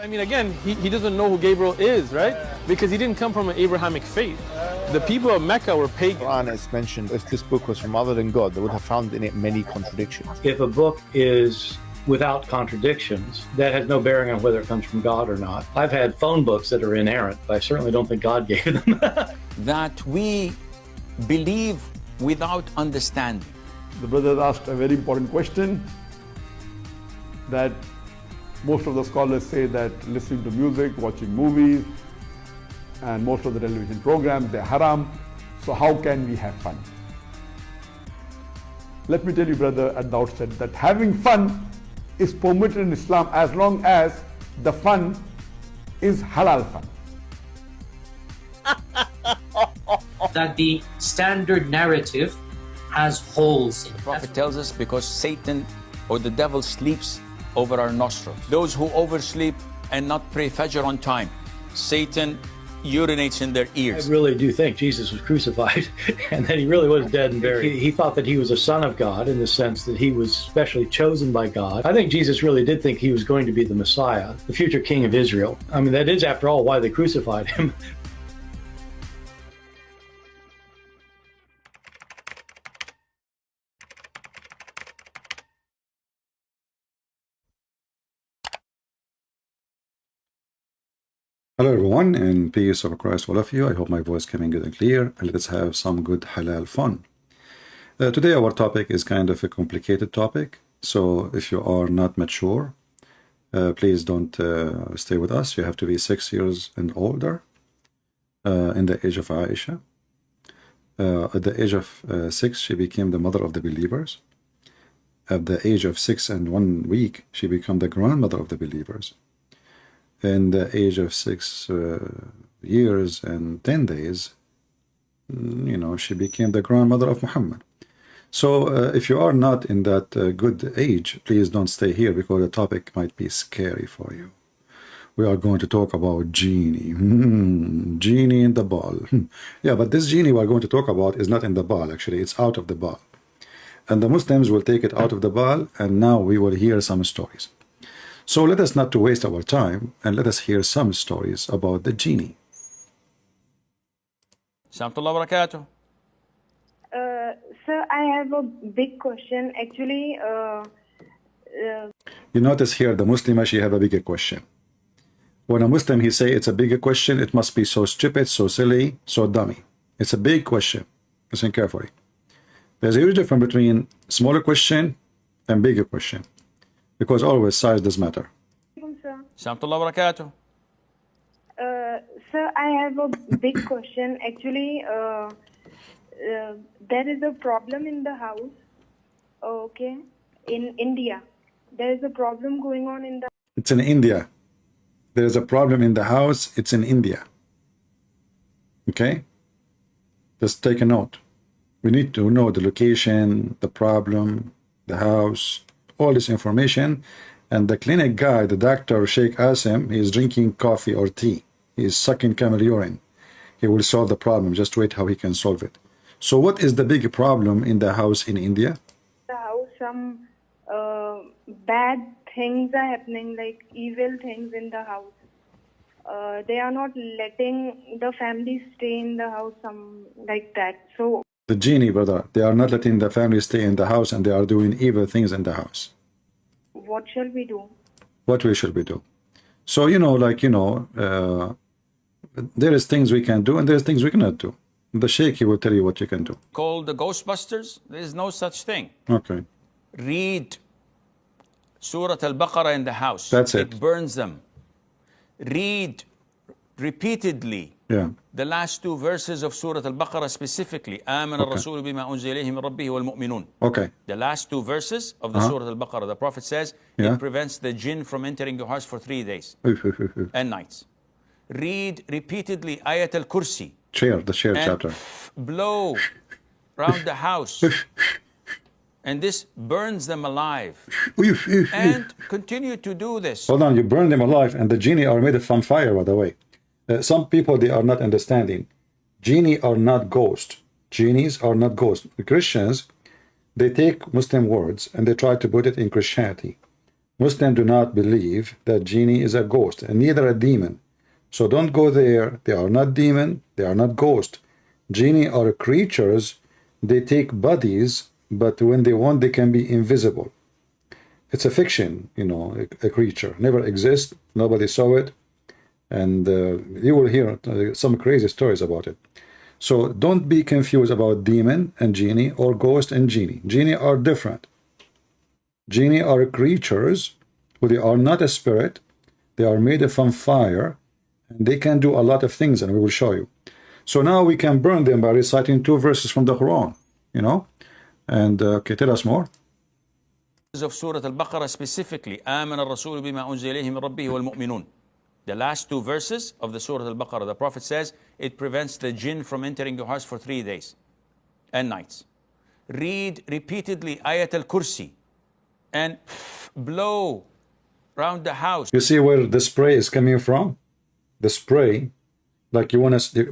I mean, again, he doesn't know who Gabriel is, right? Because he didn't come from an Abrahamic faith. The people of Mecca were pagan. Quran is mentioned, if this book was from other than God, they would have found in it many contradictions. If a book is without contradictions, that has no bearing on whether it comes from God or not. I've had phone books that are inerrant, but I certainly don't think God gave them. That we believe without understanding. The brother asked a very important question, that most of the scholars say that listening to music, watching movies, and most of the television programs, they're haram. So how can we have fun? Let me tell you, brother, at the outset, that having fun is permitted in Islam as long as the fun is halal fun. That the standard narrative has holes in it. The Prophet tells us because Satan or the devil sleeps over our nostrils. Those who oversleep and not pray Fajr on time, Satan urinates in their ears. I really do think Jesus was crucified and that he really was dead and buried. He thought that he was a son of God in the sense that he was specially chosen by God. I think Jesus really did think he was going to be the Messiah, the future king of Israel. I mean, that is, after all, why they crucified him. Hello everyone, and peace of Christ all of you. I hope my voice coming good and clear, and let's have some good halal fun. Today our topic is kind of a complicated topic, so if you are not mature, please don't stay with us. You have to be 6 years and older in the age of Aisha. At the age of 6, she became the mother of the believers. At the age of 6 and 1 week, she became the grandmother of the believers. In the age of 6 years and 10 days, she became the grandmother of Muhammad. So if you are not in that good age, please don't stay here because the topic might be scary for you. We are going to talk about genie. Genie in the ball. Yeah, but this genie we're going to talk about is not in the ball, actually. It's out of the ball. And the Muslims will take it out of the ball, and now we will hear some stories. So let us not to waste our time, and let us hear some stories about the genie. Assalamualaikum wabarakatuh. Sir, I have a big question. Actually, You notice here the Muslim, she have a bigger question. When a Muslim, he say it's a bigger question, it must be so stupid, so silly, so dummy. It's a big question. Listen carefully. There's a huge difference between smaller question and bigger question. Because always size does matter. Assalamualaikum wabarakatuh. Sir, I have a big question. Actually, there is a problem in the house, okay, in India. There is a problem going on in the... It's in India. There's a problem in the house. It's in India. Okay? Just take a note. We need to know the location, the problem, the house, all this information. And the clinic guy, the doctor, Sheikh Asim, he is drinking coffee or tea. He is sucking camel urine. He will solve the problem. Just wait how he can solve it. So what is the big problem in the house in India? The house, some bad things are happening, like evil things in the house. They are not letting the family stay in the house, some like that. So the genie, brother, they are not letting the family stay in the house, and they are doing evil things in the house. what shall we do? What we should we do? So, there is things we can do and there's things we cannot do. The Sheikh, he will tell you what you can do. Called the Ghostbusters? There is no such thing. Okay. Read Surah Al-Baqarah in the house. That's it. It burns them. Read repeatedly the last 2 verses of Surah Al-Baqarah specifically. آمن الرسول بما أنزل إليه من ربه والمؤمنون. Okay. The last 2 verses of the Surah Al-Baqarah, the Prophet says it prevents the jinn from entering your house for 3 days and nights. Read repeatedly Ayat Al-Kursi. The share chapter. Blow around the house. And this burns them alive. And continue to do this. Hold on, you burn them alive, and the genie are made from fire, by the way. Some people, they are not understanding. Genie are not ghosts. Genies are not ghosts. The Christians, they take Muslim words and they try to put it in Christianity. Muslims do not believe that genie is a ghost, and neither a demon. So don't go there. They are not demon. They are not ghost. Genie are creatures. They take bodies, but when they want, they can be invisible. It's a fiction, you know, a creature. Never exists. Nobody saw it. And you will hear some crazy stories about it. So don't be confused about demon and genie or ghost and genie. Genie are different. Genie are creatures who they are not a spirit. They are made from fire. And they can do a lot of things, and we will show you. So now we can burn them by reciting 2 verses from the Quran, you know. And okay, tell us more. Of Surah Al-Baqarah specifically, آمن الرسول بما أنزل إليه من ربه والمؤمنون. The last 2 verses of the Surah Al-Baqarah, the Prophet says it prevents the jinn from entering your house for 3 days and nights. Read repeatedly Ayat Al-Kursi and blow around the house. You see where the spray is coming from? The spray, like you want to,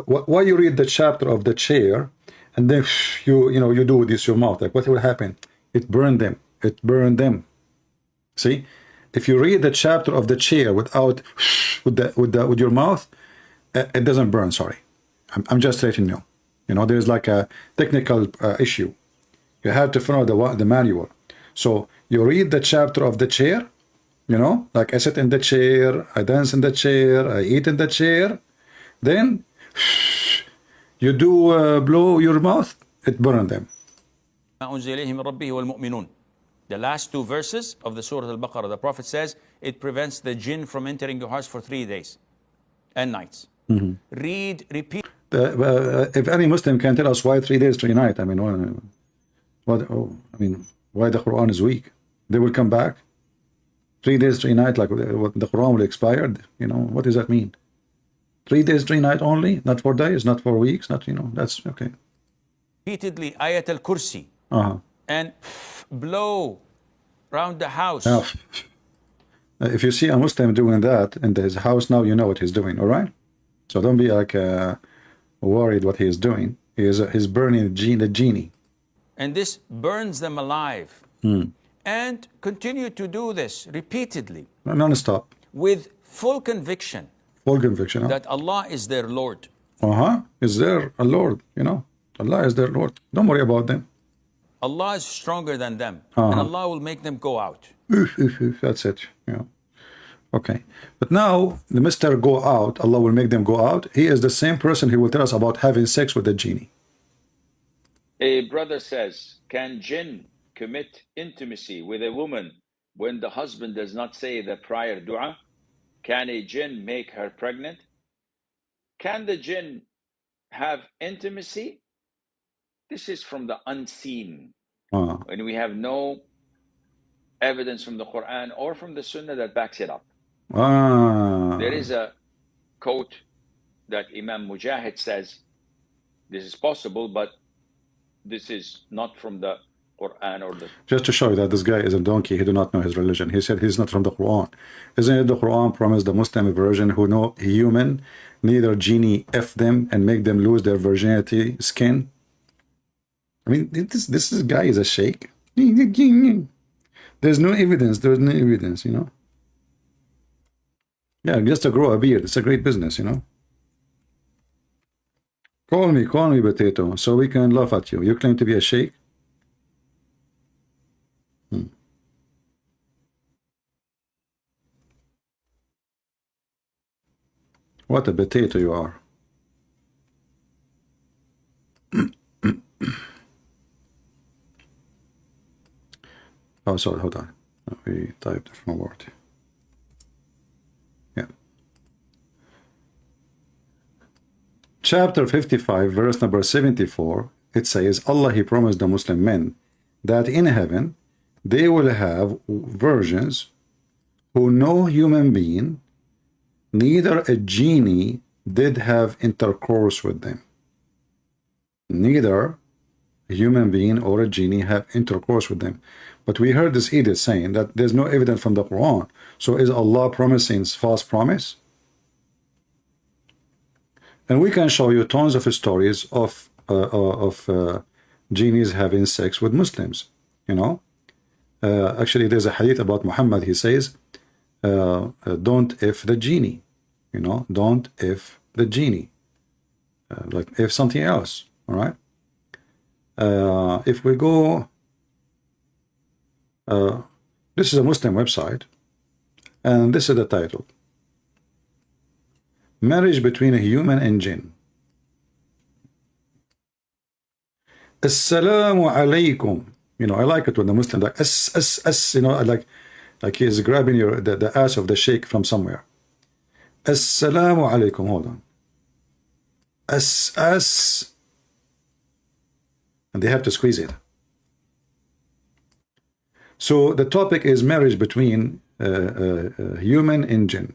why you read the chapter of the chair and then you do this your mouth, like what will happen? It burned them. It burned them. See, if you read the chapter of the chair without with your mouth, it doesn't burn. Sorry, I'm just letting you know. You know, there's like a technical issue. You have to follow the manual. So you read the chapter of the chair. You know, like I sit in the chair, I dance in the chair, I eat in the chair. Then you do blow your mouth, it burns them. The last 2 verses of the Surah Al-Baqarah, the Prophet says it prevents the jinn from entering your house for 3 days and nights. Read, repeat. If any Muslim can tell us why 3 days, 3 nights, I mean, why the Quran is weak? They will come back. 3 days, 3 nights, like the Quran will expire. You know, what does that mean? 3 days, 3 nights only, not 4 days, not 4 weeks, not, you know, that's okay. Repeatedly Ayat Al-Kursi and blow around the house. Now, if you see a Muslim doing that in his house now, you know what he's doing, all right? So don't be like worried what he is doing. He's burning the genie. And this burns them alive. And continue to do this repeatedly. Non-stop. With full conviction. Full conviction. That Allah is their Lord. Is there a Lord, you know? Allah is their Lord. Don't worry about them. Allah is stronger than them. And Allah will make them go out. That's it. Yeah. Okay. But now, the Mr. Go out, Allah will make them go out. He is the same person who will tell us about having sex with the genie. A brother says, can jinn commit intimacy with a woman when the husband does not say the prior dua? Can a jinn make her pregnant? Can the jinn have intimacy? This is from the unseen. When we have no evidence from the Quran or from the Sunnah that backs it up. There is a quote that Imam Mujahid says, this is possible, but this is not from the Quran or the... Just to show you that this guy is a donkey, he do not know his religion. He said he's not from the Quran. Isn't it the Quran promised the Muslim version who know human, neither genie F them and make them lose their virginity skin? I mean, this guy is a sheikh. There's no evidence, you know. Yeah, just to grow a beard, it's a great business, you know. Call me potato, so we can laugh at you. You claim to be a sheikh? What a potato you are. Oh, sorry, hold on. We typed from a word. Yeah. Chapter 55, verse number 74, it says, Allah, He promised the Muslim men that in heaven they will have virgins who no human being, neither a genie, did have intercourse with them. Neither a human being or a genie have intercourse with them. But we heard this idiot saying that there's no evidence from the Quran. So is Allah promising false promise? And we can show you tons of stories of genies having sex with Muslims, you know. Actually, there's a hadith about Muhammad. He says, don't if the genie, you know, don't if the genie, like if something else. All right. If we go, this is a Muslim website, and this is the title: Marriage between a human and jinn. Assalamu alaikum. You know, I like it when the Muslim like you know, like he's grabbing the ass of the sheikh from somewhere. Assalamu alaikum. Hold on. And they have to squeeze it. So the topic is marriage between human and jinn.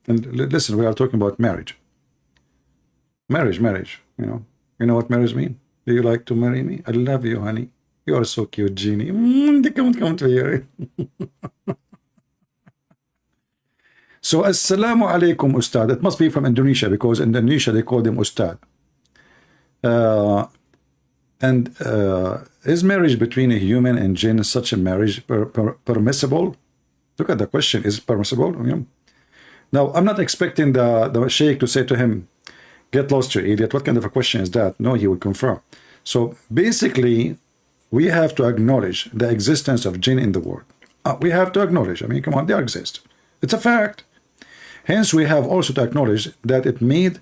And listen, we are talking about marriage. Marriage. You know what marriage means? Do you like to marry me? I love you, honey. You are so cute, genie. Come to here. So, assalamu alaikum, ustad. It must be from Indonesia, because in Indonesia they call them ustad. Is marriage between a human and jinn such a marriage permissible? Look at the question. Is it permissible? Now, I'm not expecting the sheikh to say to him, get lost, you idiot. What kind of a question is that? No, he will confirm. So basically, we have to acknowledge the existence of jinn in the world. We have to acknowledge. I mean, come on, they exist. It's a fact. Hence, we have also to acknowledge that it made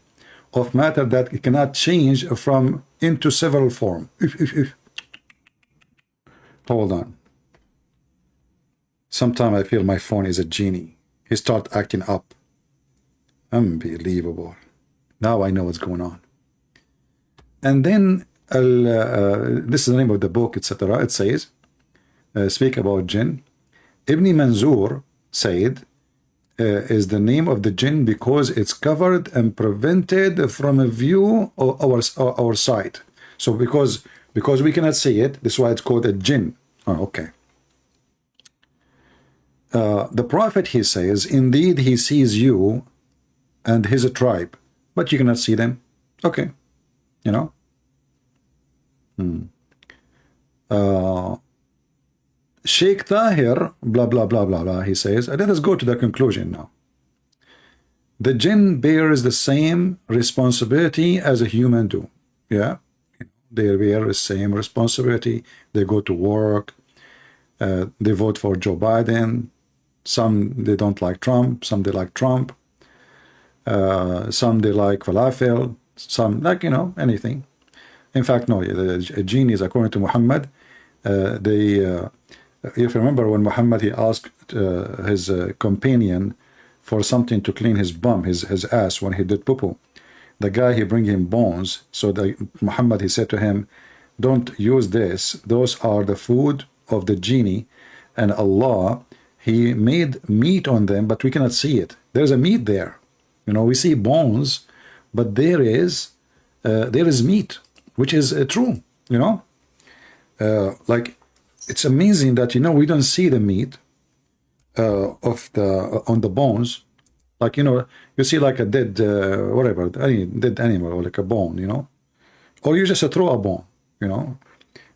of matter that it cannot change from into several form. Hold on. Sometimes I feel my phone is a genie. He start acting up. Unbelievable. Now I know what's going on. And then this is the name of the book, etc. It says, speak about jinn. Ibn Manzur said, is the name of the jinn because it's covered and prevented from a view of our sight. So because we cannot see it, that's why it's called a jinn. Oh, okay. The prophet, he says, indeed he sees you and his tribe, but you cannot see them. Okay, you know. Sheikh Tahir, blah, blah, blah, blah, blah, he says, let us go to the conclusion now. The jinn bears the same responsibility as a human do. Yeah, they bear the same responsibility. They go to work. They vote for Joe Biden. Some they don't like Trump. Some they like Trump. Some they like falafel. Some like, you know, anything. In fact, no, the genies, according to Muhammad, if you remember when Muhammad, he asked his companion for something to clean his bum, his ass, when he did poo-poo. The guy, he bring him bones. So Muhammad, he said to him, don't use this. Those are the food of the genie. And Allah, he made meat on them, but we cannot see it. There's a meat there. You know, we see bones, but there is meat, which is true, you know. Like, it's amazing that, you know, we don't see the meat on the bones. Like, you know, you see like a dead whatever, any dead animal, or like a bone, you know, or you just throw a bone, you know.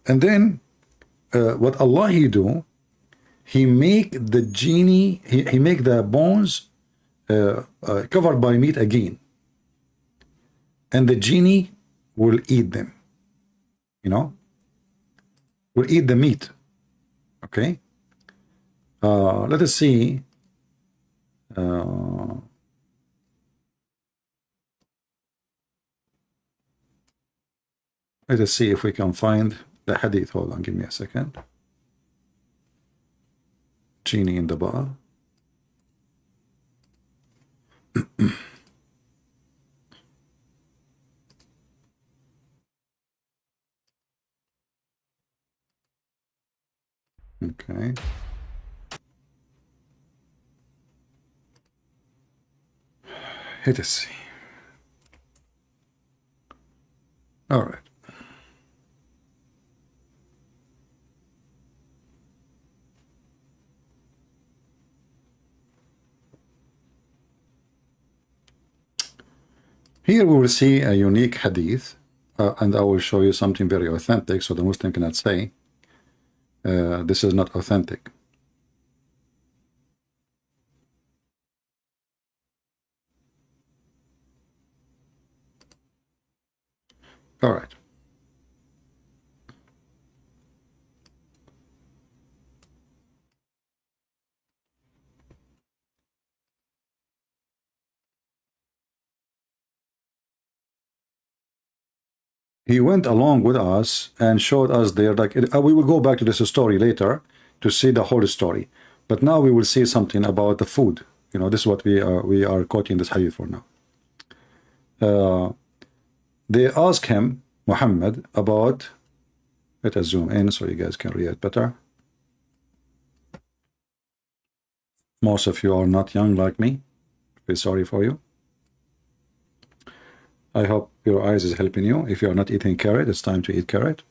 And then what Allah, he do, he make the genie, he make the bones covered by meat again, and the genie will eat them, you know, will eat the meat. Okay, let us see. Let us see if we can find the hadith. Hold on, give me a second. Genie in the bar. Okay. Let us see. All right. Here we will see a unique hadith, and I will show you something very authentic, so the Muslim cannot say this is not authentic. All right. He went along with us and showed us there, like, we will go back to this story later to see the whole story. But now we will see something about the food. You know, this is what we are quoting this hadith for now. They ask him, Muhammad, about, let us zoom in so you guys can read it better. Most of you are not young like me. Feel sorry for you. I hope your eyes is helping you. If you are not eating carrot, it's time to eat carrot.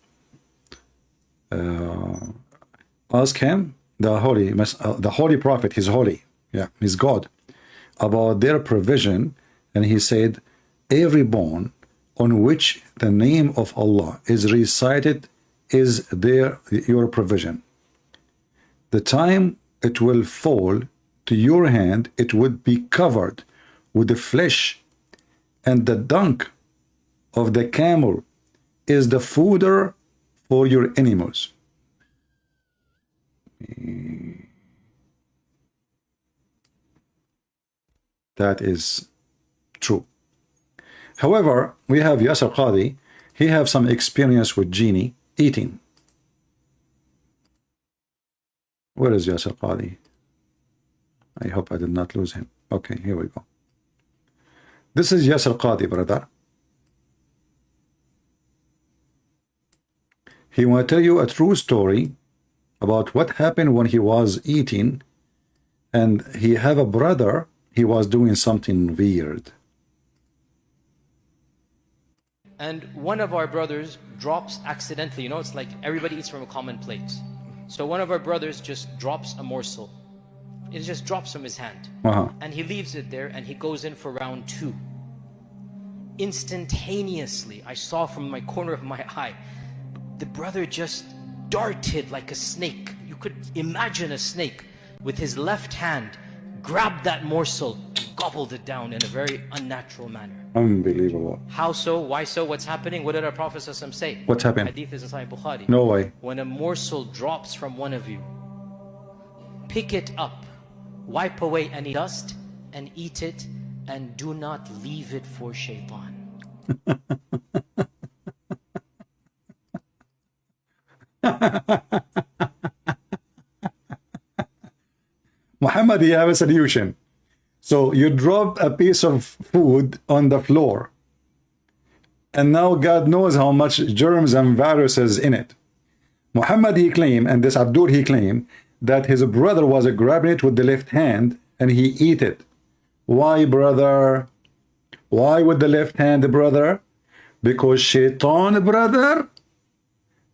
Ask him, the holy prophet, he's holy, yeah, he's God, about their provision, and he said, every bone on which the name of Allah is recited is your provision. The time it will fall to your hand, it would be covered with the flesh, and the dung of the camel is the fodder for your animals. That is true. However, we have Yasser Qadi. He have some experience with genie eating. Where is Yasser Qadi? I hope I did not lose him. Okay, here we go. This is Yasser Qadi, brother. He want to tell you a true story about what happened when he was eating, and he have a brother, he was doing something weird. And one of our brothers drops accidentally, you know, it's like everybody eats from a common plate. So one of our brothers just drops a morsel. It just drops from his hand. And he leaves it there, and he goes in for round 2. Instantaneously, I saw from my corner of my eye, the brother just darted like a snake. You could imagine a snake with his left hand, grabbed that morsel, and gobbled it down in a very unnatural manner. Unbelievable. How so? Why so? What's happening? What did our Prophet ﷺ say? What's happened? Hadith is in Sahih Bukhari. No way. When a morsel drops from one of you, pick it up, wipe away any dust, and eat it, and do not leave it for shaitan. Muhammad, you have a solution. So you drop a piece of food on the floor, and now God knows how much germs and viruses in it. Muhammad, he claimed, and this Abdul, he claimed that his brother was grabbing it with the left hand and he eat it. Why, brother? Why with the left hand, brother? Because shaitan, brother,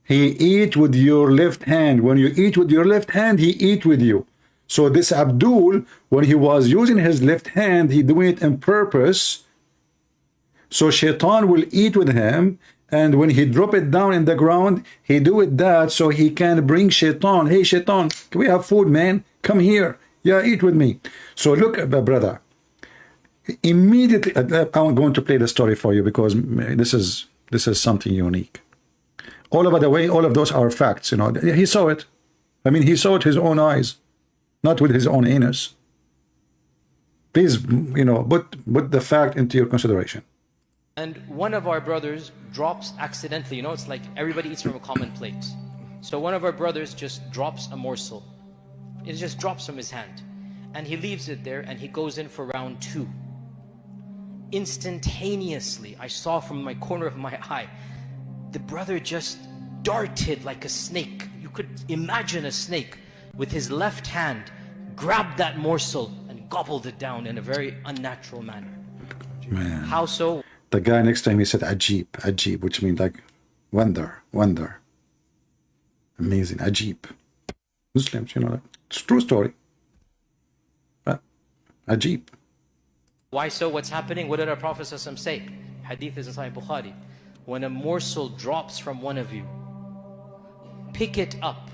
he eat with your left hand. When you eat with your left hand, he eat with you. So this Abdul, when he was using his left hand, he doing it on purpose. So shaitan will eat with him, and when he drop it down in the ground, he do it that so he can bring shaitan. Hey shaitan, can we have food, man? Come here. Yeah, eat with me. So look, brother. Immediately, I'm going to play the story for you because this is something unique. All by the way, all of those are facts. You know, he saw it. I mean, he saw it with his own eyes, not with his own anus. Please, you know, put the fact into your consideration. And one of our brothers drops accidentally, you know, it's like everybody eats from a common plate. So one of our brothers just drops a morsel. It just drops from his hand, and he leaves it there, and he goes in for round 2. Instantaneously, I saw from my corner of my eye, the brother just darted like a snake. You could imagine a snake with his left hand, grabbed that morsel and gobbled it down in a very unnatural manner. Man. How so? The guy next to him, he said ajib, ajib, which means like wonder, wonder. Amazing, ajib. Muslims, you know that. It's a true story. But ajib. Why so? What's happening? What did our Prophet ﷺ say? Hadith is in Sahih Bukhari. When a morsel drops from one of you, pick it up,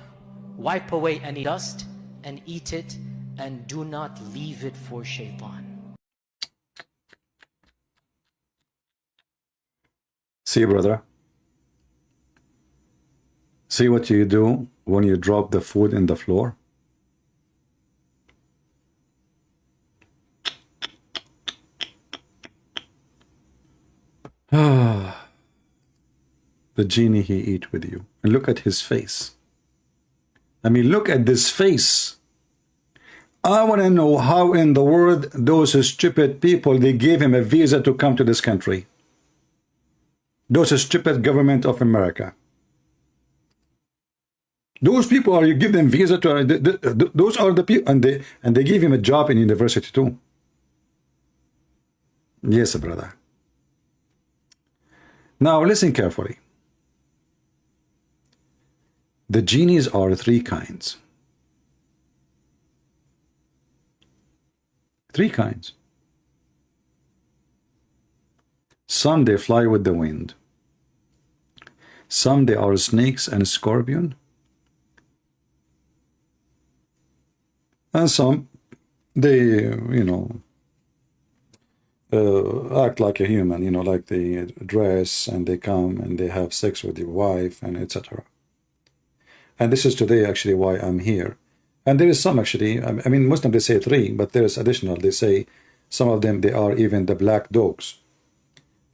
wipe away any dust, and eat it, and do not leave it for shaitan. See, brother, See what you do when you drop the food in the floor? The genie he eat with you. And look at his face. I mean, look at this face. I want to know how in the world those stupid people, they gave him a visa to come to this country. Those stupid government of America. Those people are, you give them visa to, those are the people, and they give him a job in university too. Yes, brother. Now listen carefully. The genies are three kinds. Three kinds. Some they fly with the wind. Some they are snakes and scorpion. And some they, you know, act like a human, you know, like they dress and they come and they have sex with your wife and etc. And this is today actually why I'm here. And there is some actually, I mean, Muslims they say three, but there is additional. They say some of them, they are even the black dogs.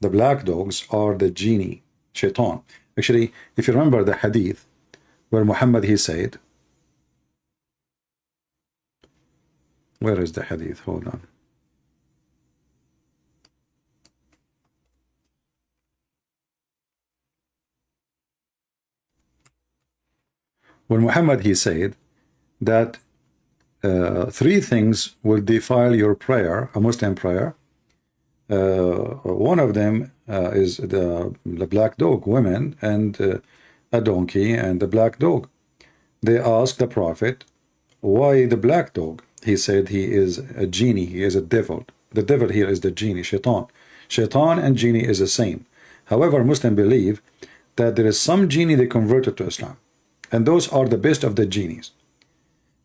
The black dogs are the genie, shaitan. Actually, if you remember the hadith where Muhammad he said, where is the hadith? Hold on. When Muhammad he said that three things will defile your prayer, a Muslim prayer. One of them is the black dog, women, and a donkey and the black dog. They asked the Prophet, why the black dog? He said he is a genie, he is a devil. The devil here is the genie, shaitan. Shaitan and genie is the same. However, Muslims believe that there is some genie they converted to Islam. And those are the best of the genies.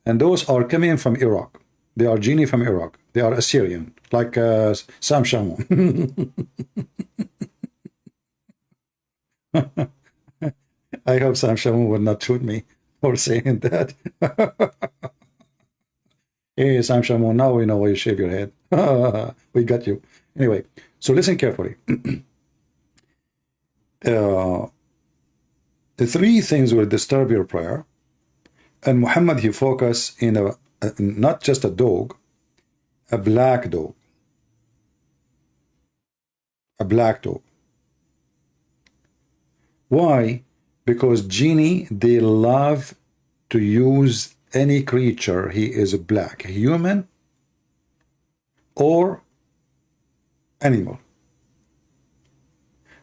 And those are coming from Iraq. They are genie from Iraq. They are Assyrian, like Sam Shamoun. I hope Sam Shamoun will not shoot me for saying that. Hey, Sam Shamoun, now we know why you shave your head. We got you. Anyway, so listen carefully. The three things will disturb your prayer. And Muhammad, he focused in not just a dog, a black dog. A black dog. Why? Because genie, they love to use any creature, he is black, human or animal.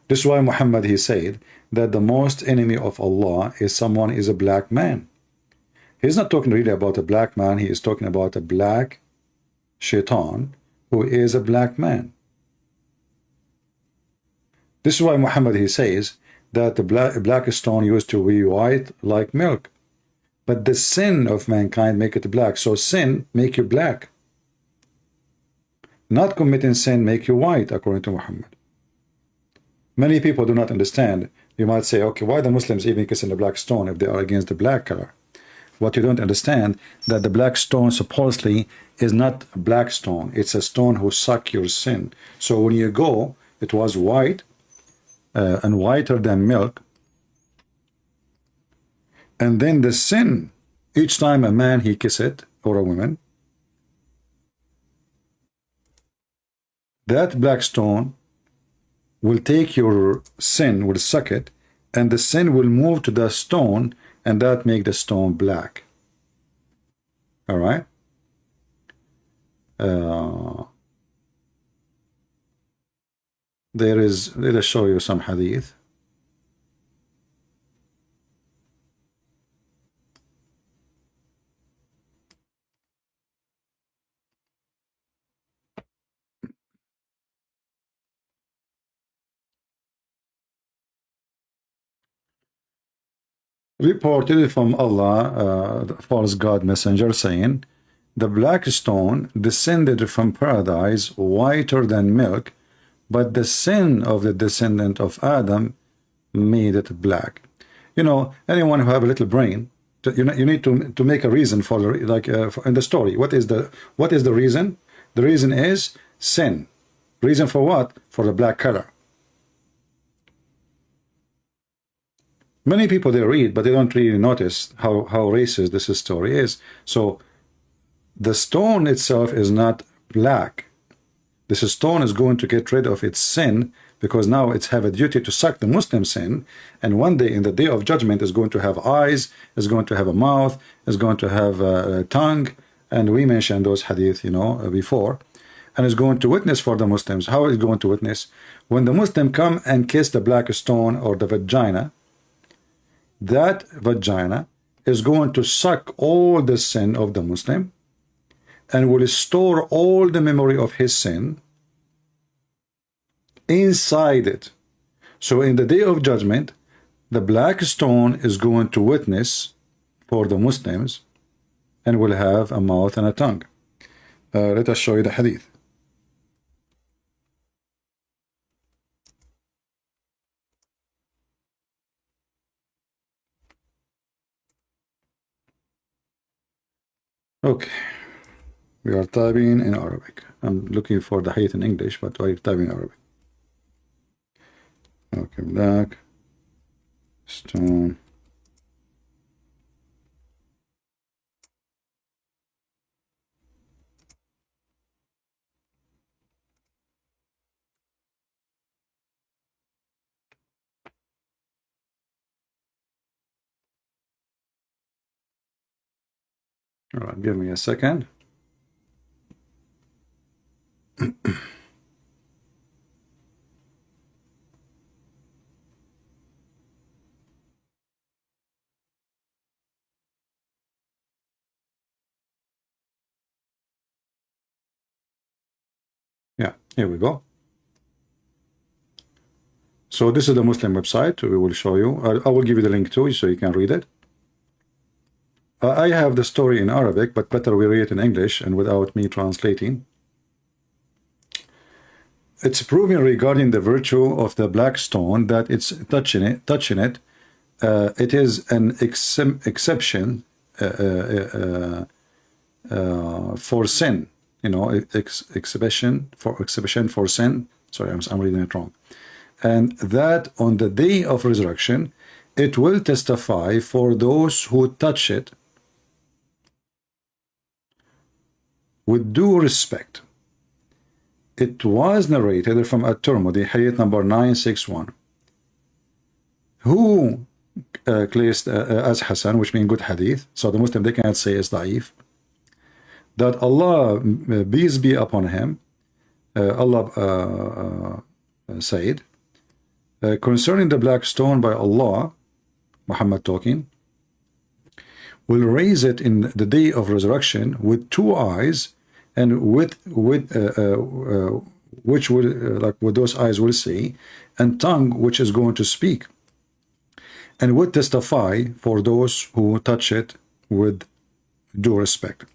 This is why Muhammad, he said that the most enemy of Allah is someone is a black man. He's not talking really about a black man, he is talking about a black shaitan who is a black man. This is why Muhammad, he says that the black stone used to be white like milk. But the sin of mankind make it black. So sin make you black. Not committing sin make you white, according to Muhammad. Many people do not understand. You might say, okay, why the Muslims even kissing the black stone if they are against the black color? What you don't understand, that the black stone supposedly is not a black stone. It's a stone who suck your sin. So when you go, it was white and whiter than milk. And then the sin, each time a man he kiss it, or a woman, that black stone will take your sin, will suck it, and the sin will move to the stone, and that make the stone black. All right? There is, let us show you some hadith. Reported from Allah, the false God messenger, saying, the black stone descended from paradise whiter than milk, but the sin of the descendant of Adam made it black. you know, anyone who have a little brain, you need to make a reason for in the story. What is the reason? The reason is sin. Reason for what? For the black color. Many people, they read, but they don't really notice how racist this story is. So the stone itself is not black. This stone is going to get rid of its sin, because now it's have a duty to suck the Muslim sin, and one day in the day of judgment is going to have eyes, is going to have a mouth, is going to have a tongue, and we mentioned those hadith, you know, before, and is going to witness for the Muslims. How is going to witness? When the Muslim come and kiss the black stone or the vagina, that vagina is going to suck all the sin of the Muslim and will store all the memory of his sin inside it. So in the day of judgment, the black stone is going to witness for the Muslims and will have a mouth and a tongue. Let us show you the hadith. Okay, we are typing in Arabic. I'm looking for the hadith in English, but I type in Arabic. Okay, black stone. All right, give me a second. Yeah, here we go. So this is the Muslim website. We will show you. I will give you the link too, so you can read it. I have the story in Arabic, but better we read it in English and without me translating. It's proven regarding the virtue of the black stone that it's touching it. It is an exception for sin. You know, exhibition for sin. Sorry, I'm reading it wrong. And that on the day of resurrection, it will testify for those who touch it with due respect. It was narrated from At-Tirmidhi, hadith number 961, who placed as Hasan, which means good hadith. So the Muslim, they cannot say it's da'if. That Allah, peace be upon him, Allah said, concerning the black stone by Allah, Muhammad talking, will raise it in the day of resurrection with two eyes, and which will like with those eyes will see, and tongue which is going to speak, and would testify for those who touch it with due respect.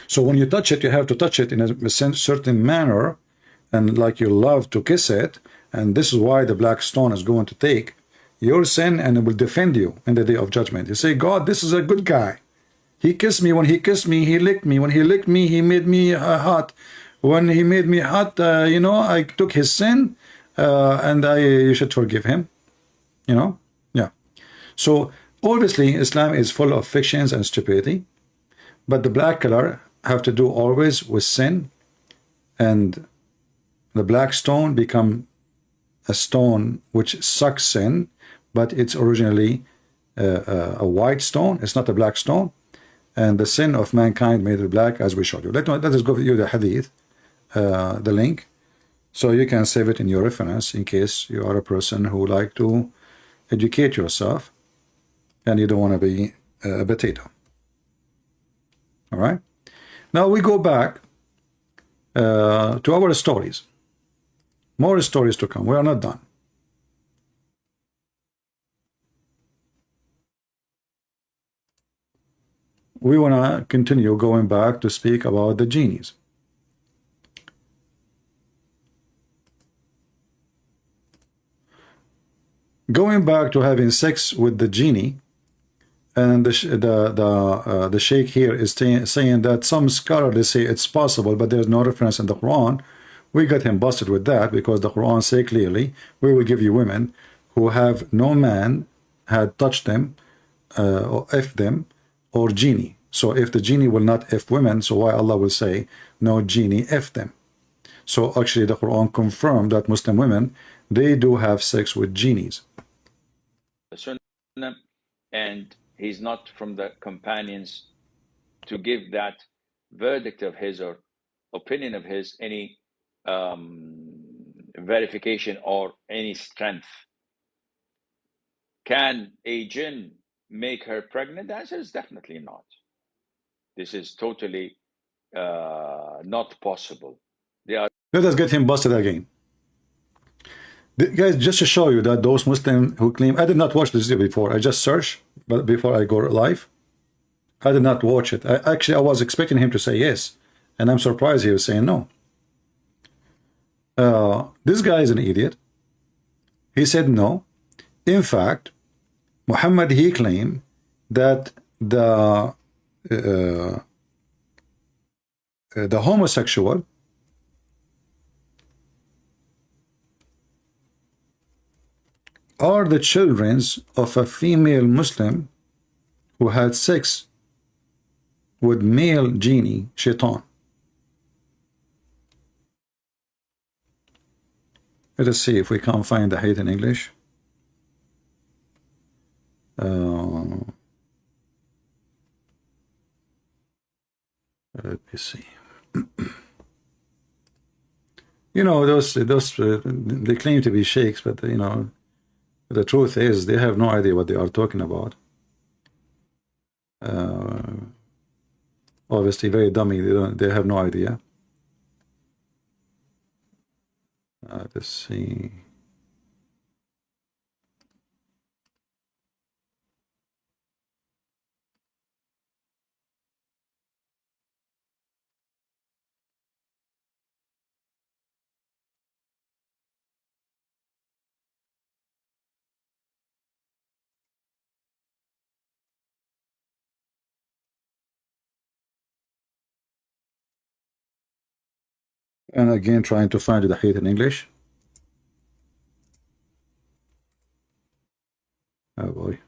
So when you touch it, you have to touch it in a certain manner, and like you love to kiss it, and this is why the black stone is going to take your sin and it will defend you in the day of judgment. You say, God, this is a good guy. He kissed me. When he kissed me, he licked me. When he licked me, he made me hot. When he made me hot, you know, I took his sin, and you should forgive him. You know, yeah. So obviously, Islam is full of fictions and stupidity, but the black color have to do always with sin, and the black stone become a stone which sucks sin, but it's originally a white stone. It's not a black stone, and the sin of mankind made it black, as we showed you. Let us go with you the hadith, the link, so you can save it in your reference in case you are a person who like to educate yourself and you don't want to be a potato. All right. Now we go back to our stories. More stories to come. We are not done. We want to continue going back to speak about the genies. going back to having sex with the genie, and the sheikh here is saying that some scholars say it's possible, but there's no reference in the Quran. We got him busted with that because the Quran say clearly, we will give you women who have no man had touched them or F them, or genie. So if the genie will not F women, so why Allah will say no genie F them? So actually the Quran confirmed that Muslim women, they do have sex with genies. The Sunnah, and he's not from the companions to give that verdict of his or opinion of his any verification or any strength. Can a jinn make her pregnant? The answer is definitely not. This is totally not possible. They are. Let us get him busted again. Guys, just to show you that those Muslims who claim, I did not watch this before, I just searched, but before I go live, I did not watch it. I was expecting him to say yes, and I'm surprised he was saying no. This guy is an idiot. He said no. In fact, Muhammad, he claimed that the homosexual are the children of a female Muslim who had sex with male genie, shaitan. Let us see if we can find the hadith in English. Let me see. You know, those they claim to be sheikhs, but you know, the truth is they have no idea what they are talking about. Obviously, very dummy. They have no idea. Let's see. And again, trying to find the hadith in English. Oh boy.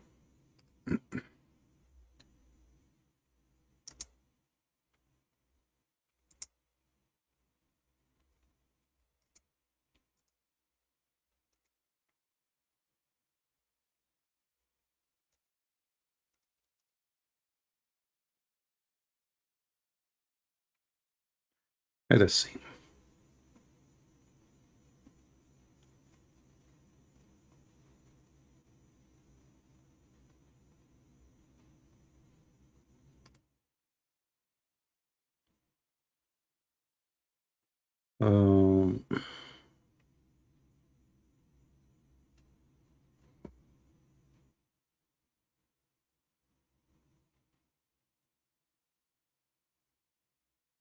Let us see.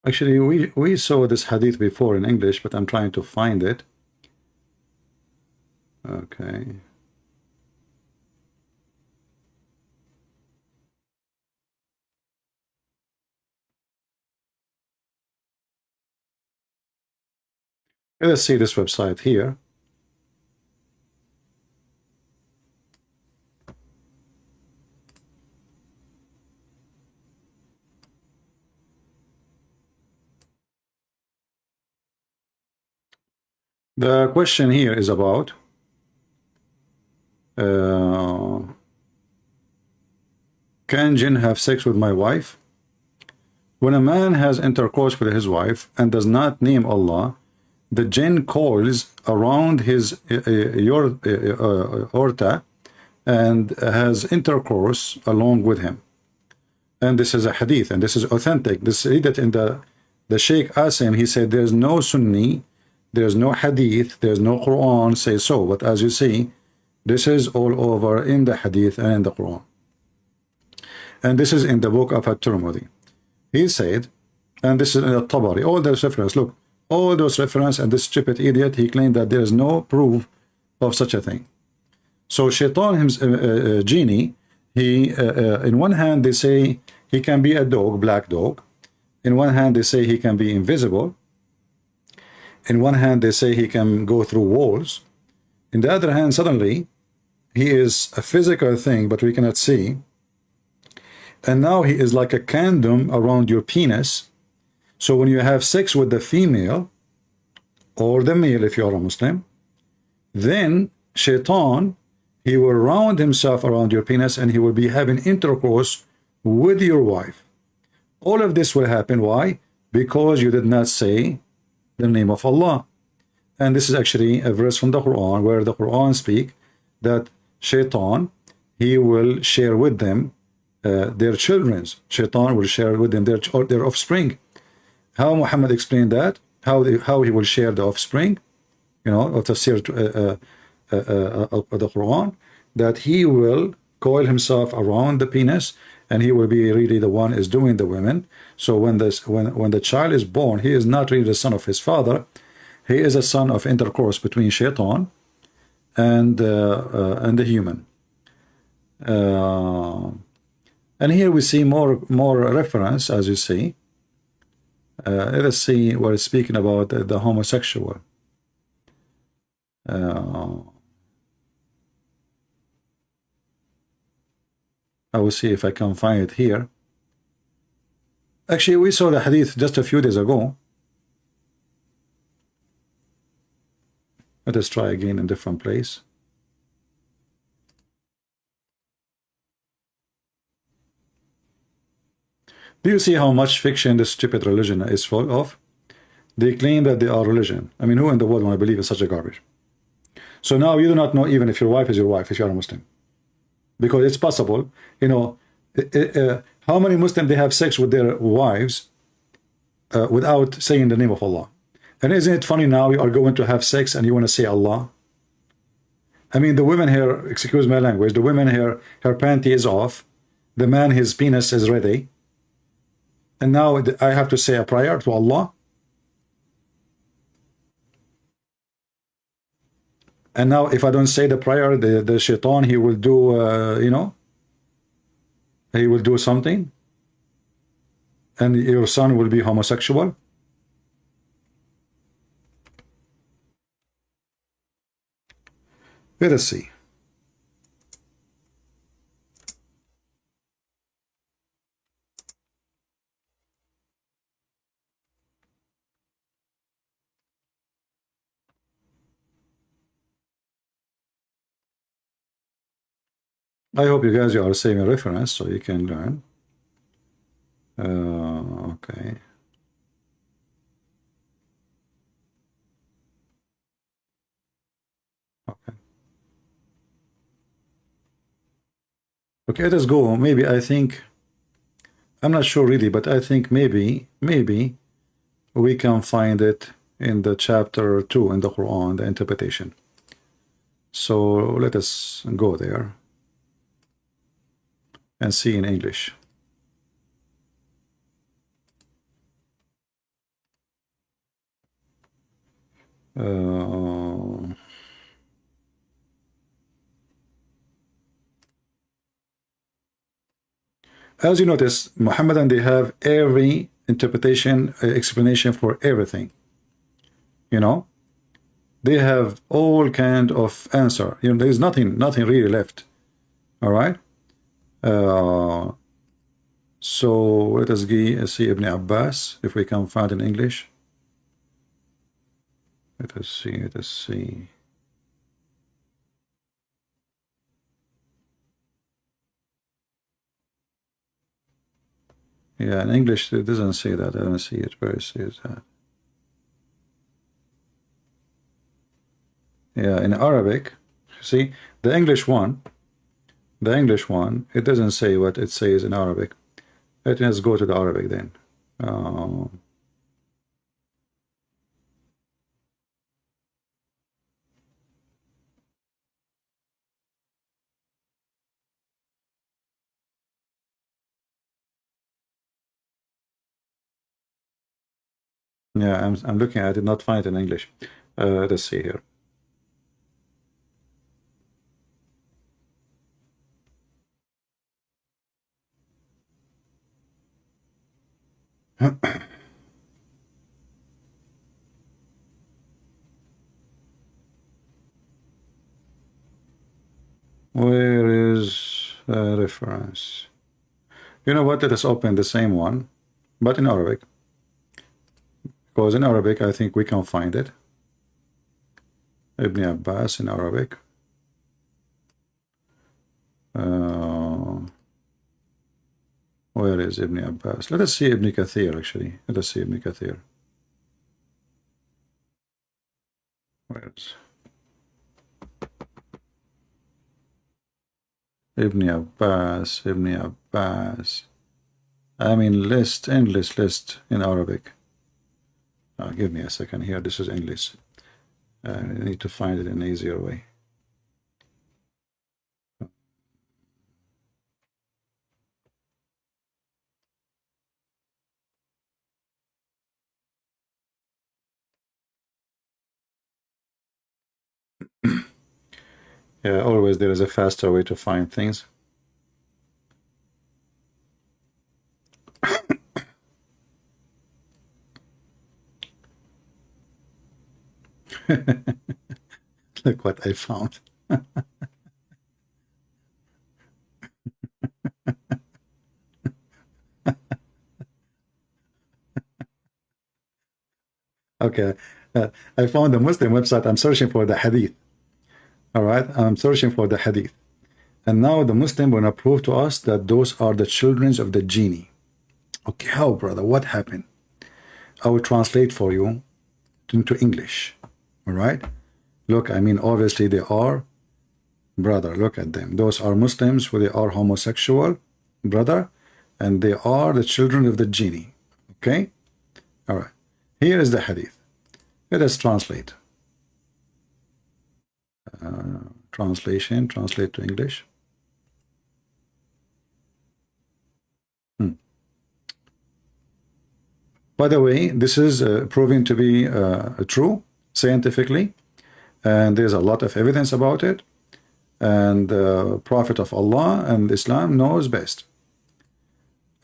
Actually, we saw this hadith before in English, but I'm trying to find it. Okay. Let's see this website here. The question here is about can jinn have sex with my wife? When a man has intercourse with his wife and does not name Allah, the jinn coils around his aorta and has intercourse along with him. And this is a hadith, and this is authentic. This read it in the Sheikh asked him, he said there's no Sunni, there's no hadith, there's no Quran say so, but as you see, this is all over in the hadith and in the Quran. And this is in the book of At-Tirmidhi. He said, and this is in the Tabari, all those references, look, all those references, and this stupid idiot, he claimed that there is no proof of such a thing. So Shaitan, genie, he in one hand they say he can be a dog, black dog. In one hand they say he can be invisible. In one hand they say he can go through walls. In the other hand, suddenly he is a physical thing, but we cannot see. And now he is like a condom around your penis. So when you have sex with the female or the male, if you are a Muslim, then Shaitan, he will round himself around your penis and he will be having intercourse with your wife. All of this will happen. Why? Because you did not say the name of Allah. And this is actually a verse from the Quran, where the Quran speak that Shaitan, he will share with them their children. Shaitan will share with them their offspring. How Muhammad explained that? How he will share the offspring? You know, of tafsir of the Quran, that he will coil himself around the penis, and he will be really the one is doing the women. So when the child is born, he is not really the son of his father. He is a son of intercourse between Shaitan and the human. And here we see more reference, as you see. Let us see what it's speaking about the homosexual. I will see if I can find it here. Actually, we saw the hadith just a few days ago. Let us try again in a different place. Do you see how much fiction this stupid religion is full of? They claim that they are religion. I mean, who in the world want to believe in such a garbage? So now you do not know even if your wife is your wife, if you are a Muslim. Because it's possible, you know, how many Muslims they have sex with their wives without saying the name of Allah? And isn't it funny now you are going to have sex and you want to say Allah? I mean, the women here, excuse my language, the women here, her panty is off. The man, his penis is ready. And now I have to say a prayer to Allah. And now if I don't say the prayer, the shaitan, he will do, you know, he will do something. And your son will be homosexual. Let us see. I hope you guys are saving a reference so you can learn. Okay. Okay. Okay, let us go. Maybe I think, I'm not sure really, but I think maybe we can find it in the chapter 2 in the Quran, the interpretation. So let us go there and see in English. As you notice, Muhammadan, they have every interpretation, explanation for everything. You know, they have all kind of answer. You know, there is nothing really left. All right. So let us see Ibn Abbas, if we can find in English. Let us see. Yeah, in English it doesn't say that. I don't see it. Where it says that? Yeah, in Arabic, see the English one, it doesn't say what it says in Arabic. Let's go to the Arabic then. Yeah, I'm looking at it, not find it in English. Let's see here. Where is reference? You know what? Let us open the same one, but in Arabic. Because in Arabic, I think we can find it. Ibn Abbas in Arabic. Where is Ibn Abbas? Let us see Ibn Kathir, actually. Let us see Ibn Kathir. Where is Ibn Abbas? Ibn Abbas. I mean, list, endless list in Arabic. Give me a second here. This is endless. I need to find it in an easier way. Yeah, always there is a faster way to find things. Look what I found. Okay, I found a Muslim website. I'm searching for the hadith. All right, I'm searching for the hadith. And now the Muslim will prove to us that those are the children of the genie. Okay, how, brother? What happened? I will translate for you into English. All right? Look, I mean, obviously they are, brother, look at them. Those are Muslims who they are homosexual, brother, and they are the children of the genie. Okay? All right. Here is the hadith. Let us translate. Translation, translate to English. By the way, this is proven to be true scientifically, and there's a lot of evidence about it, and the Prophet of Allah and Islam knows best.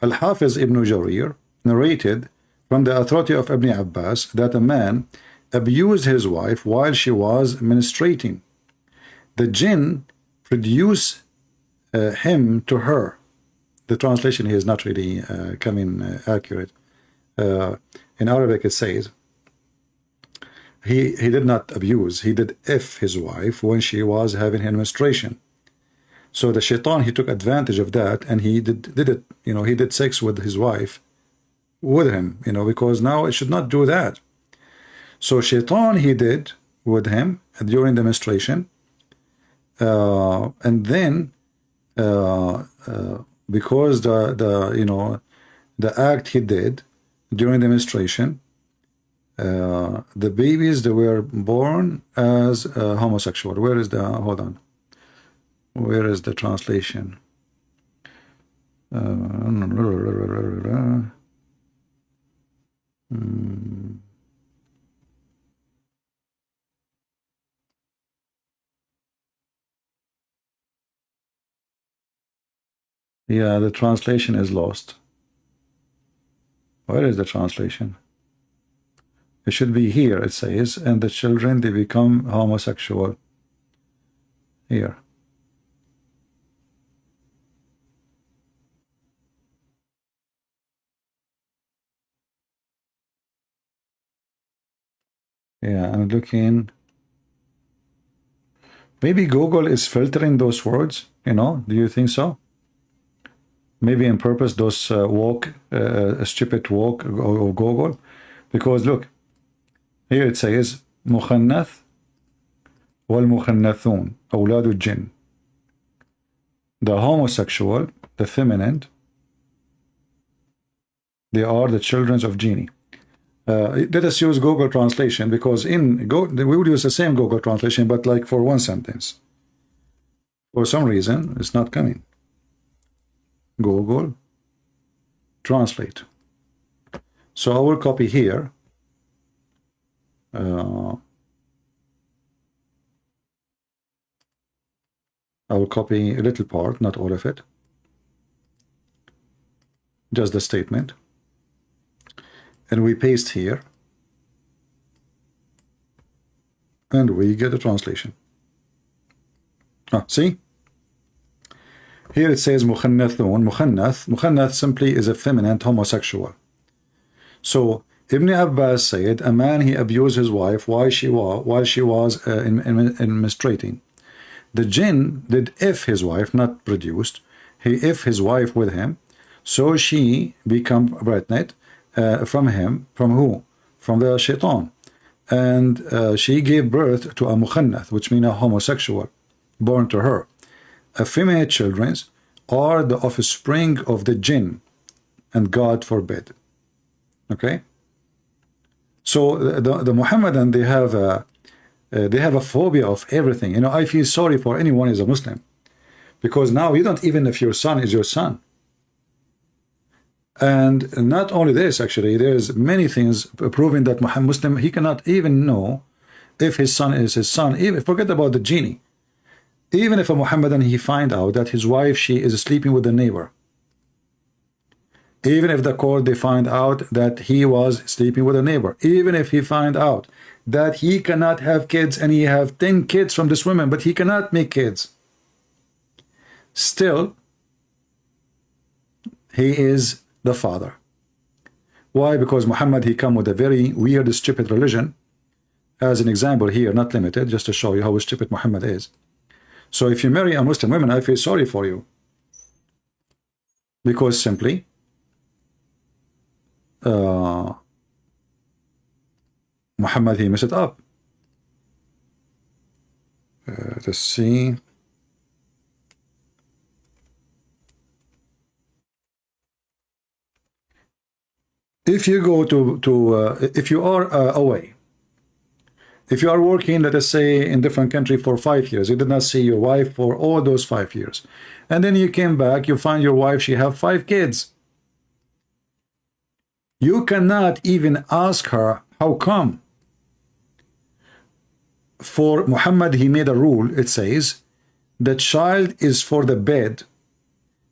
Al-Hafiz Ibn Jarir narrated from the authority of Ibn Abbas that a man abused his wife while she was menstruating. The jinn produced him to her. The translation here is not really coming accurate. In Arabic it says he did not abuse, he did F his wife when she was having her menstruation. So the shaitan, he took advantage of that, and he did it, you know, he did sex with his wife with him, you know, because now it should not do that. So shaitan he did with him during the menstruation, and then because the you know, the act he did during the menstruation, the babies, they were born as homosexual. Where is the, hold on, where is the translation? Yeah, the translation is lost. Where is the translation? It should be here. It says, and the children, they become homosexual. Here. Yeah, I'm looking. Maybe Google is filtering those words, you know? Do you think so? Maybe on purpose, those stupid walk or Google. Because look, here it says, مخنث والمخنثون أولاد الجن. The homosexual, the feminine, they are the children of genie. Let us use Google translation, because in we would use the same Google translation, but like for one sentence. For some reason, it's not coming. Google translate. So I will copy here. I will copy a little part, not all of it. Just the statement. and we paste here, and we get a translation. See? Here it says mukhannathun. Mukhannath simply is a feminine homosexual. So Ibn Abbas said a man, he abused his wife while she was menstruating. The jinn did if his wife, not produced, he if his wife with him, so she become pregnant from him. From who? From the shaitan. And she gave birth to a mukhannath, which means a homosexual, born to her. Female children are the offspring of the jinn, and God forbid. Okay? So the Muhammadan, they have a phobia of everything. You know, I feel sorry for anyone who is a Muslim, because now you don't even know if your son is your son. And not only this, actually, there's many things proving that Muslim, he cannot even know if his son is his son. Even forget about the genie. Even if a Muhammadan, he find out that his wife, she is sleeping with the neighbor. Even if the court, they find out that he was sleeping with a neighbor. Even if he find out that he cannot have kids, and he have 10 kids from this woman, but he cannot make kids. Still, he is the father. Why? Because Muhammad, he come with a very weird, stupid religion. As an example here, not limited, just to show you how stupid Muhammad is. So if you marry a Muslim woman, I feel sorry for you. Because simply, Muhammad, he messed it up. Let's see. If you go if you are away, if you are working, let us say, in different country for 5 years, you did not see your wife for all those 5 years, and then you came back, you find your wife, she have 5 kids. You cannot even ask her, how come? For Muhammad, he made a rule. It says, the child is for the bed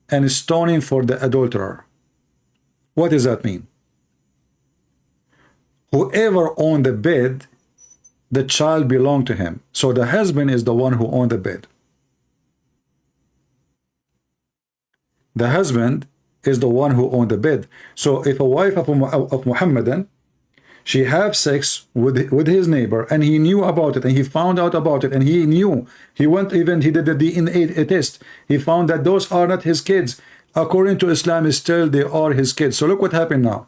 and stoning for the adulterer. What does that mean? Whoever owned the bed, the child belonged to him. So the husband is the one who owned the bed. The husband is the one who owned the bed. So if a wife of Muhammadan, she have sex with his neighbor, and he knew about it, and he found out about it, and he knew, he went, even he did the DNA test, he found that those are not his kids. According to Islam, still they are his kids. So look what happened now.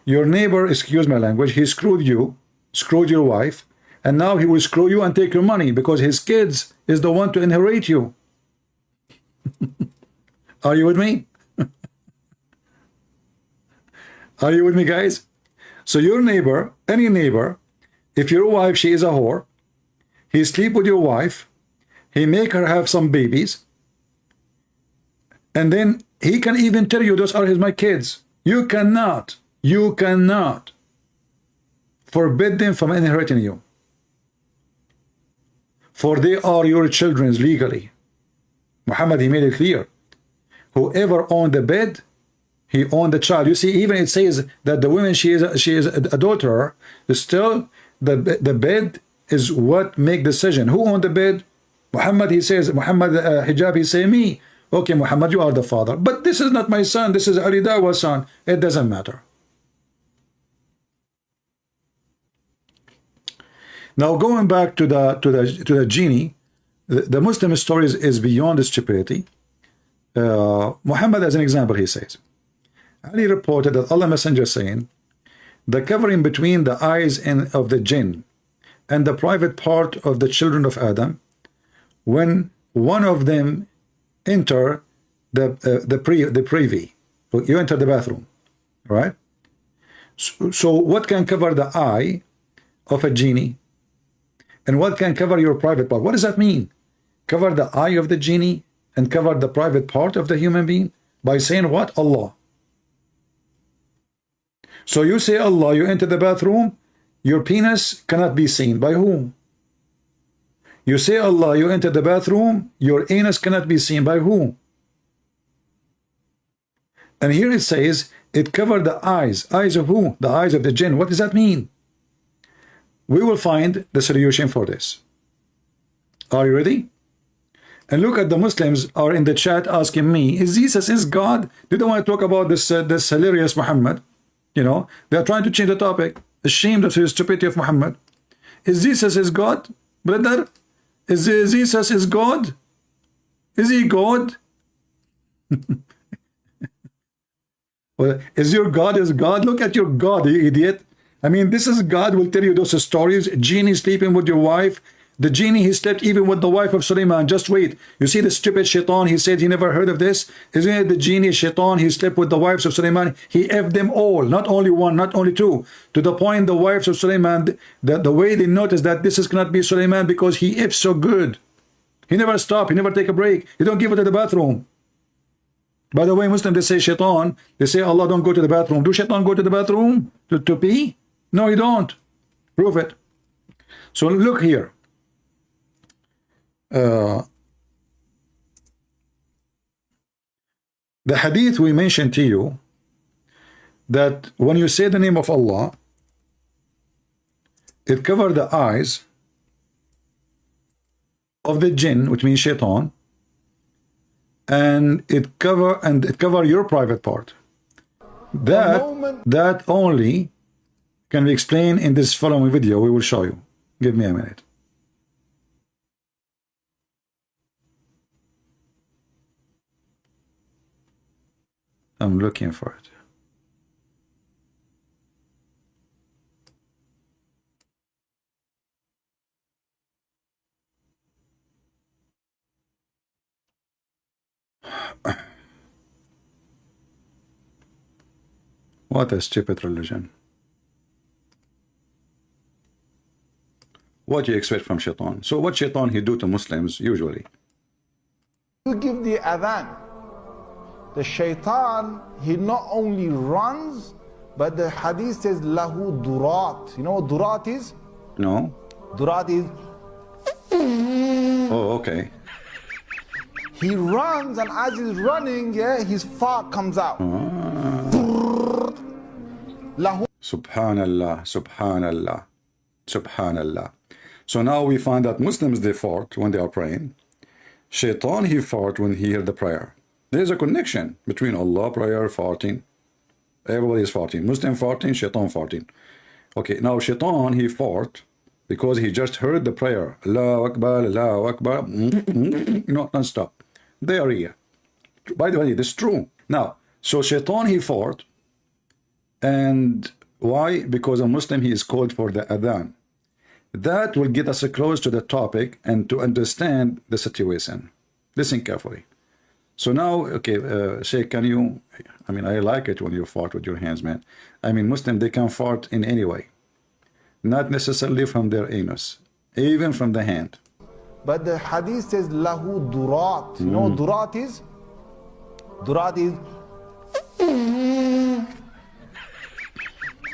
Your neighbor, excuse my language, he screwed you, screwed your wife, and now he will screw you and take your money, because his kids is the one to inherit you. Are you with me? Are you with me, guys? So your neighbor, any neighbor, if your wife, she is a whore, he sleep with your wife, he make her have some babies, and then he can even tell you, those are my kids. You cannot forbid them from inheriting you, for they are your children legally. Muhammad, he made it clear. Whoever owned the bed, he owned the child. You see, even it says that the woman, she is an adulterer. Still, the bed is what make decision. Who owned the bed? Muhammad, he says, Muhammad hijab, he say, me. Okay, Muhammad, you are the father. But this is not my son. This is Ali Dawa's son. It doesn't matter. Now, going back to the genie, the Muslim stories is beyond stupidity. Muhammad, as an example, he says, Ali reported that Allah Messenger saying, the covering between the eyes of the jinn and the private part of the children of Adam, when one of them enter the privy, you enter the bathroom, right? So what can cover the eye of a genie, and what can cover your private part? What does that mean? Cover the eye of the genie and cover the private part of the human being by saying what? Allah. So you say Allah, you enter the bathroom, your penis cannot be seen. By whom? You say Allah, you enter the bathroom, your anus cannot be seen. By whom? And here it says, it covered the eyes. Eyes of who? The eyes of the jinn. What does that mean? We will find the solution for this. Are you ready? And look at the Muslims are in the chat asking me, is Jesus is God? They don't want to talk about this this hilarious Muhammad. You know, they are trying to change the topic. Ashamed of the stupidity of Muhammad. Is Jesus is God? Brother, is Jesus is God? Is he God? Well, is your God is God? Look at your God, you idiot. I mean, this is God will tell you those stories. Genie sleeping with your wife. The genie, he slept even with the wife of Sulaiman. Just wait. You see the stupid shaitan, he said he never heard of this. Isn't it the genie shaitan, he slept with the wives of Sulaiman. He effed them all, not only one, not only two. To the point the wives of Sulaiman, the way they noticed that this is cannot be Sulaiman because he effed so good. He never stopped, he never take a break. He don't give it to the bathroom. By the way, Muslims, they say shaitan, they say Allah don't go to the bathroom. Do shaitan go to the bathroom to pee? No, he don't. Prove it. So look here. The hadith we mentioned to you, that when you say the name of Allah, it covers the eyes of the jinn, which means shaitan, and it cover your private part. That only can be explained in this following video. We will show you. Give me a minute. I'm looking for it. What a stupid religion. What do you expect from shaitan? So what shaitan he do to Muslims usually? You give the adhan. The shaitan, he not only runs, but the hadith says lahu durat. You know what durat is? No. Durat is. Oh, okay. He runs, and as he's running, yeah, his fart comes out. Lahu. Subhanallah, subhanallah, subhanallah. So now we find that Muslims, they fart when they are praying. Shaitan, he fart when he hear the prayer. There's a connection between Allah, prayer, farting. Everybody is farting. Muslim farting, shaitan farting. Okay, now shaitan, he fart because he just heard the prayer. Allahu Akbar, Allahu Akbar. You know, non-stop. They are here. By the way, this is true. Now, so shaitan, he fart. And why? Because a Muslim, he is called for the adhan. That will get us close to the topic and to understand the situation. Listen carefully. So now, okay, Sheikh, can you, I mean, I like it when you fart with your hands, man. I mean, Muslim, they can fart in any way. Not necessarily from their anus, even from the hand. But the hadith says, lahu durat. You know what durat is? Durat is.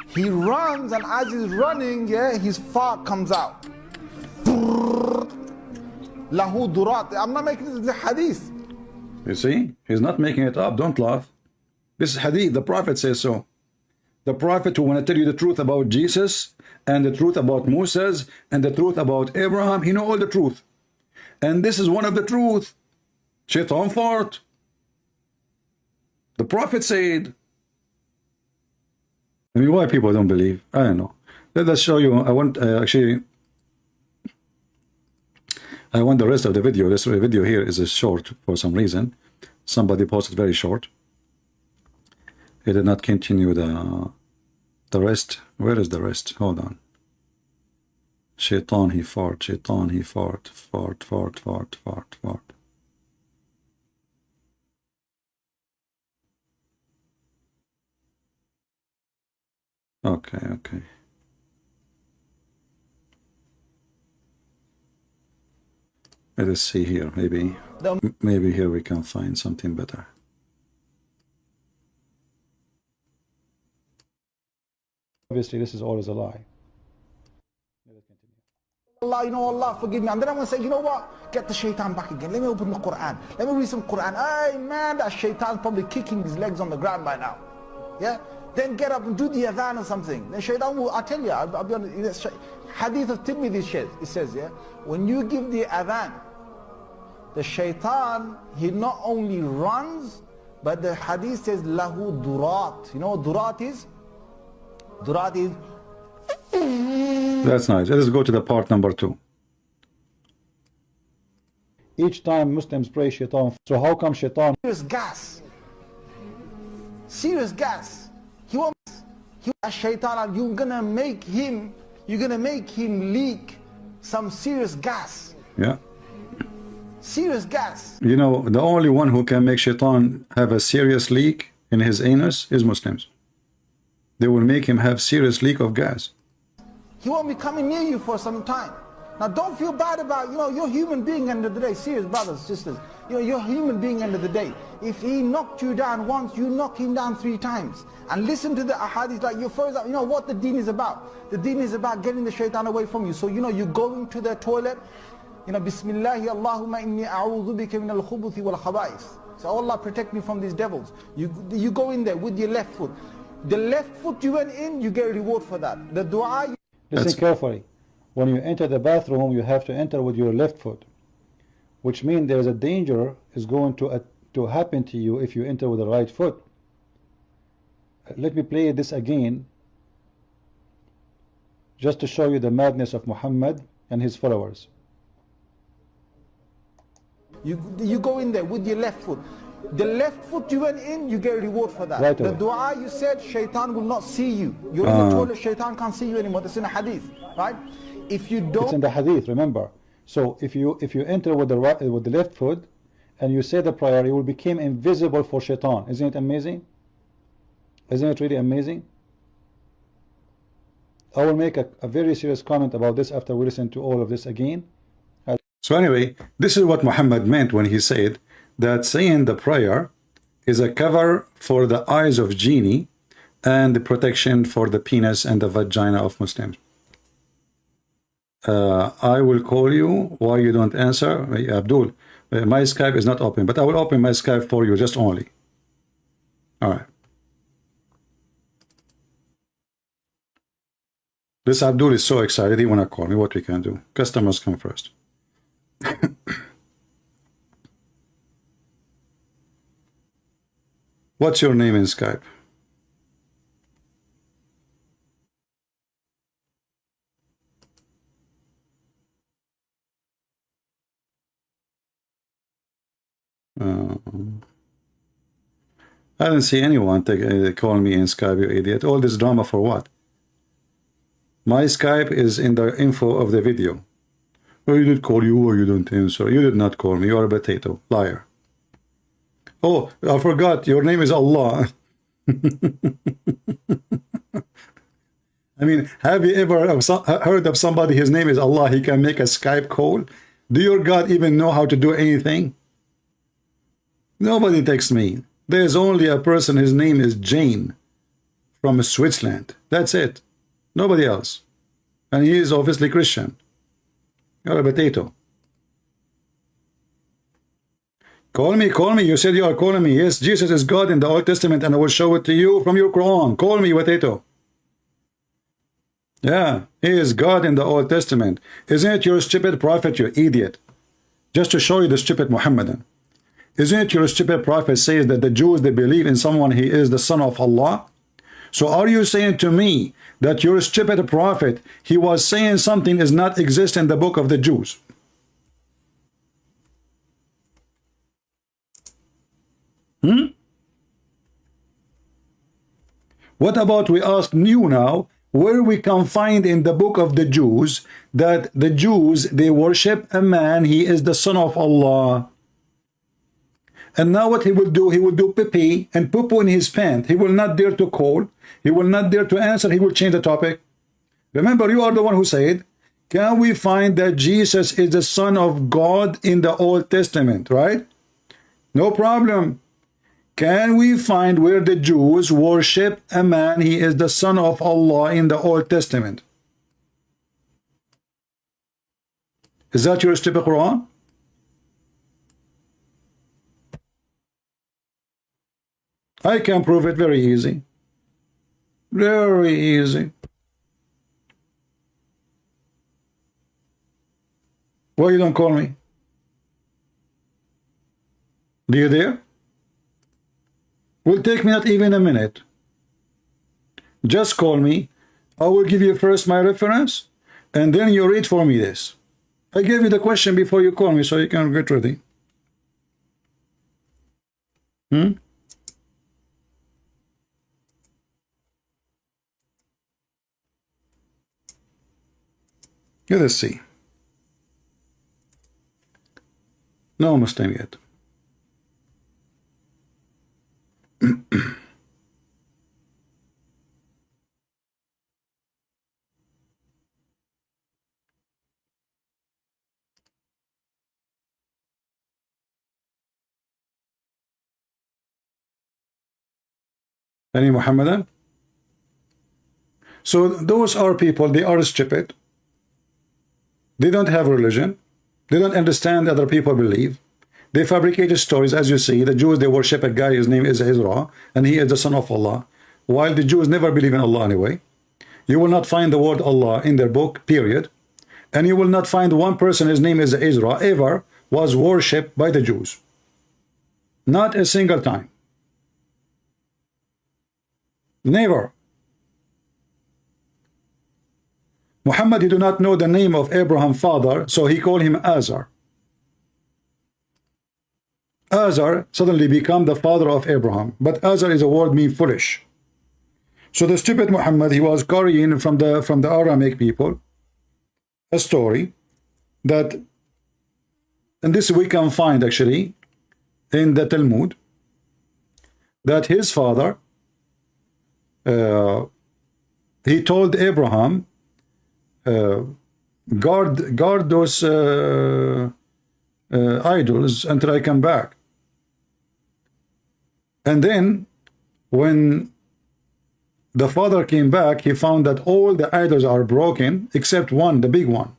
He runs, and as he's running, yeah, his fart comes out. Lahu durat. I'm not making this the hadith. You see, he's not making it up. Don't laugh. This is hadith. The Prophet says so. The Prophet who want to tell you the truth about Jesus and the truth about Moses and the truth about Abraham, he know all the truth. And this is one of the truth. Shaitan fart. The Prophet said. I mean, why people don't believe? I don't know. Let's show you. I want actually. I want the rest of the video. This video here is a short for some reason. Somebody posted very short. He did not continue the rest. Where is the rest? Hold on. Shaitan he fart. Shaitan he fart. Fart, fart, fart, fart, fart. Okay, okay. Let us see here. Maybe here we can find something better. Obviously, this is always a lie. Allah, you know, Allah, forgive me. And then I'm going to say, you know what? Get the shaitan back again. Let me open the Quran. Let me read some Quran. Hey, man, that shaitan's probably kicking his legs on the ground by now. Yeah? Then get up and do the adhan or something. Then shaitan will, I tell you, I'll be honest, hadith of Tirmidhi it says, yeah, when you give the adhan, the shaitan, he not only runs, but the hadith says, lahu durat. You know what durat is? Durat is... That's nice. Let's go to the part number 2. Each time Muslims pray shaitan. So how come shaitan? Serious gas. Serious gas. He wants, shaitan, you're gonna make him leak some serious gas. Yeah. Serious gas. You know, the only one who can make shaitan have a serious leak in his anus is Muslims. They will make him have serious leak of gas. He won't be coming near you for some time. Now don't feel bad about, you're a human being end of the day. Serious brothers, sisters. You're a human being end of the day. If he knocked you down once, you knock him down 3 times. And listen to the ahadith like you first, you know what the deen is about. The deen is about getting the shaitan away from you. So you're going to the toilet, Bismillahi Allahumma inni a'udhu bika min al-khubuthi wal khaba'ith. So Allah protect me from these devils. You go in there with your left foot. The left foot you went in, you get a reward for that. The dua... Listen carefully. When you enter the bathroom, you have to enter with your left foot, which means there is a danger is going to happen to you if you enter with the right foot. Let me play this again, just to show you the madness of Muhammad and his followers. You go in there with your left foot. The left foot you went in, you get a reward for that. Right the away. Dua you said, shaitan will not see you. You're in the toilet, shaitan can't see you anymore. That's in a hadith, right? If you don't... It's in the hadith, remember. So if you enter with the left foot and you say the prayer, you will become invisible for shaitan. Isn't it amazing? Isn't it really amazing? I will make a very serious comment about this after we listen to all of this again. So anyway, this is what Muhammad meant when he said that saying the prayer is a cover for the eyes of genie and the protection for the penis and the vagina of Muslims. I will call you. Why you don't answer? Abdul, my Skype is not open, but I will open my Skype for you just only. All right. This Abdul is so excited. He want to call me. What we can do? Customers come first. What's your name in Skype? I didn't see anyone call me in Skype, you idiot. All this drama for what? My Skype is in the info of the video. Oh, you did call you or you don't answer. You did not call me. You are a potato. Liar. Oh, I forgot. Your name is Allah. I mean, have you ever heard of somebody, his name is Allah, he can make a Skype call? Do your God even know how to do anything? Nobody texts me. There's only a person, his name is Jinn from Switzerland. That's it. Nobody else. And he is obviously Christian. You're a potato. Call me, call me. You said you are calling me. Yes, Jesus is God in the Old Testament, and I will show it to you from your Quran. Call me, potato. Yeah, he is God in the Old Testament. Isn't it your stupid prophet, you idiot? Just to show you the stupid Muhammadan. Isn't it your stupid prophet says that the Jews, they believe in someone, he is the son of Allah? So are you saying to me that your stupid prophet, he was saying something is not exist in the book of the Jews? What about we ask you now, where we can find in the book of the Jews that the Jews, they worship a man, he is the son of Allah. And now what he will do, he will do pee and poo in his pant. He will not dare to call. He will not dare to answer. He will change the topic. Remember, you are the one who said, can we find that Jesus is the son of God in the Old Testament, right? No problem. Can we find where the Jews worship a man, he is the son of Allah in the Old Testament? Is that your stupid Quran? I can prove it very easy. Very easy. Why you don't call me? Do you there? Will take me not even a minute. Just call me. I will give you first my reference, and then you read for me this. I gave you the question before you call me, so you can get ready. Let us see. No Muslim yet. Any Muhammadan? So those are people, they are stupid. They don't have religion. They don't understand other people believe. They fabricated stories, as you see. The Jews, they worship a guy, his name is Ezra, and he is the son of Allah. While the Jews never believe in Allah anyway. You will not find the word Allah in their book, period. And you will not find one person, his name is Ezra, ever was worshipped by the Jews. Not a single time. Never. Muhammad, he do not know the name of Abraham's father, so he called him Azar. Azar suddenly become the father of Abraham, but Azar is a word mean foolish. So the stupid Muhammad, he was carrying from the Aramaic people a story that, and this we can find actually in the Talmud, that his father, he told Abraham, guard those idols until I come back. And then when the father came back, he found that all the idols are broken except one, the big one.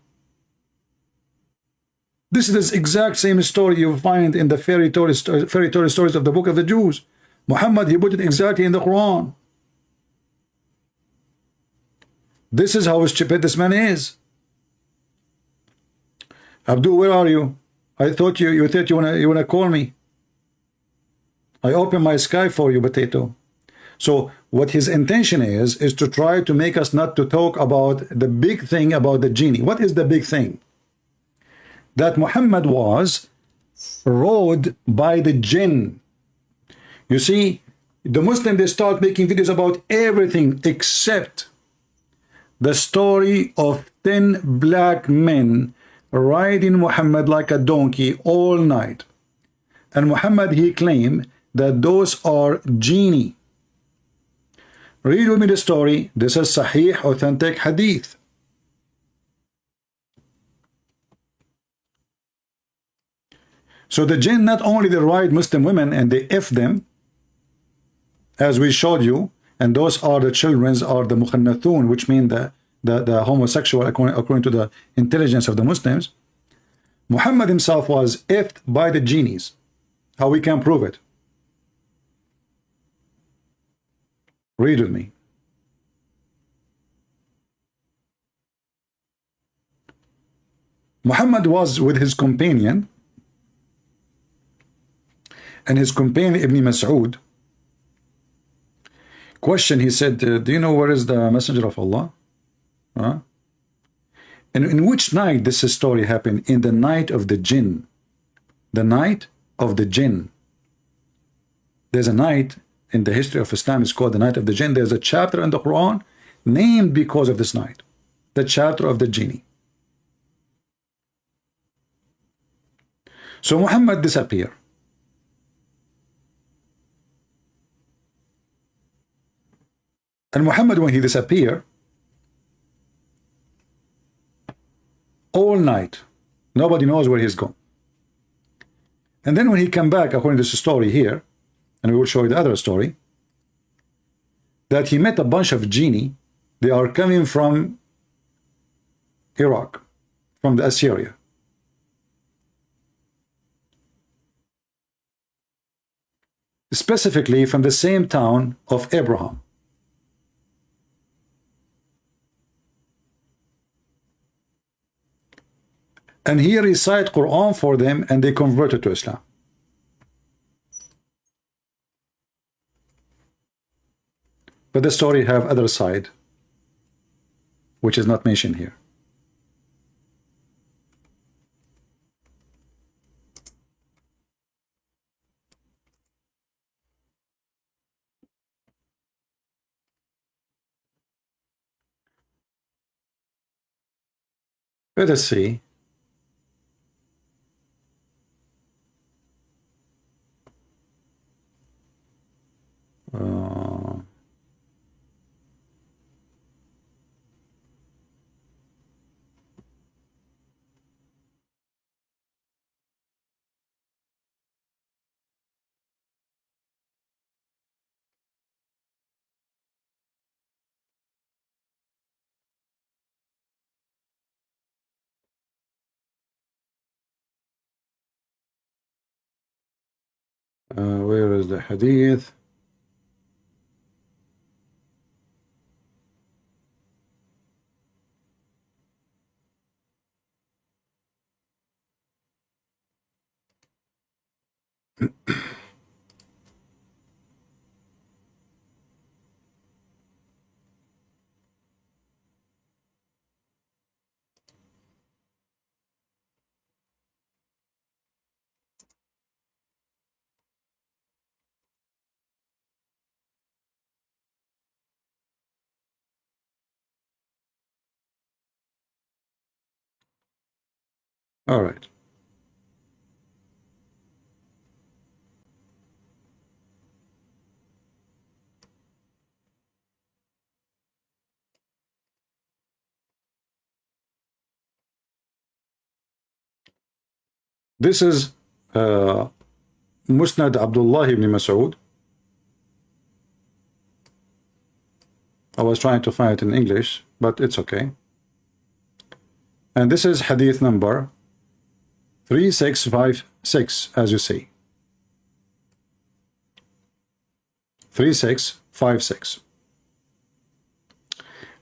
This is the exact same story you find in the fairy tale stories of the book of the Jews. Muhammad, he put it exactly in the Quran. This is how stupid this man is. Abdul, where are you? I thought you thought you wanna call me. I opened my sky for you, potato. So what his intention is to try to make us not to talk about the big thing about the genie. What is the big thing? That Muhammad was ruled by the Jinn. You see, the Muslims, they start making videos about everything except the story of 10 black men riding Muhammad like a donkey all night. And Muhammad, he claimed that those are genie. Read with me the story. This is Sahih, authentic hadith. So the jinn, not only they ride Muslim women and they F them, as we showed you, and those are the children, are the mukhannathun, which mean the homosexual according to the intelligence of the Muslims. Muhammad himself was F'd by the genies. How we can prove it? Read with me. Muhammad was with his companion, and his companion Ibn Mas'ud questioned, he said, do you know where is the messenger of Allah? And in which night this story happened? In the night of the Jinn. The night of the Jinn. There's a night in the history of Islam, it's called the night of the Jinn. There's a chapter in the Quran named because of this night, the chapter of the genie. So Muhammad disappeared. And Muhammad, when he disappeared, all night, nobody knows where he's gone. And then when he came back, according to this story here, and we will show you the other story, that he met a bunch of genie. They are coming from Iraq, from the Assyria. Specifically from the same town of Abraham. and he recite Quran for them, and they converted to Islam. But the story have other side, which is not mentioned here. Let us see. Where is the hadith? All right. This is Musnad Abdullah ibn Mas'ud. I was trying to find it in English, but it's okay. And this is hadith number 3656, as you see. 3656.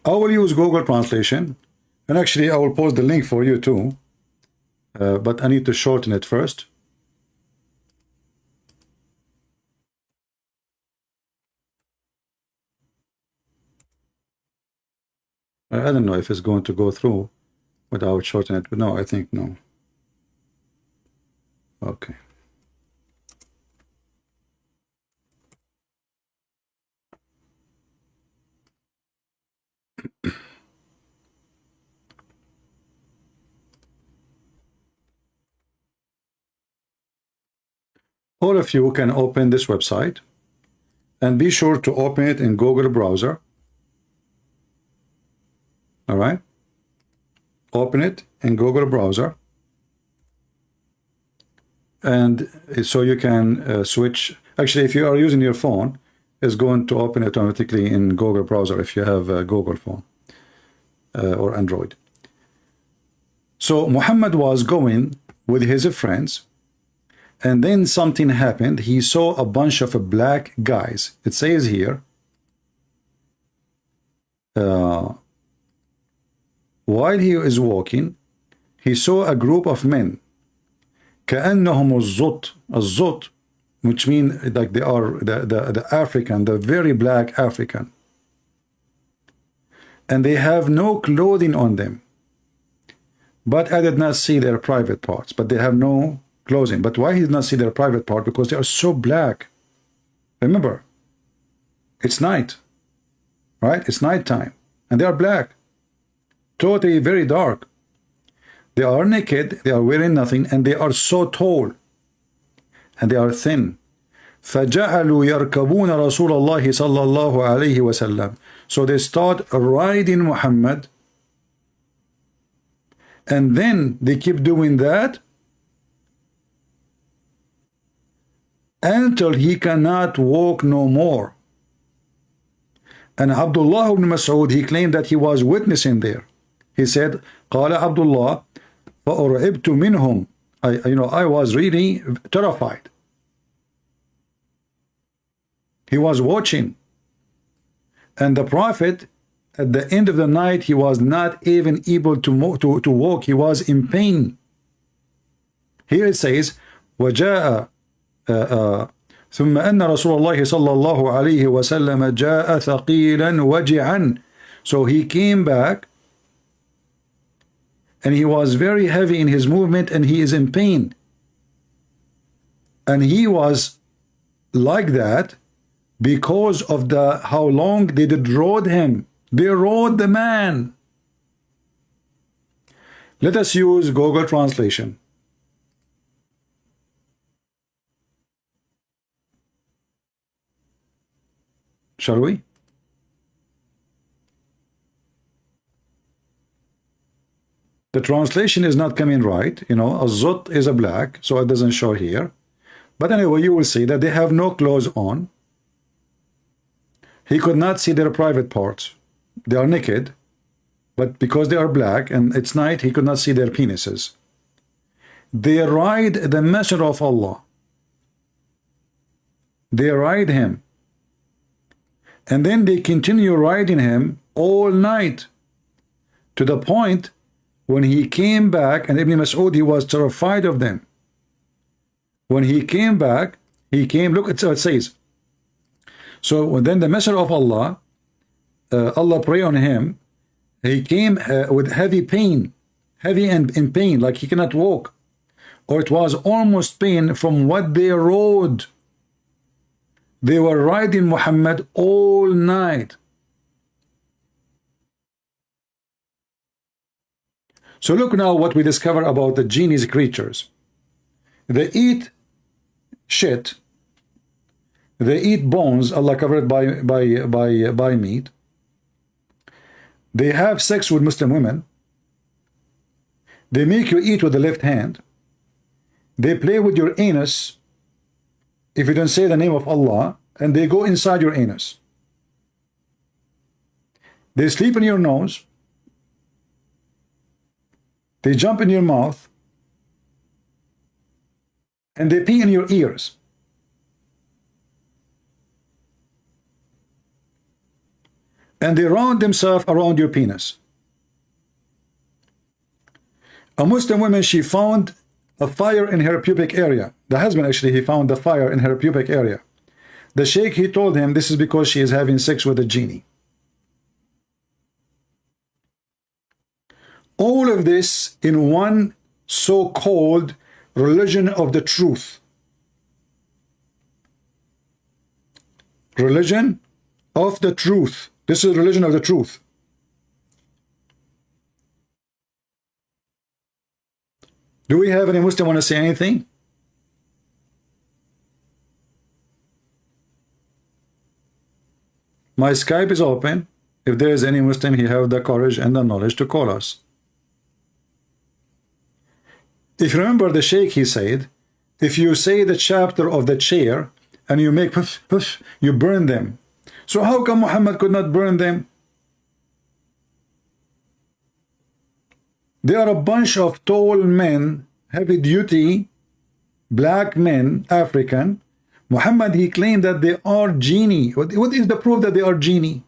I will use Google Translation, and actually I will post the link for you too, but I need to shorten it first. I don't know if it's going to go through without shortening it, but no, I think no. Okay. All of you can open this website, and be sure to open it in Google browser. All right, open it in Google browser, and so you can switch. Actually, if you are using your phone, it's going to open automatically in Google browser if you have a Google phone or Android. So Muhammad was going with his friends, and then something happened. He saw a bunch of black guys. It says here, while he is walking, he saw a group of men, كأنهم الزط, الزط, which mean like they are the African, the very black African, and they have no clothing on them. But I did not see their private parts, but they have no clothing. But why he did not see their private part? Because they are so black. Remember, it's night, right? It's night time, and they are black. Totally very dark. They are naked, they are wearing nothing, and they are so tall, and they are thin. فَجَعَلُوا يَرْكَبُونَ رَسُولَ اللَّهِ صَلَّى اللَّهُ عَلَيْهِ وَسَلَّمَ. So they start riding Muhammad, and then they keep doing that until he cannot walk no more. And Abdullah ibn Mas'ud, he claimed that he was witnessing there. He said, قال Abdullah, فَأُرْعِبْتُ مِنْهُمْ. I was really terrified. He was watching. And the Prophet, at the end of the night, he was not even able to walk. He was in pain. Here it says, وَجَاءَ ثم أن رسول الله صلى الله عليه وسلم جاء ثقيلا وجعا. So he came back and he was very heavy in his movement and he is in pain. And he was like that because of how long they did rode him. They rode the man. Let us use Google Translation. Shall we? The translation is not coming right. You know, Azut is a black, so it doesn't show here. But anyway, you will see that they have no clothes on. He could not see their private parts. They are naked, but because they are black and it's night, he could not see their penises. They ride the messenger of Allah. They ride him. And then they continue riding him all night, to the point when he came back, and Ibn Mas'ud, he was terrified of them. When he came back, look, it says, so then the messenger of Allah, Allah pray on him, he came with heavy pain, heavy and in pain, like he cannot walk, or it was almost pain from what they rode. They were riding Muhammad all night. So look now what we discover about the genies creatures. They eat shit. They eat bones, Allah covered by meat. They have sex with Muslim women. They make you eat with the left hand. They play with your anus if you don't say the name of Allah, and they go inside your anus. They sleep in your nose. They jump in your mouth. And they pee in your ears. And they round themselves around your penis. A Muslim woman, she found a fire in her pubic area. The husband, actually, he found the fire in her pubic area. The sheikh, he told him this is because she is having sex with a genie. All of this in one so-called religion of the truth. Religion of the truth. This is religion of the truth. Do we have any Muslim want to say anything? My Skype is open. If there is any Muslim, he have the courage and the knowledge to call us. If you remember the Sheikh, he said, if you say the chapter of the chair and you make puff, puff, you burn them. So how come Muhammad could not burn them? They are a bunch of tall men, heavy duty, black men, African. Muhammad, he claimed that they are genie. What is the proof that they are genie?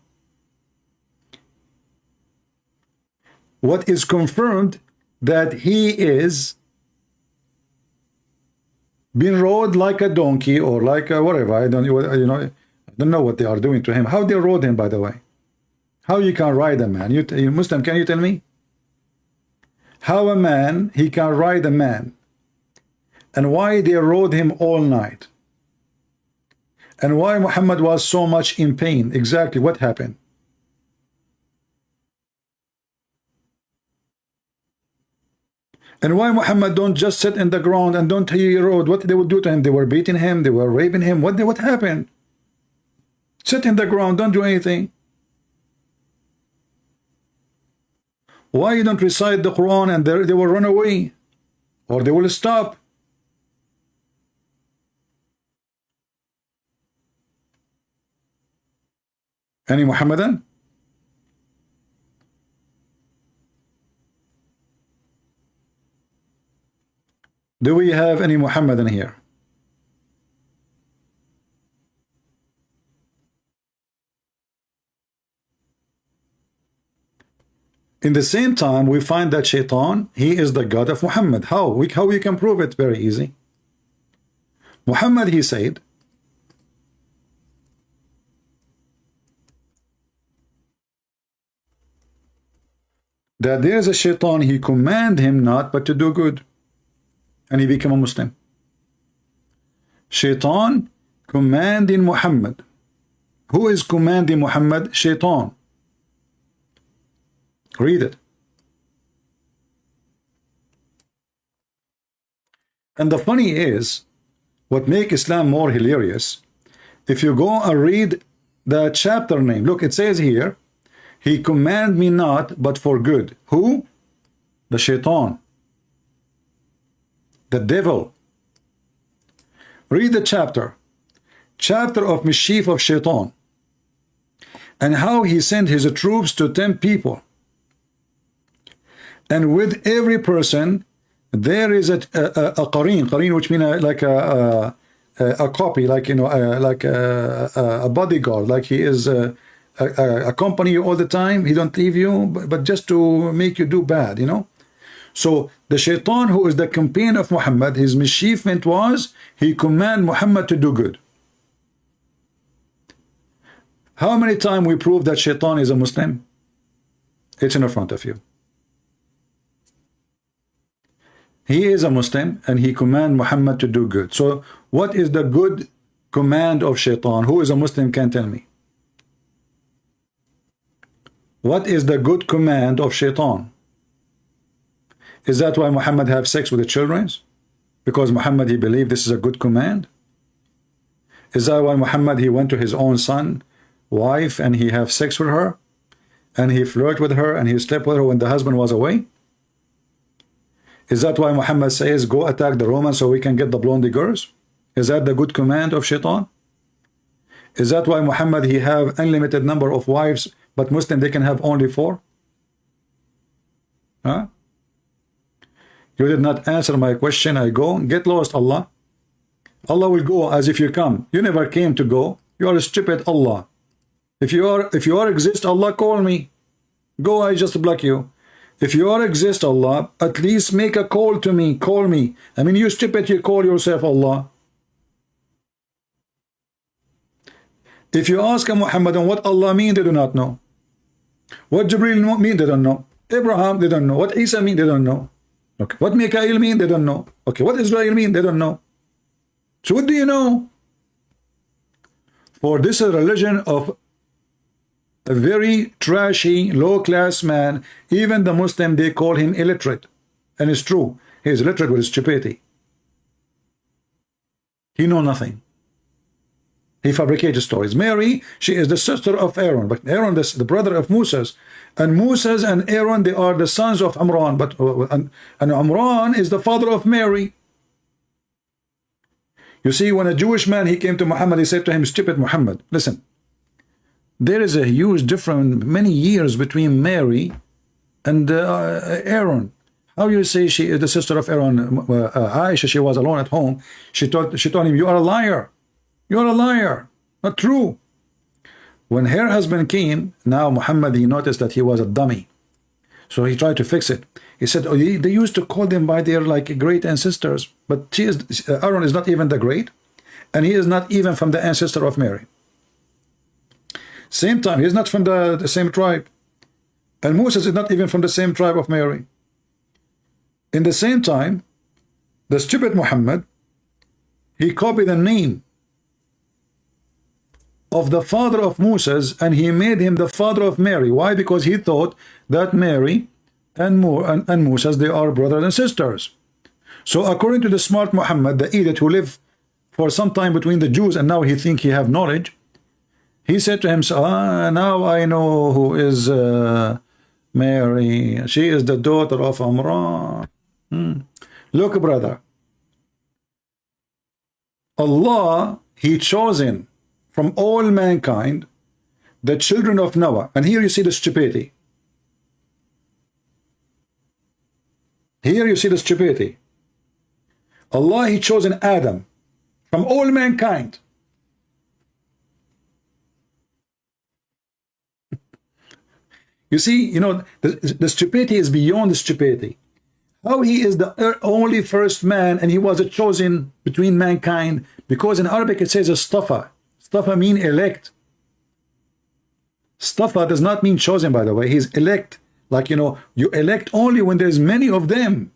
What is confirmed that he is being rode like a donkey or like a whatever. I don't know what they are doing to him. How they rode him, by the way? How you can ride a man? You Muslim, can you tell me? How a man, he can ride a man? And why they rode him all night? And why Muhammad was so much in pain? Exactly what happened? And why Muhammad don't just sit in the ground and don't he rode? What they would do to him? They were beating him, they were raping him. What happened? Sit in the ground, don't do anything. Why you don't recite the Quran and they will run away? Or they will stop? Any Muhammadan? Do we have any Muhammadan here? In the same time, we find that Shaitan, he is the God of Muhammad. How we can prove it? Very easy. Muhammad, he said, that there is a Shaitan, he command him not but to do good, and he became a Muslim. Shaitan commanding Muhammad. Who is commanding Muhammad? Shaitan. Read it. And the funny is, what make Islam more hilarious, if you go and read the chapter name, look, it says here, he command me not but for good. Who? The Shaitan, the devil. Read the chapter of mischief of Shaitan, and how he sent his troops to tempt people. And with every person there is a qareen, which means like a copy, like, you know, like a bodyguard, like he is accompany you all the time. He don't leave you, but just to make you do bad, you know. So the Shaitan, who is the companion of Muhammad, his mischievement was he command Muhammad to do good. How many times we prove that Shaitan is a Muslim? It's in front of you. He is a Muslim and he command Muhammad to do good. So what is the good command of Shaitan? Who is a Muslim can tell me? What is the good command of Shaitan? Is that why Muhammad have sex with the children? Because Muhammad, he believed this is a good command? Is that why Muhammad, he went to his own son, wife, and he have sex with her? And he flirt with her and he slept with her when the husband was away? Is that why Muhammad says, go attack the Romans so we can get the blondie girls? Is that the good command of Shaitan? Is that why Muhammad, he have unlimited number of wives, but Muslim, they can have only 4? Huh? You did not answer my question. I go, get lost, Allah. Allah will go as if you come. You never came to go. You are a stupid, Allah. If you are exist, Allah, call me. Go, I just block you. If you are exist, Allah, at least make a call to me. Call me. I mean, you stupid, you call yourself Allah. If you ask a Muhammadan what Allah mean, they do not know. What Jibreel mean, they don't know. Abraham, they don't know. What Isa mean, they don't know. Okay. What Mikael mean, they don't know. Okay. What Israel mean, they don't know. So what do you know? For this is a religion of a very trashy, low-class man. Even the Muslim, they call him illiterate. And it's true. He is illiterate with his stupidity. He know nothing. He fabricated stories. Mary, she is the sister of Aaron, but Aaron, the brother of Moses. And Moses and Aaron, they are the sons of Amran. But and Amran is the father of Mary. You see, when a Jewish man, he came to Muhammad, he said to him, stupid Muhammad, listen, there is a huge difference, many years between Mary and Aaron. How you say she is the sister of Aaron? Aisha, she was alone at home. She told him, you are a liar. You are a liar. Not true. When her husband came, now Muhammad, he noticed that he was a dummy. So he tried to fix it. He said, oh, they used to call them by their like great ancestors, but Aaron is not even the great, and he is not even from the ancestor of Mary. Same time, he is not from the same tribe. And Moses is not even from the same tribe of Mary. In the same time, the stupid Muhammad, he copied the name of the father of Moses, and he made him the father of Mary. Why? Because he thought that Mary and Moses, they are brothers and sisters. So according to the smart Muhammad, the idiot who lived for some time between the Jews, and now he think he have knowledge, he said to himself, now I know who is Mary. She is the daughter of Amran. Look, brother, Allah, he chosen from all mankind the children of Noah. And here you see the stupidity. Here you see the stupidity. Allah, he chosen Adam from all mankind. You see, you know, the stupidity is beyond the stupidity. How he is the only first man and he was a chosen between mankind, because in Arabic it says Istafa. Istafa mean elect. Istafa does not mean chosen, by the way. He's elect. Like, you know, you elect only when there's many of them.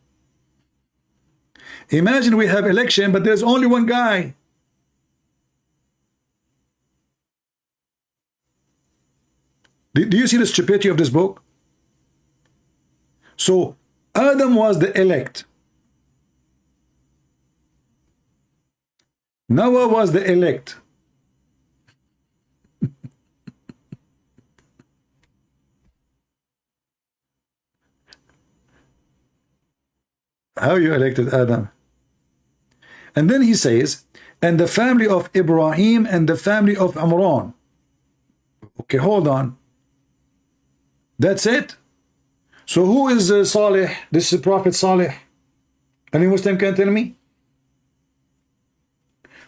Imagine we have election, but there's only one guy. Do you see the stupidity of this book? So Adam was the elect. Noah was the elect. How you elected Adam? And then he says, and the family of Ibrahim and the family of Imran. Okay, hold on. That's it? So who is Salih? This is Prophet Salih. Any Muslim can tell me?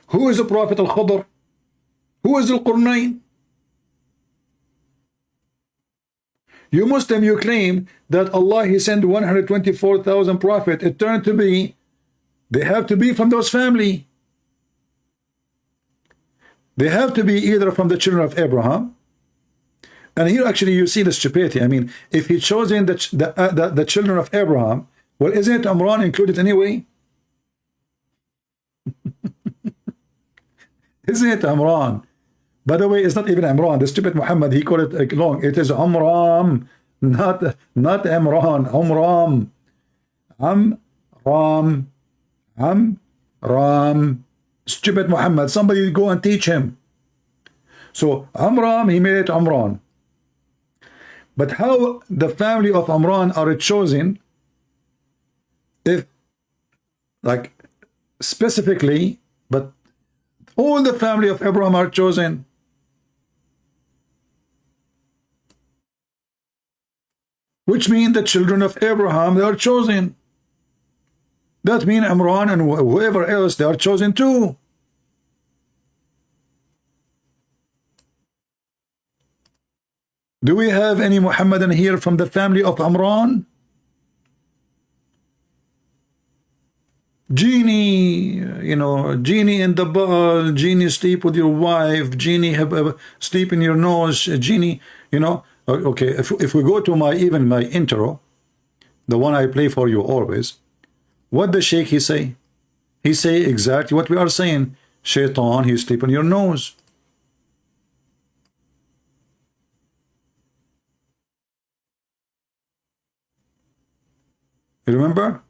Who is the Prophet Al-Khadr? Who is Al-Qurnayn? You Muslim, you claim that Allah, He sent 124,000 prophets. It turned to be, they have to be from those family. They have to be either from the children of Abraham. And here actually you see the stupidity. I mean, if He chosen the children of Abraham, well, isn't Imran included anyway? Isn't it Imran? By the way, it's not even Imran. The stupid Muhammad, he called it long. It is Umram, not Imran. Umram. Ram. Stupid Muhammad. Somebody go and teach him. So Amram, he made it Amran. But how the family of Amran are chosen, if like specifically, but all the family of Abraham are chosen. Which means the children of Abraham, they are chosen. That means Imran and whoever else, they are chosen too. Do we have any Muhammadan here from the family of Imran? Genie, you know, genie in the ball, genie sleep with your wife, genie have sleep in your nose, genie, you know. Okay, if we go to my intro, the one I play for you always, what the Sheikh he say? He say exactly what we are saying. Shaitan, he sleep on your nose. You remember?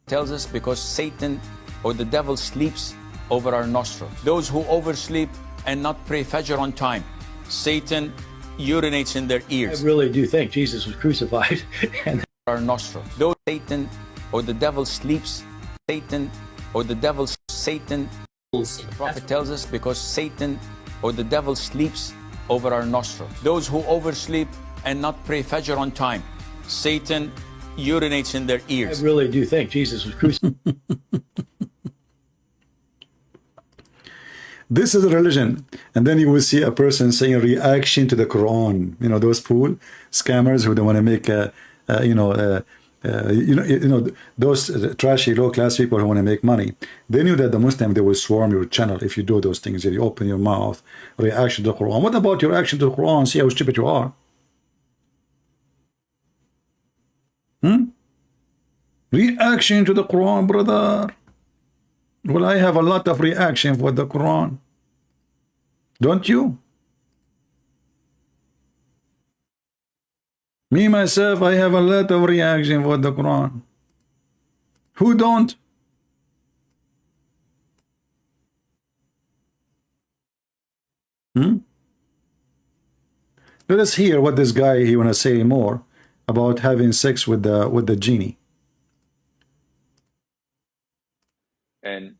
Tells us because Satan or the devil sleeps over our nostrils. Those who oversleep and not pray Fajr on time, Satan urinates in their ears. I really do think Jesus was crucified. And our nostrils. Those Satan or the devil sleeps, Satan or the devil, Satan, the Prophet tells us because Satan or the devil sleeps over our nostrils. Those who oversleep and not pray Fajr on time, Satan urinates in their ears. I really do think Jesus was crucified. This is a religion. And then you will see a person saying reaction to the Quran. You know, those fool scammers who don't want to make those trashy low-class people who want to make money. They knew that the Muslim, they will swarm your channel if you do those things. If you open your mouth, reaction to the Quran. What about your reaction to the Quran? See how stupid you are. Reaction to the Quran, brother. Well, I have a lot of reaction for the Quran. Don't you? Me, myself, I have a lot of reaction for the Quran. Who don't? Let us hear what this guy, he want to say more about having sex with the genie. And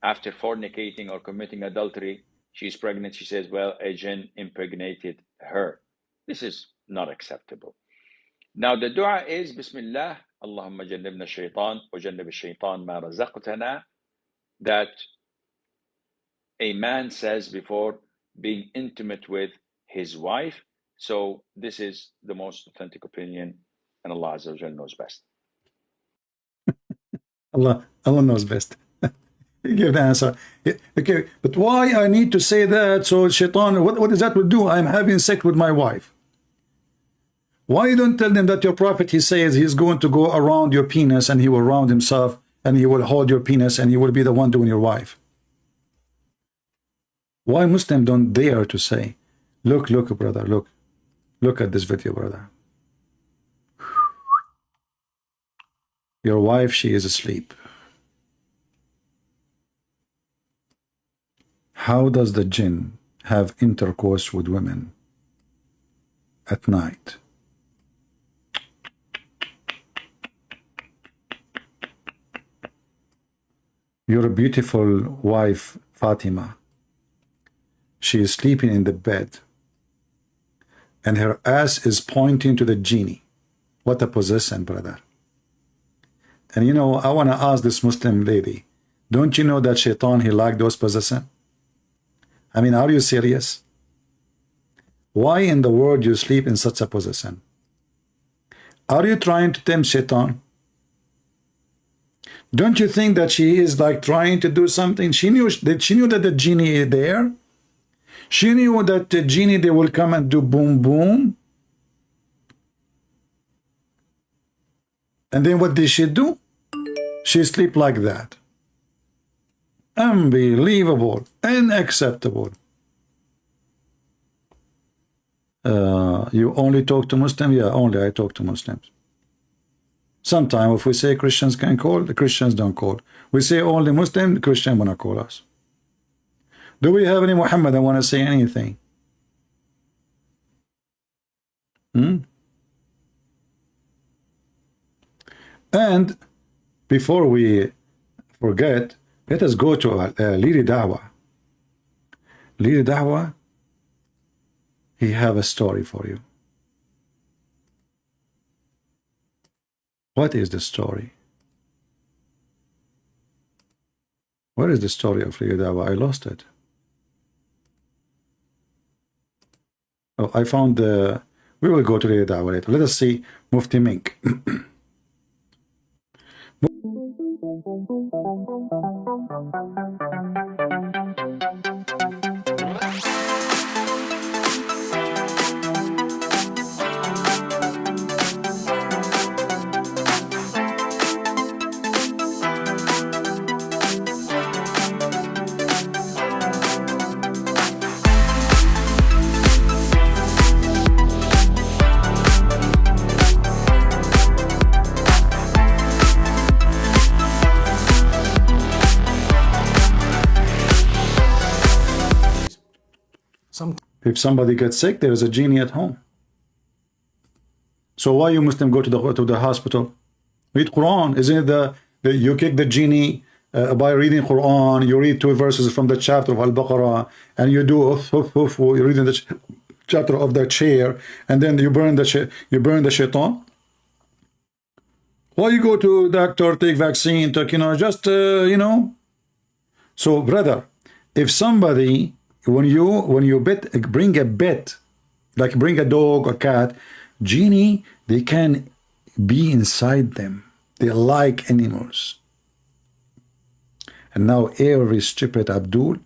after fornicating or committing adultery, she's pregnant. She says, well, a jinn impregnated her. This is not acceptable. Now the dua is Bismillah, Allahumma jannibna shaitan wa jannib shaitan ma razaqtana, that a man says before being intimate with his wife. So this is the most authentic opinion, and Allah Azza wa Jal knows best. Allah knows best. He gave the answer. Okay, but why I need to say that? So shaitan, what does that will do? I'm having sex with my wife. Why you don't tell them that your prophet, he says he's going to go around your penis and he will round himself and he will hold your penis and he will be the one doing your wife? Why Muslims don't dare to say, look, brother, look at this video, brother. Your wife, she is asleep. How does the jinn have intercourse with women at night? Your beautiful wife, Fatima, she is sleeping in the bed and her ass is pointing to the genie. What a possession, brother. And you know, I want to ask this Muslim lady, don't you know that shaitan, he liked those possessions? I mean, are you serious? Why in the world you sleep in such a position? Are you trying to tempt shaitan? Don't you think that she is like trying to do something? She knew that the genie is there. She knew that the genie, they will come and do boom boom. And then what did she do? She sleep like that. Unbelievable, unacceptable. You only talk to Muslims? Yeah, only I talk to Muslims. Sometimes if we say Christians can call, the Christians don't call. We say only Muslim, the Christian wanna call us. Do we have any Muhammad that wanna say anything? And before we forget, let us go to Leader Dawah. Leader Dawah, he have a story for you. What is the story? Where is the story of Leader Dawah? I lost it. Oh, I found the... We will go to Leader Dawah later. Let us see Mufti Mink. If somebody gets sick, there is a genie at home. So why you Muslim go to the hospital? Read Quran. Isn't it you kick the genie by reading Quran? You read 2 verses from the chapter of Al-Baqarah, and you do you're reading the chapter of the chair, and then you burn the shaitan. Why you go to doctor, take vaccine, take, just So brother, if somebody, when you bring a pet, like bring a dog or cat, genie, they can be inside them. They like animals. And now every stupid Abdul,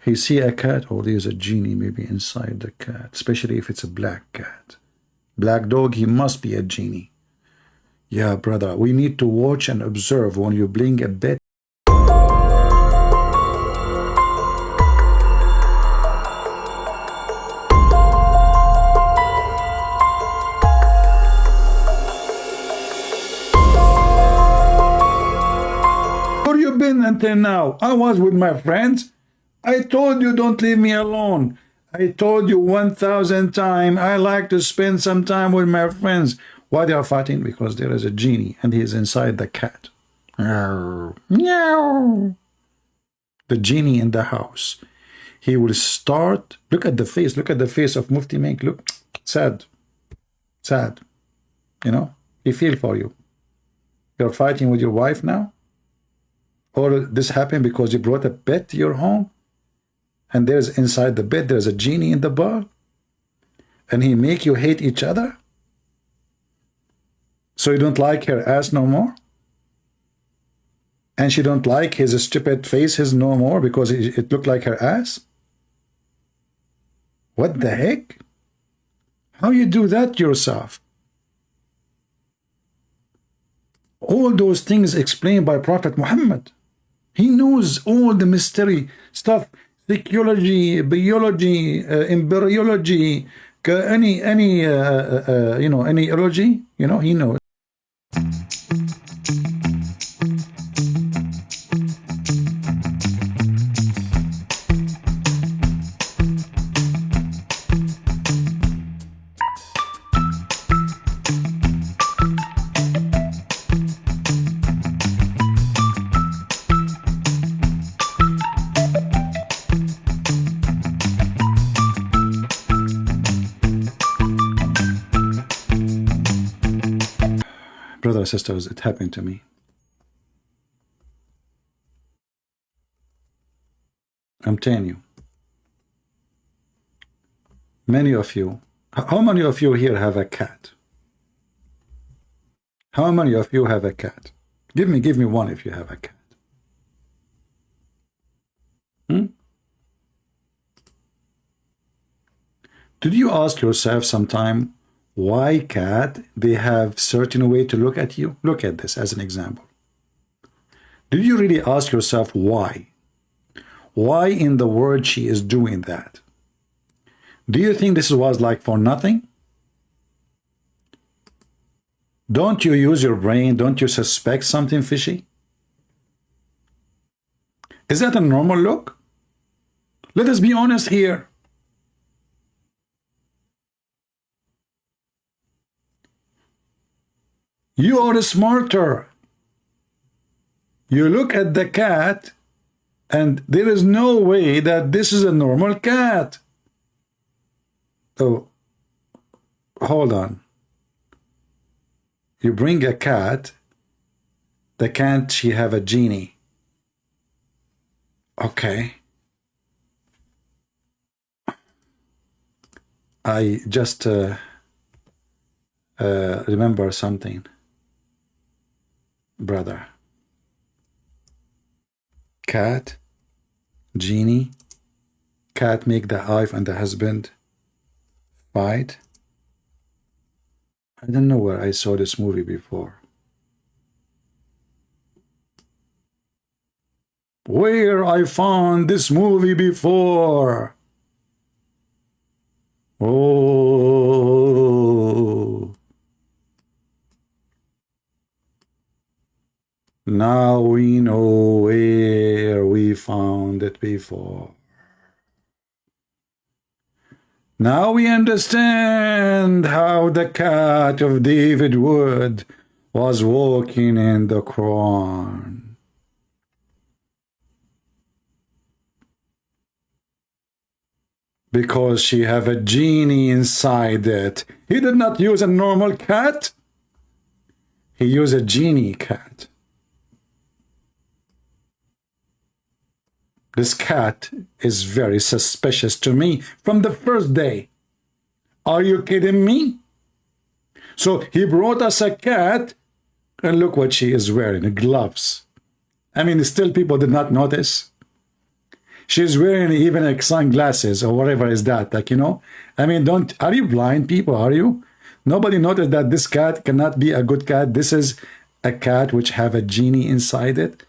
he see a cat, oh, there's a genie maybe inside the cat, especially if it's a black cat. Black dog, he must be a genie. Yeah, brother, we need to watch and observe when you bring a pet. Until now, I was with my friends. I told you don't leave me alone. I told you 1,000 times I like to spend some time with my friends. Why they are fighting? Because there is a genie and he is inside the cat. Meow. The genie in the house. He will start. Look at the face. Look at the face of Mufti Mink. Look, sad. Sad. He feel for you. You're fighting with your wife now? Or this happened because you brought a pet to your home and there's inside the bed there's a genie in the bar? and he make you hate each other? So you don't like her ass no more? And she don't like his stupid faces no more because it looked like her ass? What the heck? How you do that to yourself? All those things explained by Prophet Muhammad. He knows all the mystery stuff, psychology, biology, embryology, any any ology, he knows. Brothers and sisters, it happened to me. I'm telling you. Many of you, how many of you here have a cat? How many of you have a cat? Give me one if you have a cat. Did you ask yourself sometime why cat they have certain way to look at you? Look at this as an example. Did you really ask yourself why? Why in the world she is doing that? Do you think this was like for nothing? Don't you use your brain? Don't you suspect something fishy? Is that a normal look? Let us be honest here. You are smarter. You look at the cat and there is no way that this is a normal cat. Oh, hold on. You bring a cat, the cat, she have a genie. Okay. I just remember something. Brother, cat, genie, cat make the wife and the husband fight. I don't know where I saw this movie before. Where I found this movie before? Oh. Now we know where we found it before. Now we understand how the cat of David Wood was walking in the Quran. Because she have a genie inside it. He did not use a normal cat. He used a genie cat. This cat is very suspicious to me from the first day. Are you kidding me? So he brought us a cat, and look what she is wearing, gloves. I mean, still people did not notice. She's wearing even like sunglasses or whatever is that, like, I mean, are you blind people, are you? Nobody noticed that this cat cannot be a good cat. This is a cat which have a genie inside it.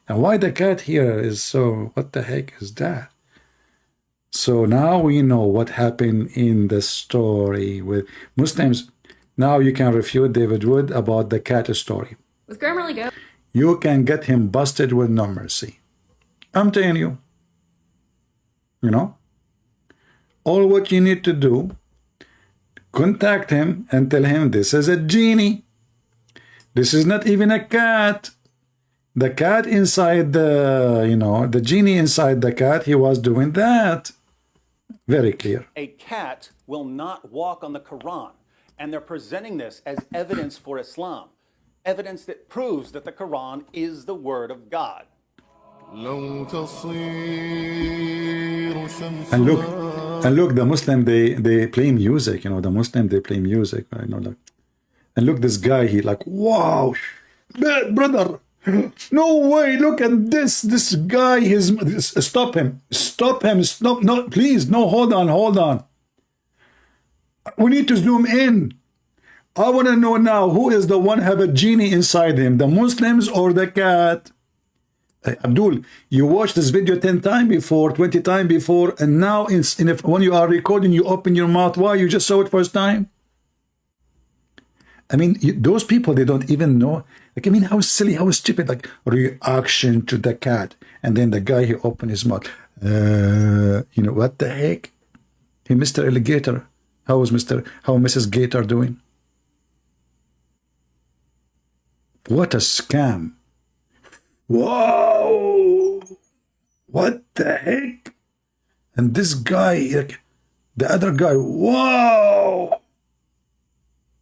And why the cat here is so, what the heck is that? So now we know what happened in the story with Muslims. Now you can refute David Wood about the cat story. Was Grammarly go? You can get him busted with no mercy. I'm telling you. All what you need to do, contact him and tell him this is a genie. This is not even a cat. The cat inside the, the genie inside the cat, he was doing that. Very clear. A cat will not walk on the Quran, and they're presenting this as evidence for Islam, evidence that proves that the Quran is the word of God. And look, And look, the Muslim, they play music, you know, the Muslim, they play music, I know, like, and look, this guy, he like, wow, brother, no way, look at this guy, stop him, no, please, no, hold on. We need to zoom in. I want to know now, who is the one have a genie inside him, the Muslims or the cat? Abdul, you watched this video 10 times before, 20 times before, and now when you are recording, you open your mouth. Why? You just saw it first time? I mean, those people, they don't even know. Like, I mean, how silly, how stupid, like, reaction to the cat. And then the guy, he opened his mouth. You know, what the heck? Hey, Mr. Alligator, how Mrs. Gator doing? What a scam. Whoa! What the heck? And this guy, like, the other guy, wow!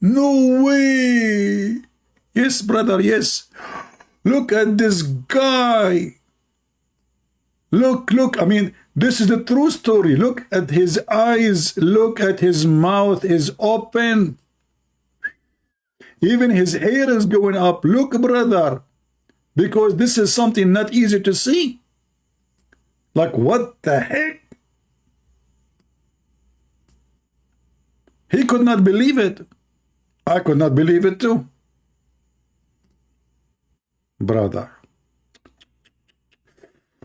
No way! Yes, brother, yes. Look at this guy. Look, I mean, this is the true story. Look at his eyes. Look at his mouth is open. Even his hair is going up. Look, brother. Because this is something not easy to see. Like, what the heck? He could not believe it. I could not believe it too. Brother.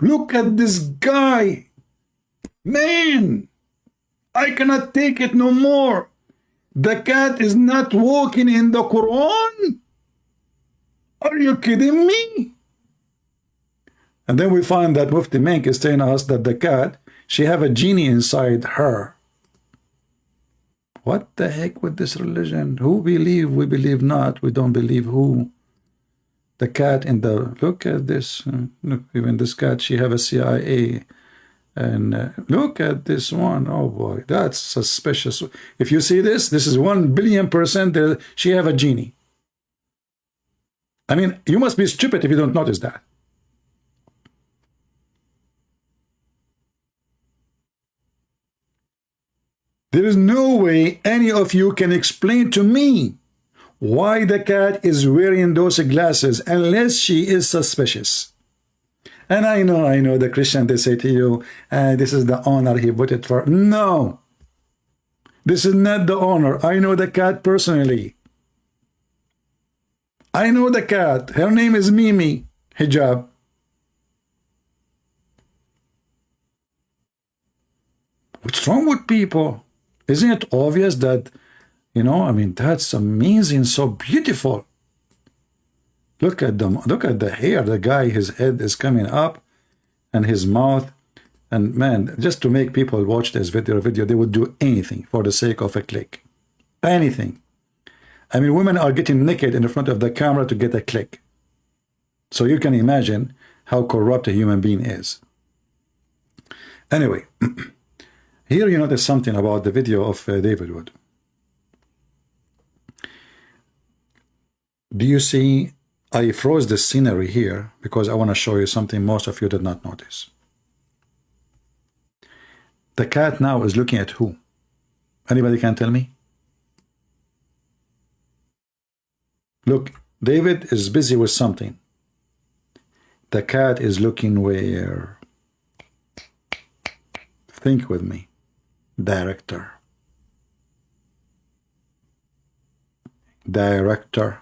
Look at this guy. Man, I cannot take it no more. The cat is not walking in the Quran. Are you kidding me? And then we find that Mufti Menk is telling us that the cat, she have a genie inside her. What the heck with this religion? Who believe? We believe not. We don't believe who. The cat in the, look at this. Look, even this cat, she have a CIA. And look at this one. Oh boy, that's suspicious. If you see this is 1 billion%. She have a genie. I mean, you must be stupid if you don't notice that. There is no way any of you can explain to me why the cat is wearing those glasses unless she is suspicious. And I know the Christian, they say to you, this is the honor he put it for. No, this is not the honor. I know the cat personally. I know the cat. Her name is Mimi Hijab. What's wrong with people? Isn't it obvious that, you know, I mean, that's amazing, so beautiful. Look at them. Look at the hair. The guy, his head is coming up and his mouth. And man, just to make people watch this video, they would do anything for the sake of a click. Anything. I mean, women are getting naked in front of the camera to get a click. So you can imagine how corrupt a human being is. Anyway, here you notice something about the video of David Wood. Do you see, I froze the scenery here because I want to show you something most of you did not notice. The cat now is looking at who? Anybody can tell me? Look, David is busy with something. The cat is looking where? Think with me. Director. Director.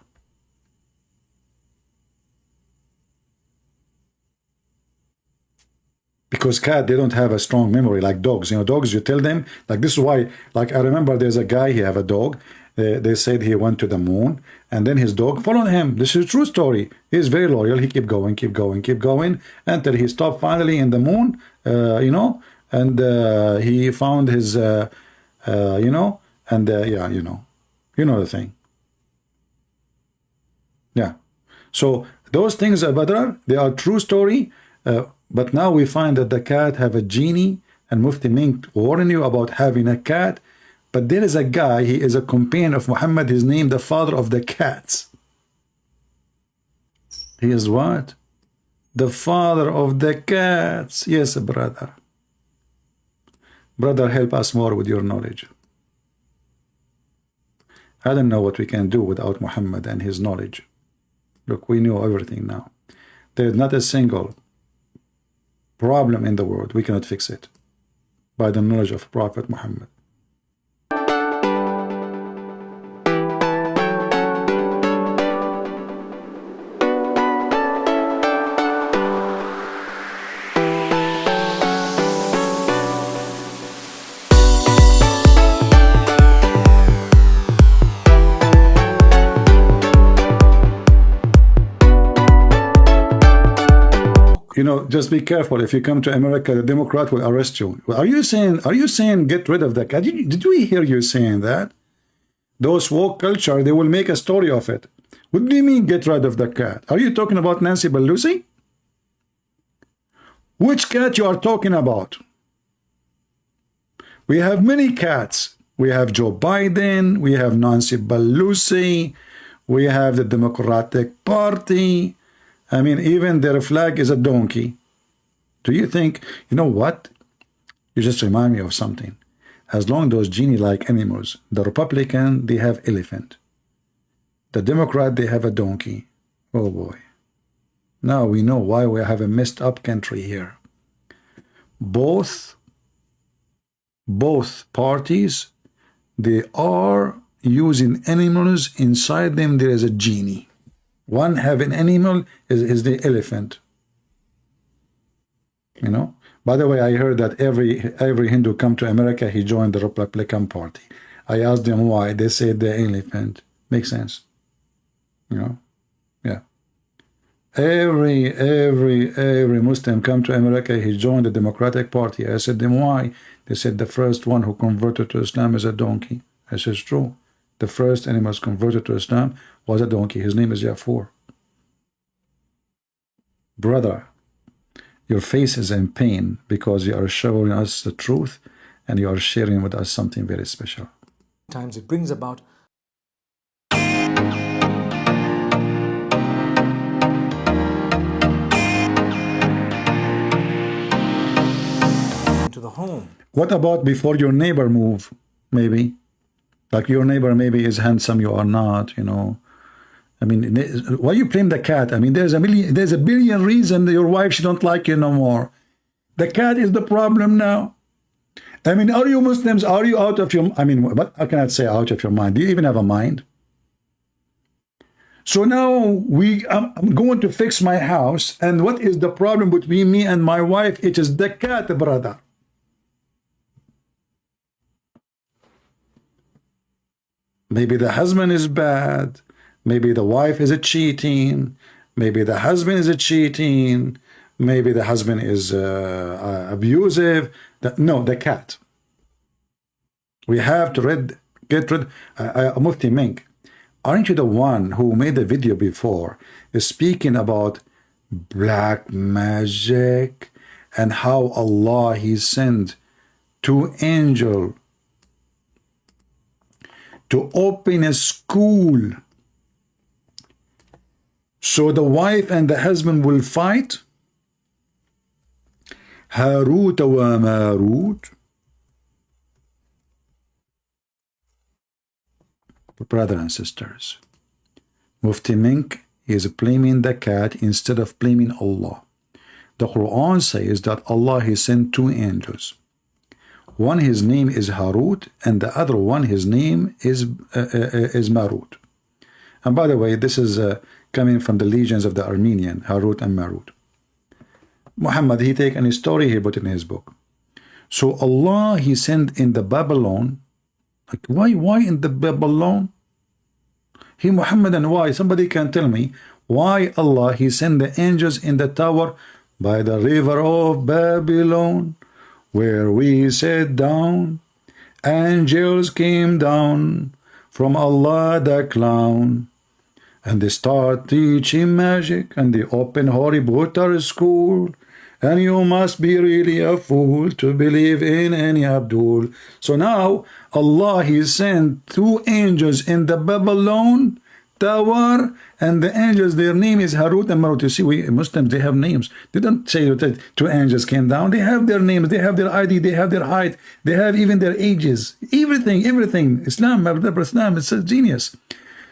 Because cat, they don't have a strong memory like dogs. You know, dogs, you tell them, like this is why, like I remember there's a guy, he have a dog. They said he went to the moon, and then his dog followed him. This is a true story. He's very loyal. He kept going, until he stopped finally in the moon, you know, and he found his, you know, and yeah, you know the thing. Yeah. So those things, Badr, they are true story, but now we find that the cat have a genie, and Mufti Mink warned you about having a cat. But there is a guy, he is a companion of Muhammad, his name, the father of the cats. He is what? The father of the cats. Yes, brother. Brother, help us more with your knowledge. I don't know what we can do without Muhammad and his knowledge. Look, we know everything now. There is not a single problem in the world. We cannot fix it by the knowledge of Prophet Muhammad. You know, just be careful. If you come to America, the Democrat will arrest you. Are you saying get rid of the cat? Did we hear you saying that? Those woke culture, they will make a story of it. What do you mean get rid of the cat? Are you talking about Nancy Pelosi? Which cat you are talking about? We have many cats. We have Joe Biden, we have Nancy Pelosi, we have the Democratic Party. I mean, even their flag is a donkey. Do you think, you know what? You just remind me of something. As long as those genie-like animals, the Republican, they have elephant. The Democrat, they have a donkey. Oh boy. Now we know why we have a messed up country here. Both parties, they are using animals. Inside them, there is a genie. One have an animal is the elephant. You know. By the way, I heard that every Hindu come to America, he joined the Republican Party. I asked them why. They said the elephant. Makes sense. You know. Yeah. Every Muslim come to America, he joined the Democratic Party. I said them why. They said the first one who converted to Islam is a donkey. I said it's true. The first animal converted to Islam was a donkey. His name is Jafar. Brother, your face is in pain because you are showing us the truth and you are sharing with us something very special. Times it brings about to the home. What about before your neighbor move? Maybe. Like your neighbor maybe is handsome, you are not, you know. I mean, why you blame the cat? I mean, there's a billion reasons your wife, she don't like you no more. The cat is the problem now. I mean, are you Muslims? Are you out of your, I mean, what I cannot say out of your mind. Do you even have a mind? So now I'm going to fix my house. And what is the problem between me and my wife? It is the cat, brother. Maybe the husband is bad. Maybe the wife is cheating. Maybe the husband is cheating. Maybe the husband is abusive. No, the cat. We have to get rid. Mufti Mink, aren't you the one who made the video before speaking about black magic and how Allah, He sent 2 angels to open a school so the wife and the husband will fight? Harut wa Marut. Brothers and sisters, Mufti Mink is blaming the cat instead of blaming Allah. The Quran says that Allah, He sent 2 angels. One, his name is Harut, and the other one, his name is Marut. And by the way, this is coming from the legions of the Armenian, Harut and Marut. Muhammad, he take any story, he put in his book. So Allah, He sent in the Babylon. Like, why in the Babylon? He Muhammad, and why? Somebody can tell me why Allah, He sent the angels in the tower by the river of Babylon, where we sat down. Angels came down from Allah the clown, and they start teaching magic, and they open Harry Potter school. And you must be really a fool to believe in any Abdul. So now Allah, He sent 2 angels in the Babylon tower, and the angels, their name is Harut and Marut. You see, we Muslims, they have names. They don't say that two angels came down. They have their names, they have their ID, they have their height, they have even their ages. Everything. Islam, Islam, it's a genius.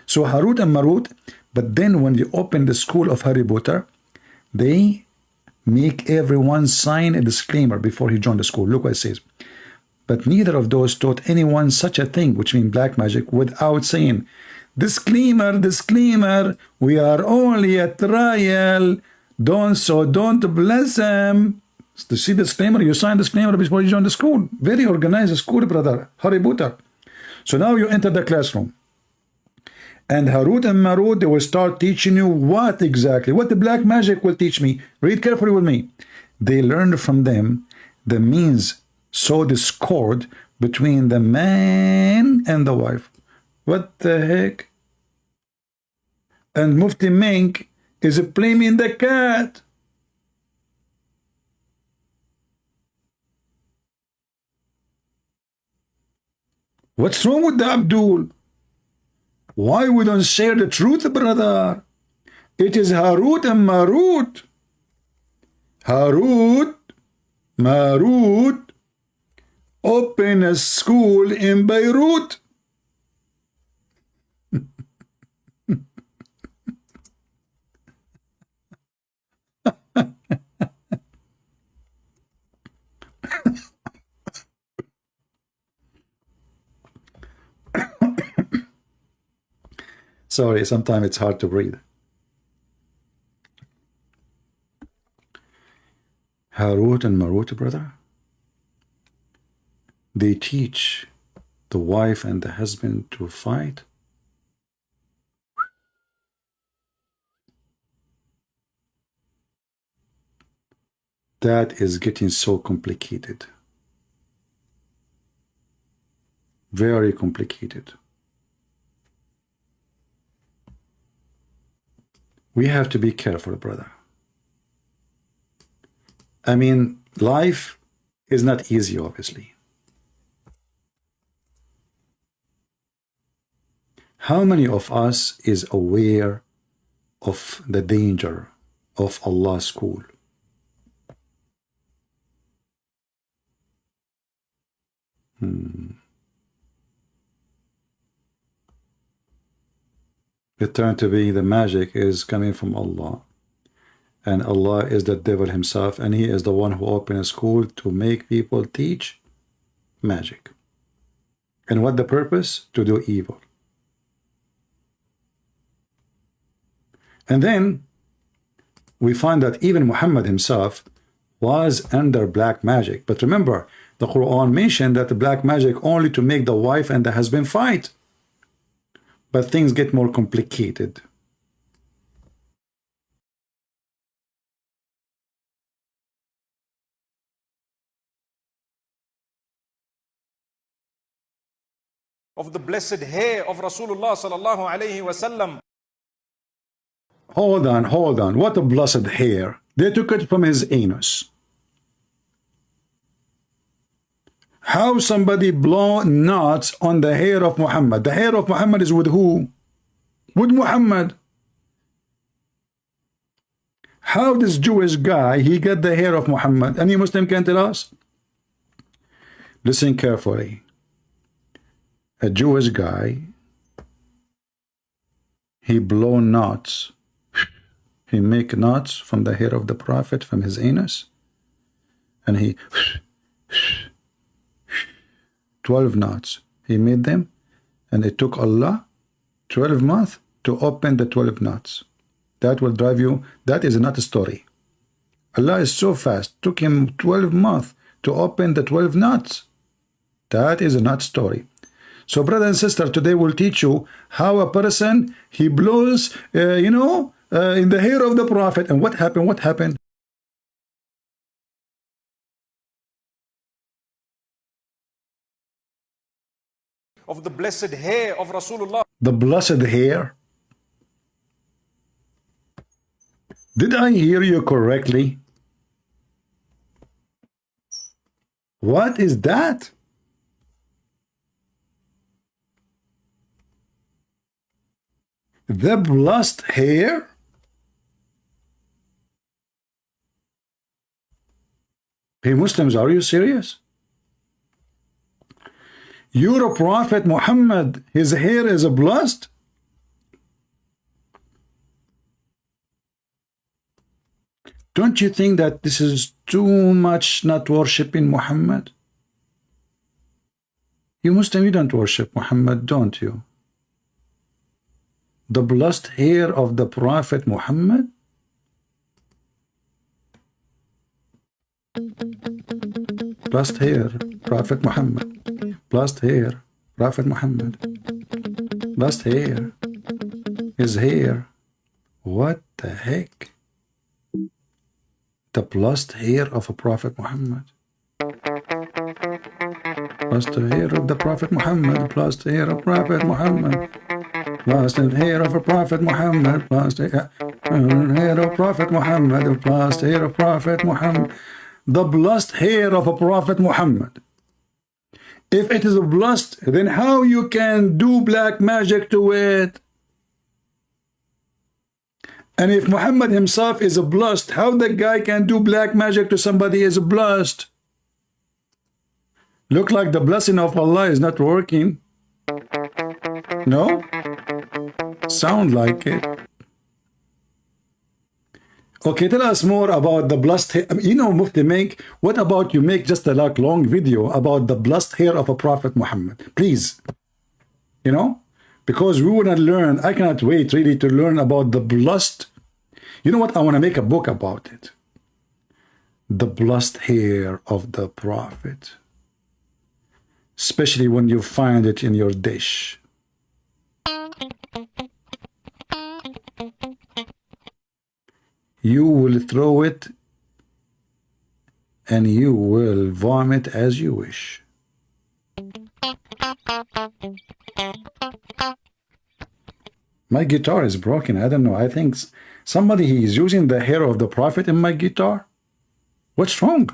So Harut and Marut, but then when you open the school of Harry Potter, they make everyone sign a disclaimer before he joined the school. Look what it says. But neither of those taught anyone such a thing, which means black magic, without saying, disclaimer, we are only a trial, don't bless them. To see disclaimer, you sign disclaimer before you join the school. Very organized school, brother. Harry Potter. So now you enter the classroom. And Harut and Marut, they will start teaching you what exactly? What the black magic will teach me. Read carefully with me. They learned from them the means sow discord between the man and the wife. What the heck? And Mufti Mink is blaming the cat. What's wrong with the Abdul? Why we don't share the truth, brother? It is Harut and Marut. Harut, Marut, open a school in Beirut. Sorry, sometimes it's hard to breathe. Harut and Marut, brother, they teach the wife and the husband to fight. That is getting so complicated. Very complicated. We have to be careful, brother. I mean, life is not easy, obviously. How many of us is aware of the danger of Allah's school? It turned to be the magic is coming from Allah. And Allah is the devil himself, and he is the one who opened a school to make people teach magic. And what the purpose? To do evil. And then we find that even Muhammad himself was under black magic. But remember, the Quran mentioned that the black magic only to make the wife and the husband fight. But things get more complicated. Of the blessed hair of Rasulullah sallallahu alayhi wasallam. Hold on. What a blessed hair. They took it from his anus. How somebody blow knots on the hair of Muhammad? The hair of Muhammad is with who? With Muhammad. How this Jewish guy, he got the hair of Muhammad? Any Muslim can tell us? Listen carefully. A Jewish guy, he blow knots. He make knots from the hair of the Prophet, from his anus. And he 12 knots. He made them, and it took Allah 12 months to open the 12 knots. That will drive you. That is not a story. Allah is so fast. Took him 12 months to open the 12 knots. That is not story. So brother and sister, today we'll teach you how a person, he blows, in the hair of the Prophet. And what happened? What happened? Of the blessed hair of Rasulullah. The blessed hair. Did I hear you correctly? What is that? The blessed hair? Hey Muslims, are you serious? Your Prophet Muhammad, his hair is blessed? Don't you think that this is too much not worshiping Muhammad? You Muslim, you don't worship Muhammad, don't you? The blessed hair of the Prophet Muhammad? Blessed hair, Prophet Muhammad. Blessed hair, Prophet Muhammad. Blessed hair. His hair. What the heck? The blessed hair of a Prophet Muhammad. Blessed hair of the Prophet Muhammad. Blessed hair of Prophet Muhammad. Blessed hair of a Prophet Muhammad. Blessed hair of Prophet Muhammad. Blessed hair of Prophet Muhammad. The blessed hair of a Prophet Muhammad. If it is blessed, then how you can do black magic to it? And if Muhammad himself is blessed, how the guy can do black magic to somebody is blessed? Look like the blessing of Allah is not working. No? Sound like it. Okay, tell us more about the blessed hair. You know, Mufti, what about you make just a long video about the blessed hair of a Prophet Muhammad? Please. You know? Because we want to learn. I cannot wait really to learn about the blessed. You know what? I want to make a book about it. The blessed hair of the Prophet. Especially when you find it in your dish. You will throw it and you will vomit as you wish. My guitar is broken. I don't know. I think somebody is using the hair of the Prophet in my guitar. What's wrong?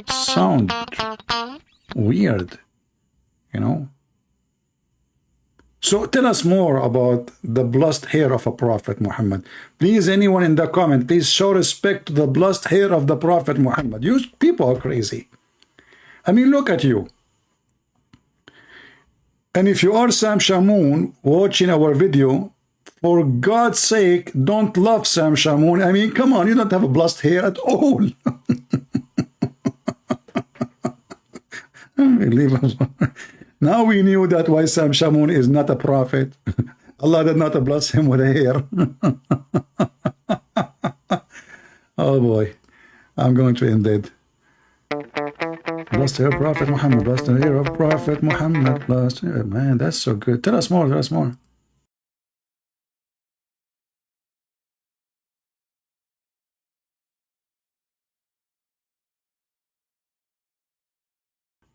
Sound weird, you know. So tell us more about the blessed hair of a Prophet Muhammad. Please, anyone in the comment, please show respect to the blessed hair of the Prophet Muhammad. You people are crazy. I mean, look at you. And if you are Sam Shamoon watching our video, for God's sake, don't love Sam Shamoon. I mean, come on, you don't have a blessed hair at all. Unbelievable. Now we knew that why Sam Shamoon is not a prophet. Allah did not bless him with a hair. Oh boy, I'm going to end it. Blessed hair of Prophet Muhammad, blessed hair of Prophet Muhammad, blessed hair. Man, that's so good. Tell us more, tell us more.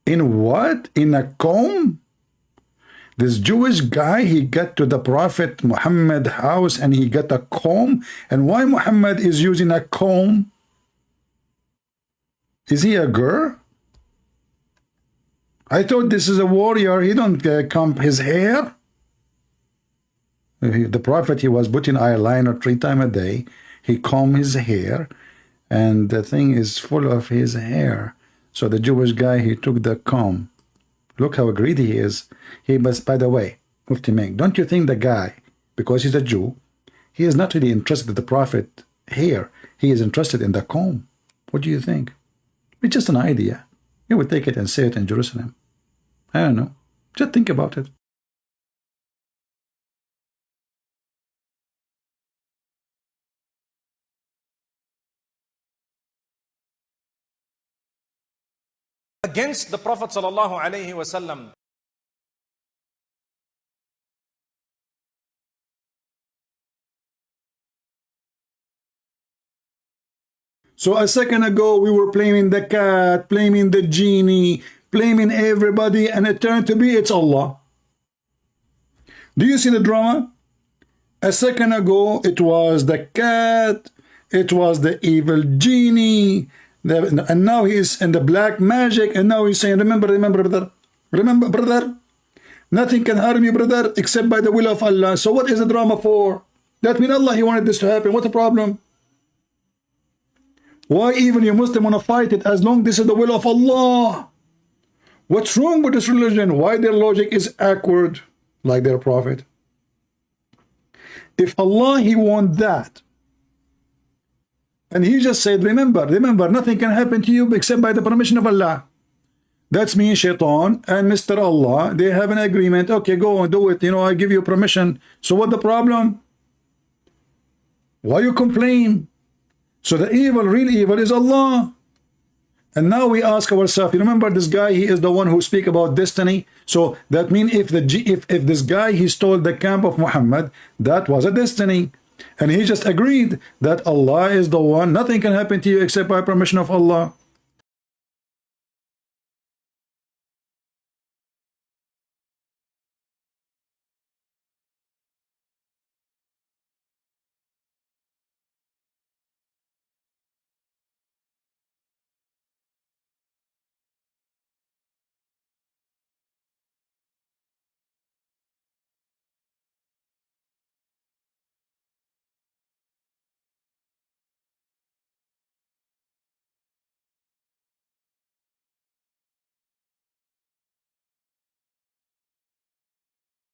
In what? In a comb? This Jewish guy, he got to the Prophet Muhammad house and he got a comb. And why Muhammad is using a comb? Is he a girl? I thought this is a warrior. He don't comb his hair. The Prophet, he was putting eyeliner 3 times a day. He combed his hair and the thing is full of his hair. So the Jewish guy, he took the comb. Look how greedy he is. He must, by the way, Mufti Meng, don't you think the guy, because he's a Jew, he is not really interested in the Prophet hair. He is interested in the comb. What do you think? It's just an idea. He would take it and say it in Jerusalem. I don't know. Just think about it. Against the Prophet sallallahu alaihi wasallam. So a second ago, we were blaming the cat, blaming the genie, blaming everybody, and it turned to be it's Allah. Do you see the drama? A second ago, it was the cat, it was the evil genie, and now he's in the black magic, and now he's saying, remember, brother, Nothing can harm you, brother, except by the will of Allah. So what is the drama for? That means Allah, He wanted this to happen. What's the problem? Why even you Muslim want to fight it as long this is the will of Allah? What's wrong with this religion? Why their logic is awkward like their prophet? If Allah, He want that, and He just said, remember, nothing can happen to you except by the permission of Allah. That's me, Shaitan, and Mr. Allah. They have an agreement. Okay, go and do it. You know, I give you permission. So what the problem? Why you complain? So the evil, real evil is Allah. And now we ask ourselves, you remember this guy, he is the one who speak about destiny. So that means if this guy, he stole the camp of Muhammad, that was a destiny. And he just agreed that Allah is the one. Nothing can happen to you except by permission of Allah.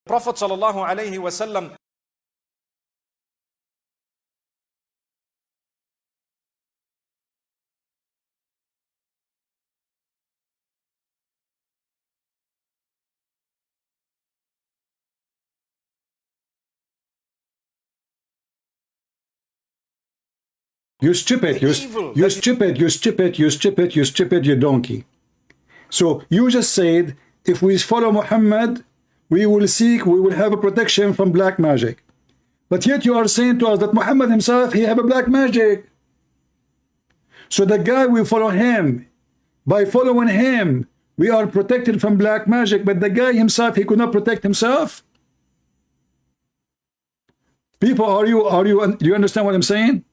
Prophet sallallahu alaihi wasallam You stupid, you stupid, you donkey. So you just said, if we follow Muhammad, we will have a protection from black magic. But yet you are saying to us that Muhammad himself, he have a black magic. So the guy, we follow him. By following him, we are protected from black magic. But the guy himself, he could not protect himself. People, do you understand what I'm saying?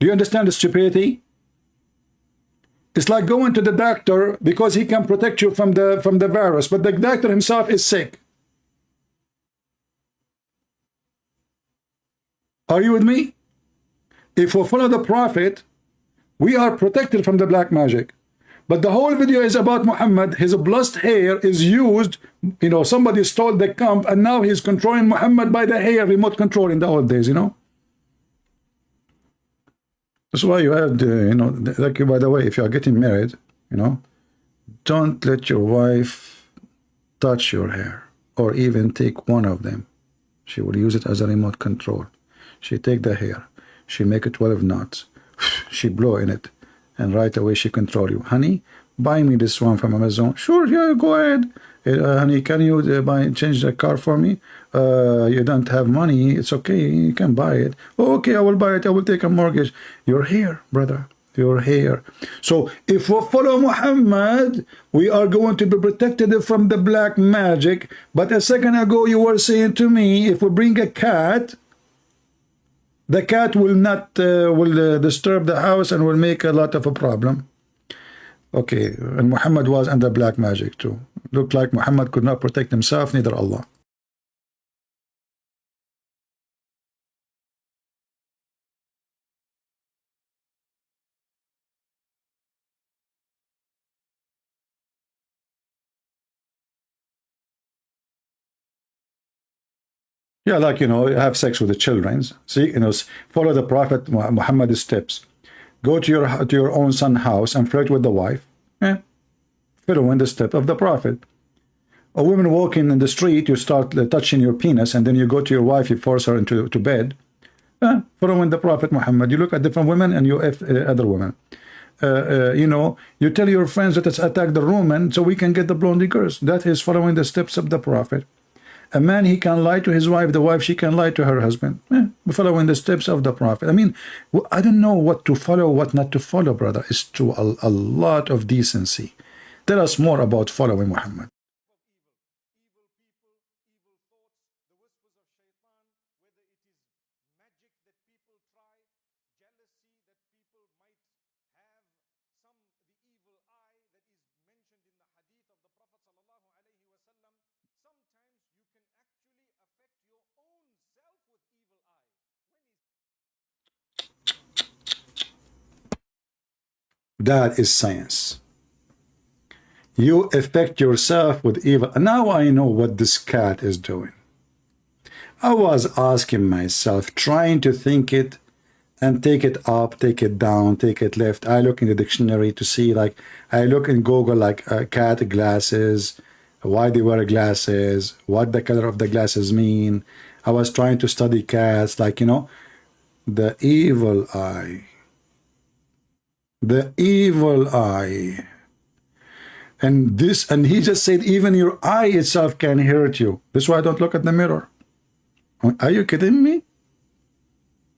Do you understand the stupidity? It's like going to the doctor because he can protect you from the virus, but the doctor himself is sick. Are you with me? If we follow the prophet, we are protected from the black magic. But the whole video is about Muhammad. His blessed hair is used. You know, somebody stole the camp, and now he's controlling Muhammad by the hair, remote control in the old days, you know. That's why you have the, you know, like, by the way, if you are getting married, you know, don't let your wife touch your hair or even take one of them. She will use it as a remote control. She take the hair, she make it 12 knots, she blow in it, and right away she control you. Honey, buy me this one from Amazon. Sure, yeah, go ahead. Honey, can you change the car for me? You don't have money. It's okay. You can buy it. Oh, okay, I will buy it. I will take a mortgage. You're here, brother. You're here. So if we follow Muhammad, we are going to be protected from the black magic. But a second ago, you were saying to me, if we bring a cat, the cat will not disturb the house and will make a lot of a problem. Okay, and Muhammad was under black magic too. Looked like Muhammad could not protect himself, neither Allah. Yeah, like, you know, have sex with the children. See, you know, follow the Prophet Muhammad's steps. Go to your own son's house and flirt with the wife. Yeah, following the step of the Prophet. A woman walking in the street, you start touching your penis, and then you go to your wife, you force her into bed. Following the Prophet Muhammad. You look at different women and you other women. You know, you tell your friends that let's attack the Roman so we can get the blondie girls. That is following the steps of the Prophet. A man, he can lie to his wife. The wife, she can lie to her husband. Following the steps of the Prophet. I mean, I don't know what to follow, what not to follow, brother. It's to a lot of decency. Tell us more about following Muhammad. That is science. You affect yourself with evil. Now I know what this cat is doing. I was asking myself, trying to think it and take it up, take it down, take it left. I look in the dictionary to see, like, I look in Google, like cat glasses, why they wear glasses, what the color of the glasses mean. I was trying to study cats, like, you know, the evil eye. The evil eye. And this, and he just said, even your eye itself can hurt you. That's why I don't look at the mirror. Are you kidding me?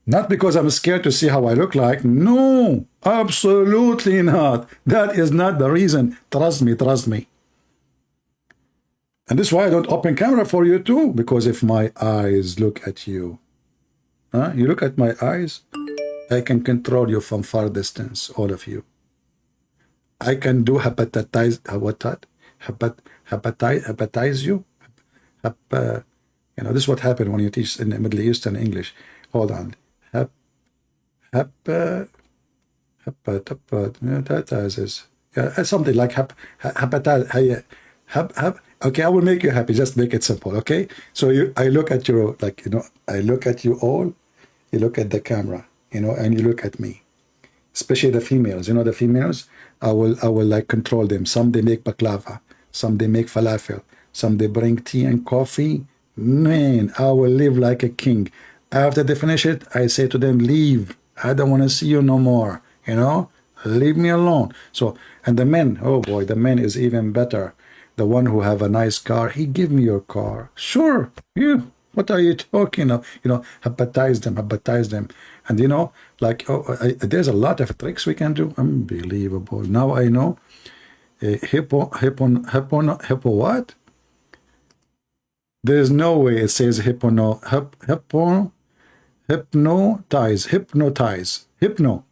Not because I'm scared to see how I look like. No, absolutely not. That is not the reason. Trust me, trust me. And this is why I don't open camera for you too. Because if my eyes look at you, you look at my eyes, I can control you from far distance, all of you. I can do hepatize, what that? Hepatize you? You know, this is what happened when you teach in the Middle Eastern English. Hold on. Hepatize. Yeah, something like hepatize. Okay, I will make you happy. Just make it simple, okay? So I look at you, like, you know, I look at you all. You look at the camera, you know, and you look at me. Especially the females. You know, the females, I will like control them. Some they make baklava. Some they make falafel. Some they bring tea and coffee. Man, I will live like a king. After they finish it, I say to them, leave. I don't want to see you no more. You know, leave me alone. So, and the men, oh boy, the men is even better. The one who have a nice car, he give me your car. Sure, you. What are you talking of? You know, hepatize them. And you know, like, there's a lot of tricks we can do. Unbelievable. Now I know. Hippo what? There's no way it says hypnotize. Hypno.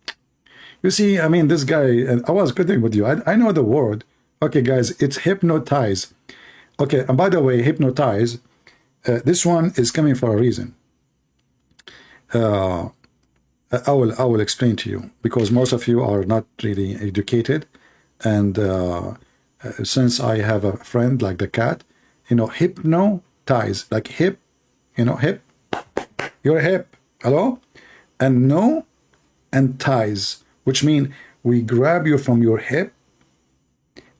You see, I mean, this guy, and I was kidding with you. I know the word. Okay, guys, it's hypnotize. Okay, and by the way, hypnotize, this one is coming for a reason. I will explain to you, because most of you are not really educated. And since I have a friend like the cat, you know, hypnotize, like hip, you know, hip, your hip, hello? And no, and ties, which mean we grab you from your hip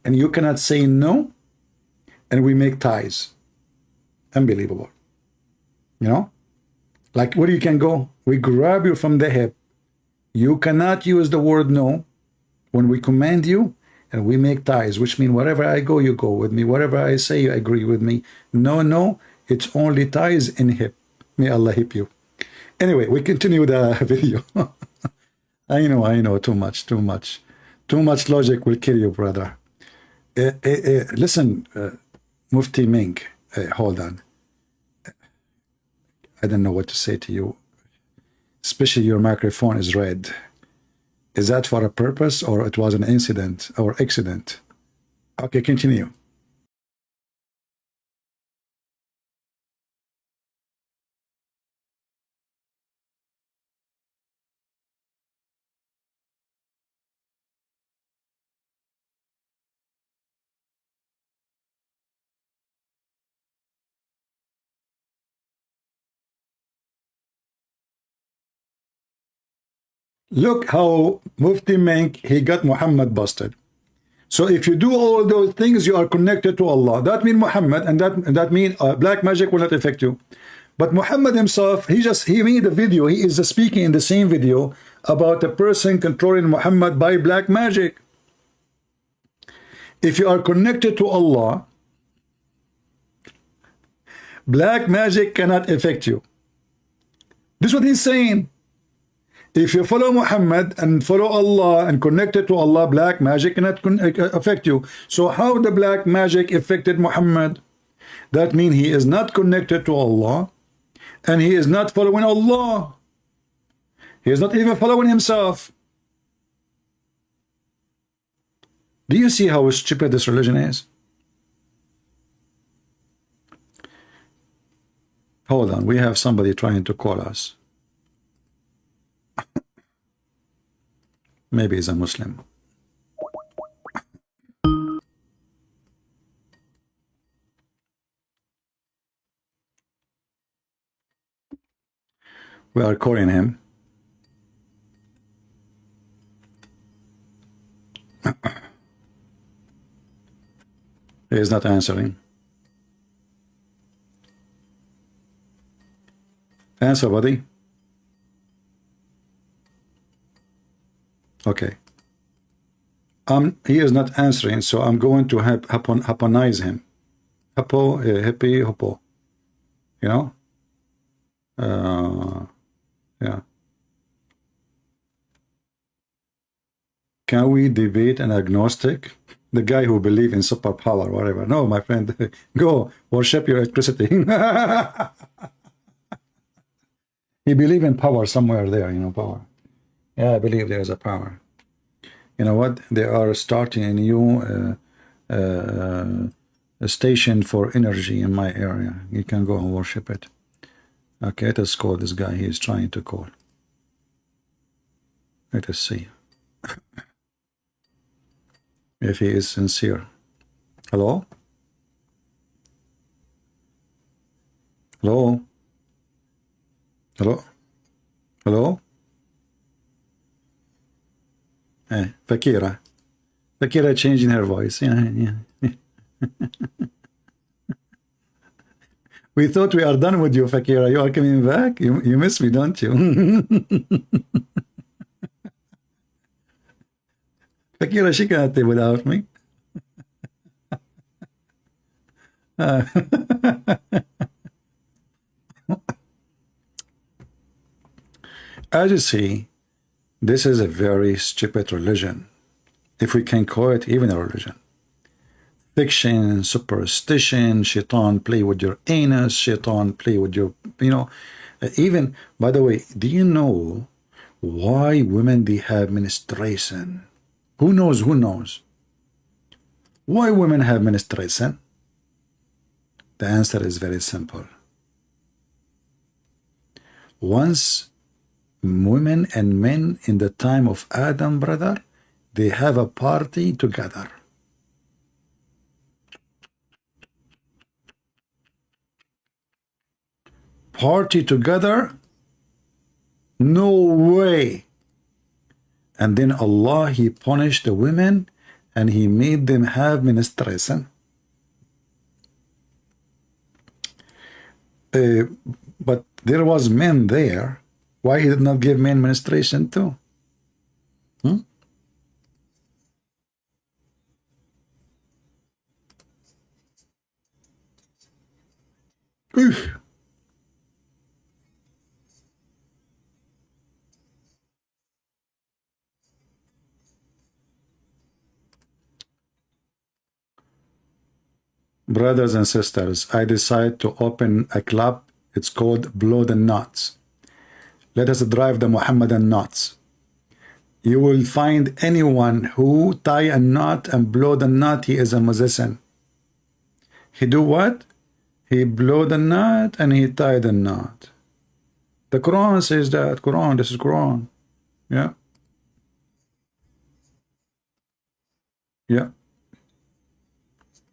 and you cannot say no, and we make ties. Unbelievable. You know, like where you can go, we grab you from the hip. You cannot use the word no when we command you, and we make ties, which mean wherever I go, you go with me. Whatever I say, you agree with me. No, it's only ties in hip. May Allah hip you. Anyway, we continue the video. I know, too much logic will kill you, brother. Listen, Mufti Ming, hold on. I don't know what to say to you. Especially your microphone is red. Is that for a purpose, or it was an incident or accident? Okay, continue. Look how Mufti Menk, he got Muhammad busted. So if you do all those things, you are connected to Allah. That means Muhammad, and that means black magic will not affect you. But Muhammad himself, he made a video. He is speaking in the same video about a person controlling Muhammad by black magic. If you are connected to Allah, black magic cannot affect you. This is what he's saying. If you follow Muhammad and follow Allah and connected to Allah, black magic cannot affect you. So how the black magic affected Muhammad? That means he is not connected to Allah, and he is not following Allah. He is not even following himself. Do you see how stupid this religion is? Hold on, we have somebody trying to call us. Maybe he's a Muslim. We are calling him. He is not answering. Answer, buddy. Okay. He is not answering, so I'm going to happonize him. Hippie, hippo. You know? Yeah. Can we debate an agnostic? The guy who believes in superpower, whatever. No, my friend, go worship your electricity. He believes in power somewhere there, you know, power. Yeah, I believe there is a power. You know what? They are starting a new a station for energy in my area. You can go and worship it. Okay, let us call this guy. He is trying to call. Let us see if he is sincere. Hello? Hello? Hello? Hello? Fakira. Fakira changing her voice. Yeah. We thought we are done with you, Fakira. You are coming back? You miss me, don't you? Fakira, she can't live without me. As you see, this is a very stupid religion, if we can call it even a religion. Fiction, superstition, shaitan play with your anus, shaitan play with your, you know, even, by the way, do you know why women, they have menstruation? Who knows? Who knows? Why women have menstruation? The answer is very simple. Once women and men in the time of Adam, brother, they have a party together. Party together? No way. And then Allah, he punished the women and he made them have menstruation. But there was men there. Why he did not give men menstruation too? Oof. Brothers and sisters, I decided to open a club. It's called Blow the Knots. Let us drive the Muhammadan knots. You will find anyone who tie a knot and blow the knot, he is a musician. He do what? He blow the knot and he tie the knot. The Quran says that. Quran, this is Quran. Yeah. Yeah.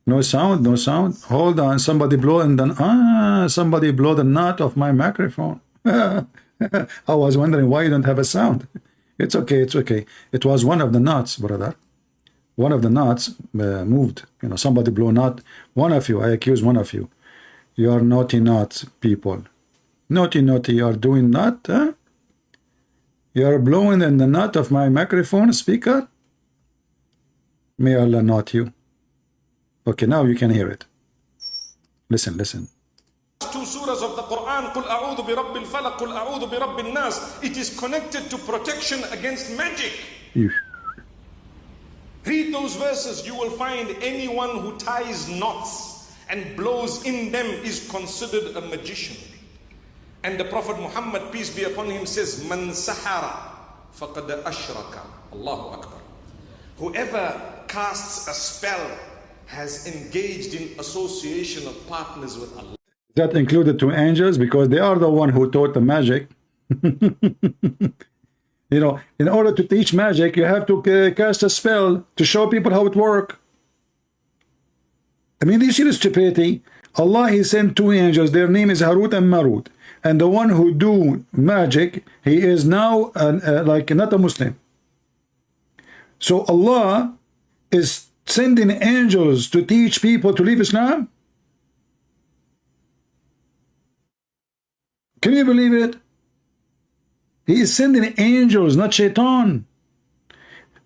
No sound, no sound. Hold on, somebody blow and then somebody blow the knot of my microphone. I was wondering why you don't have a sound. It's okay, it's okay. It was one of the knots, brother. One of the knots moved. You know, somebody blew a knot. One of you, I accuse one of you. You are naughty knot people. Naughty, you are doing knot, huh? You are blowing in the knot of my microphone speaker? May Allah not you. Okay, now you can hear it. Listen, listen. Two surahs of the Quran, قُلْ أَعُوذُ بِرَبِّ الْفَلَقِ قُلْ أَعُوذُ بِرَبِّ النَّاسِ. It is connected to protection against magic. Read those verses, you will find anyone who ties knots and blows in them is considered a magician. And the Prophet Muhammad, peace be upon him, says, مَنْ سَحَرَ فَقَدْ أَشْرَكَ. Allahu Akbar. Whoever casts a spell has engaged in association of partners with Allah. That included two angels because they are the one who taught the magic. You know, in order to teach magic, you have to cast a spell to show people how it works. I mean, do you see the stupidity? Allah, he sent two angels. Their name is Harut and Marut. and the one who do magic, he is now like not a Muslim. So Allah is sending angels to teach people to leave Islam? Can you believe it? He is sending angels, not shaitan.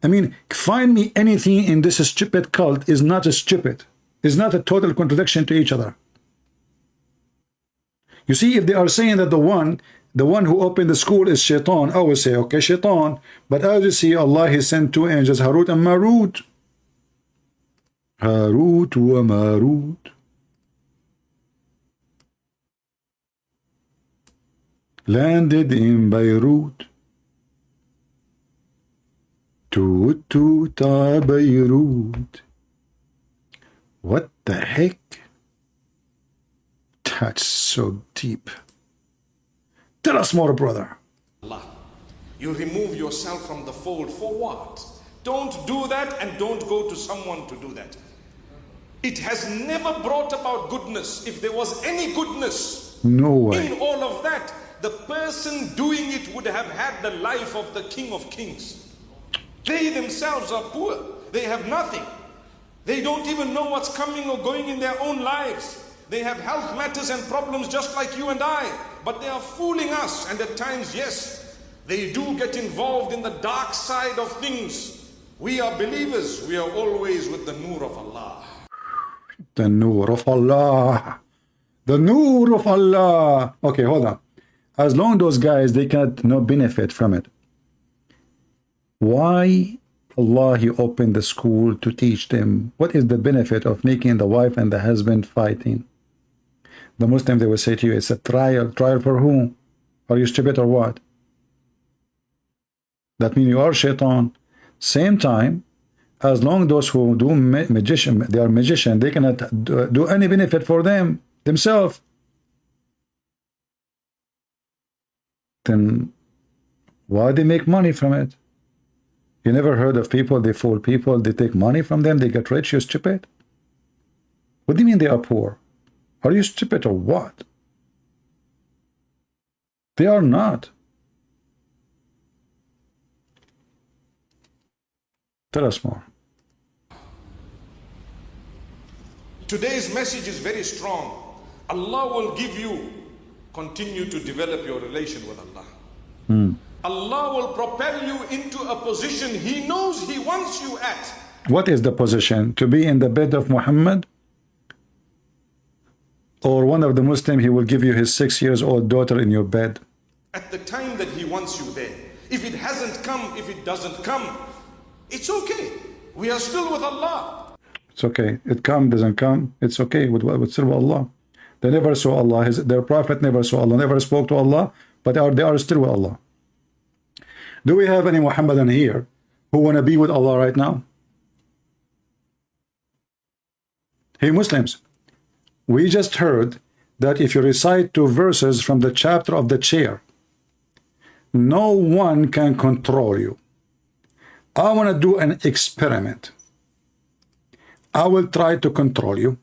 I mean, find me anything in this stupid cult is not as stupid. It's not a total contradiction to each other. You see, if they are saying that the one who opened the school is shaitan, I will say, okay, shaitan. But as you see, Allah, He sent two angels, Harut and Marut. Harut wa Marut. Landed in Beirut. Toot toot Beirut. What the heck? That's so deep. Tell us more, brother. Allah. You remove yourself from the fold for what? Don't do that, and don't go to someone to do that. It has never brought about goodness. If there was any goodness no way in all of that, the person doing it would have had the life of the King of Kings. They themselves are poor. They have nothing. They don't even know what's coming or going in their own lives. They have health matters and problems just like you and I. But they are fooling us. And at times, yes, they do get involved in the dark side of things. We are believers. We are always with the Noor of Allah. The Noor of Allah. The Noor of Allah. Okay, hold on. As long as those guys, they cannot no benefit from it. Why Allah, He opened the school to teach them? What is the benefit of making the wife and the husband fighting? The Muslim, they will say to you, it's a trial. Trial for whom? Are you stupid or what? That means you are shaitan. Same time, as long as those who do magician, they are magician, they cannot do any benefit for them, themselves. Then why they make money from it? You never heard of people, they fool people, they take money from them, they get rich, you stupid? What do you mean they are poor? Are you stupid or what? They are not. Tell us more. Today's message is very strong. Allah will give you, continue to develop your relation with Allah. Allah will propel you into a position He knows He wants you at. What is the position? To be in the bed of Muhammad? Or one of the Muslim, he will give you his 6 years old daughter in your bed? At the time that He wants you there. If it hasn't come, if it doesn't come, it's okay. We are still with Allah. It's okay. It come, doesn't come. It's okay. With still with Allah. They never saw Allah. Their prophet never saw Allah. Never spoke to Allah. But they are still with Allah. Do we have any Muhammadan here who want to be with Allah right now? Hey Muslims, we just heard that if you recite 2 verses from the chapter of the chair, no one can control you. I want to do an experiment. I will try to control you.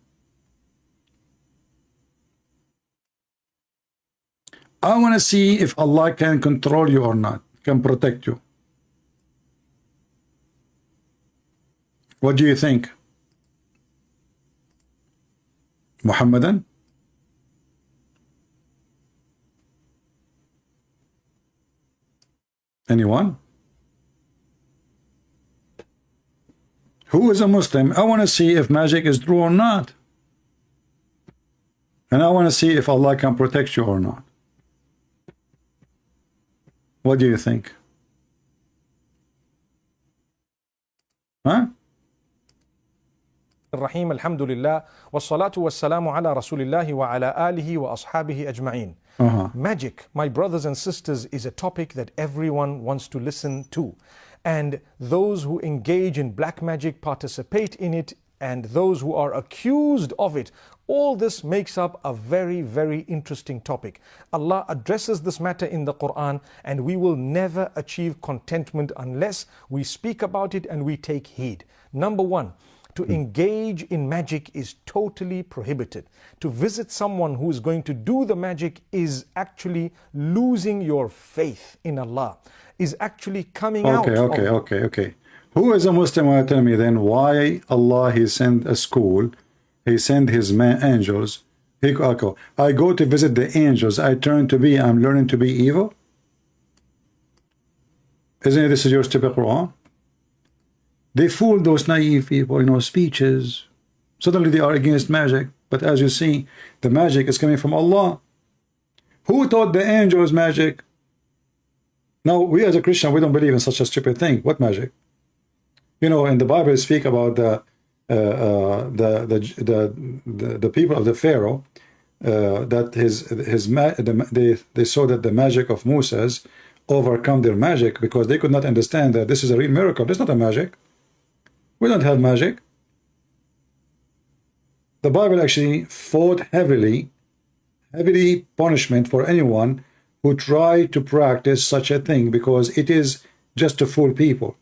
I want to see if Allah can control you or not, can protect you. What do you think? Muhammadan? Anyone? Who is a Muslim? I want to see if magic is true or not. And I want to see if Allah can protect you or not. What do you think? Huh? الرحيم الحمد لله والصلاة والسلام على رسول الله وعلى آله وأصحابه أجمعين. Magic, my brothers and sisters, is a topic that everyone wants to listen to. And those who engage in black magic participate in it, and those who are accused of it. All this makes up a very, very interesting topic. Allah addresses this matter in the Quran, and we will never achieve contentment unless we speak about it and we take heed. Number one, To engage in magic is totally prohibited. To visit someone who is going to do the magic is actually losing your faith in Allah, is actually coming out. Okay. Who is a Muslim will tell me then why Allah He sent a school, He sent His angels. I go to visit the angels, I'm learning to be evil? Isn't it this is your stupid Quran? They fool those naive people, speeches. Suddenly they are against magic. But as you see, the magic is coming from Allah. Who taught the angels magic? Now, we as a Christian, we don't believe in such a stupid thing. What magic? In the Bible, speak about the people of the Pharaoh, that they saw that the magic of Moses overcome their magic because they could not understand that this is a real miracle. This is not a magic. We don't have magic. The Bible actually fought heavily punishment for anyone who tried to practice such a thing, because it is just to fool people.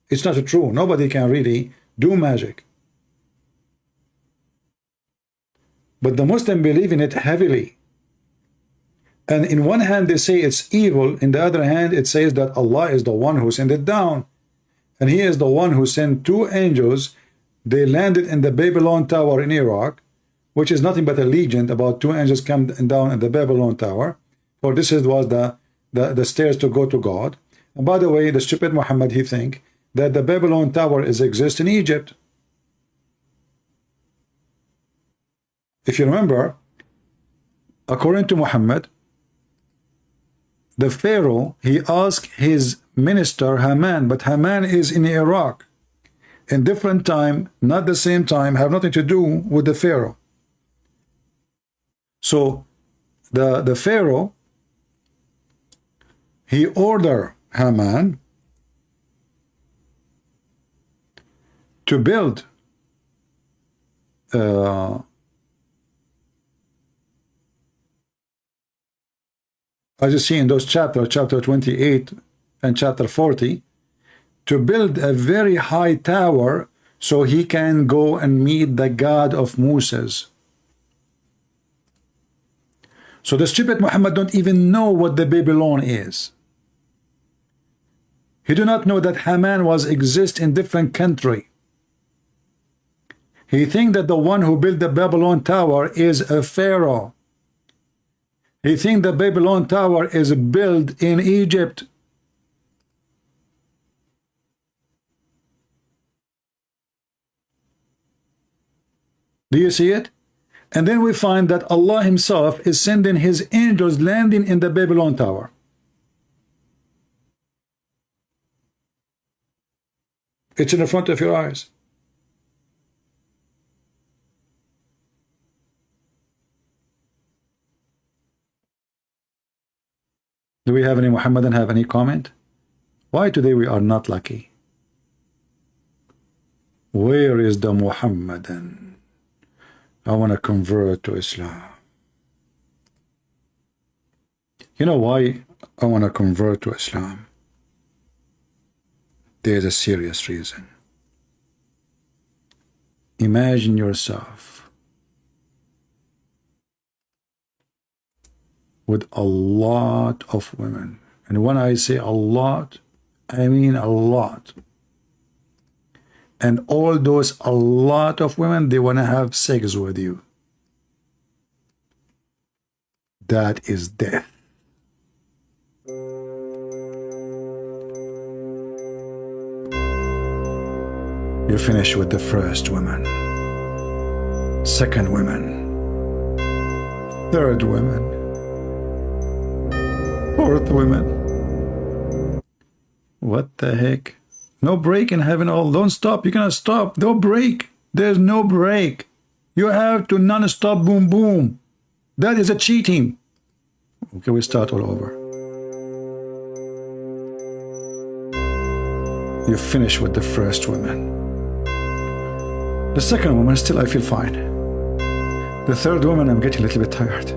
It's not true. Nobody can really do magic. But the Muslims believe in it heavily. And in one hand they say it's evil, in the other hand it says that Allah is the one who sent it down. And He is the one who sent two angels. They landed in the Babylon Tower in Iraq, which is nothing but a legend about two angels come down in the Babylon Tower. For this was the stairs to go to God. And by the way, the stupid Muhammad, he think that the Babylon Tower exists in Egypt. If you remember, according to Muhammad, the Pharaoh, he asked his minister Haman, but Haman is in Iraq. In different time, not the same time, have nothing to do with the Pharaoh. So the Pharaoh, he ordered Haman to build as you see in those chapter 28 and chapter 40, to build a very high tower so he can go and meet the God of Moses. So the stupid Muhammad don't even know what the Babylon is. He do not know that Haman exist in different country. He think that the one who built the Babylon Tower is a Pharaoh. He think the Babylon Tower is built in Egypt. Do you see it? And then we find that Allah Himself is sending His angels landing in the Babylon Tower. It's in the front of your eyes. Do we have any Muhammadan have any comment? Why today we are not lucky? Where is the Muhammadan? I want to convert to Islam. You know why I want to convert to Islam? There's a serious reason. Imagine yourself with a lot of women. And when I say a lot, I mean a lot. And all those a lot of women, they want to have sex with you. That is death. You finish with the first woman, second woman, third woman, fourth woman. What the heck? No break in heaven. All don't stop. You cannot stop. No break. There's no break. You have to non-stop boom boom. That is a cheating. Okay, we start all over. You finish with the first woman. The second woman, still I feel fine. The third woman, I'm getting a little bit tired.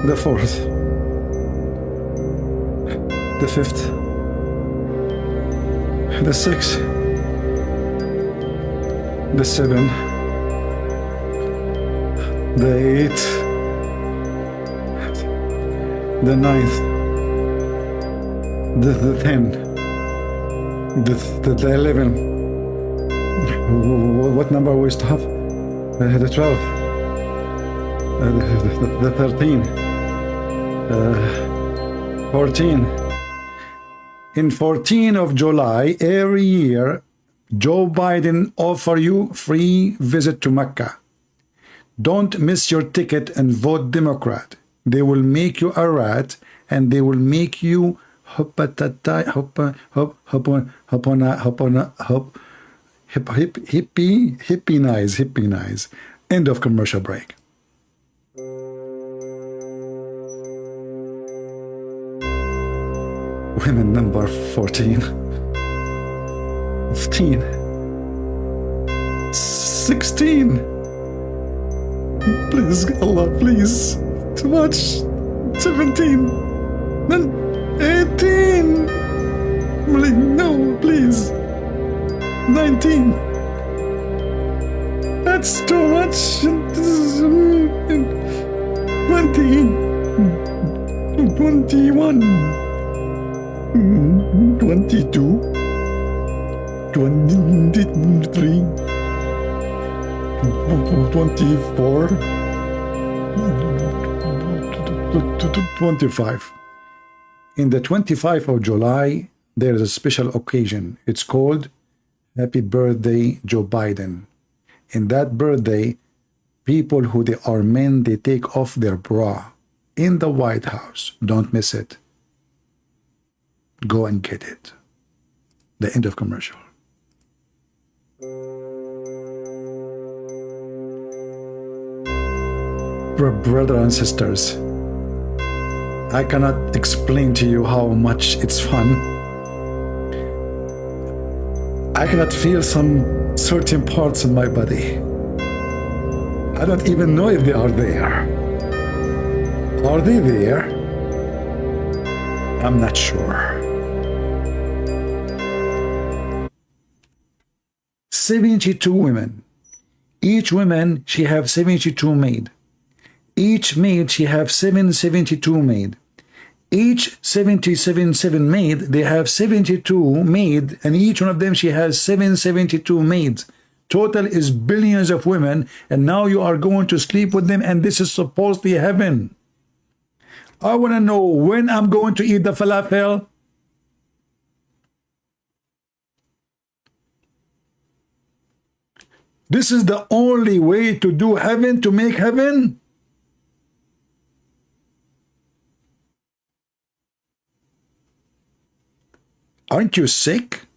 The fourth. The fifth. The sixth. the 7, the 8, the 9th, the 10, the 11. What number we stop? The 12, the 13, 14. In 14 of July every year, Joe Biden offer you free visit to Mecca. Don't miss your ticket and vote Democrat. They will make you a rat, and they will make you hippie-nize. End of commercial break. Women number 14, 15, 16. Please, Allah, please. Too much. 17. Then 18. No, please. 19. That's too much. 20. 21. 22. 23. 24. 25. In the 25th of July, there is a special occasion. It's called Happy Birthday Joe Biden. In that birthday, people who they are men, they take off their bra in the White House. Don't miss it. Go and get it. The end of commercial. Brothers and sisters, I cannot explain to you how much it's fun. I cannot feel some certain parts in my body. I don't even know if they are there. Are they there? I'm not sure. 72 women. Each woman, she have 72 maid. Each maid, she have 772 maid. Each 7 maid, they have 72 maid, and each one of them, she has 772 maids. Total is billions of women, and now you are going to sleep with them, and this is supposedly heaven. I want to know when I'm going to eat the falafel. This is the only way to do heaven, to make heaven. Aren't you sick?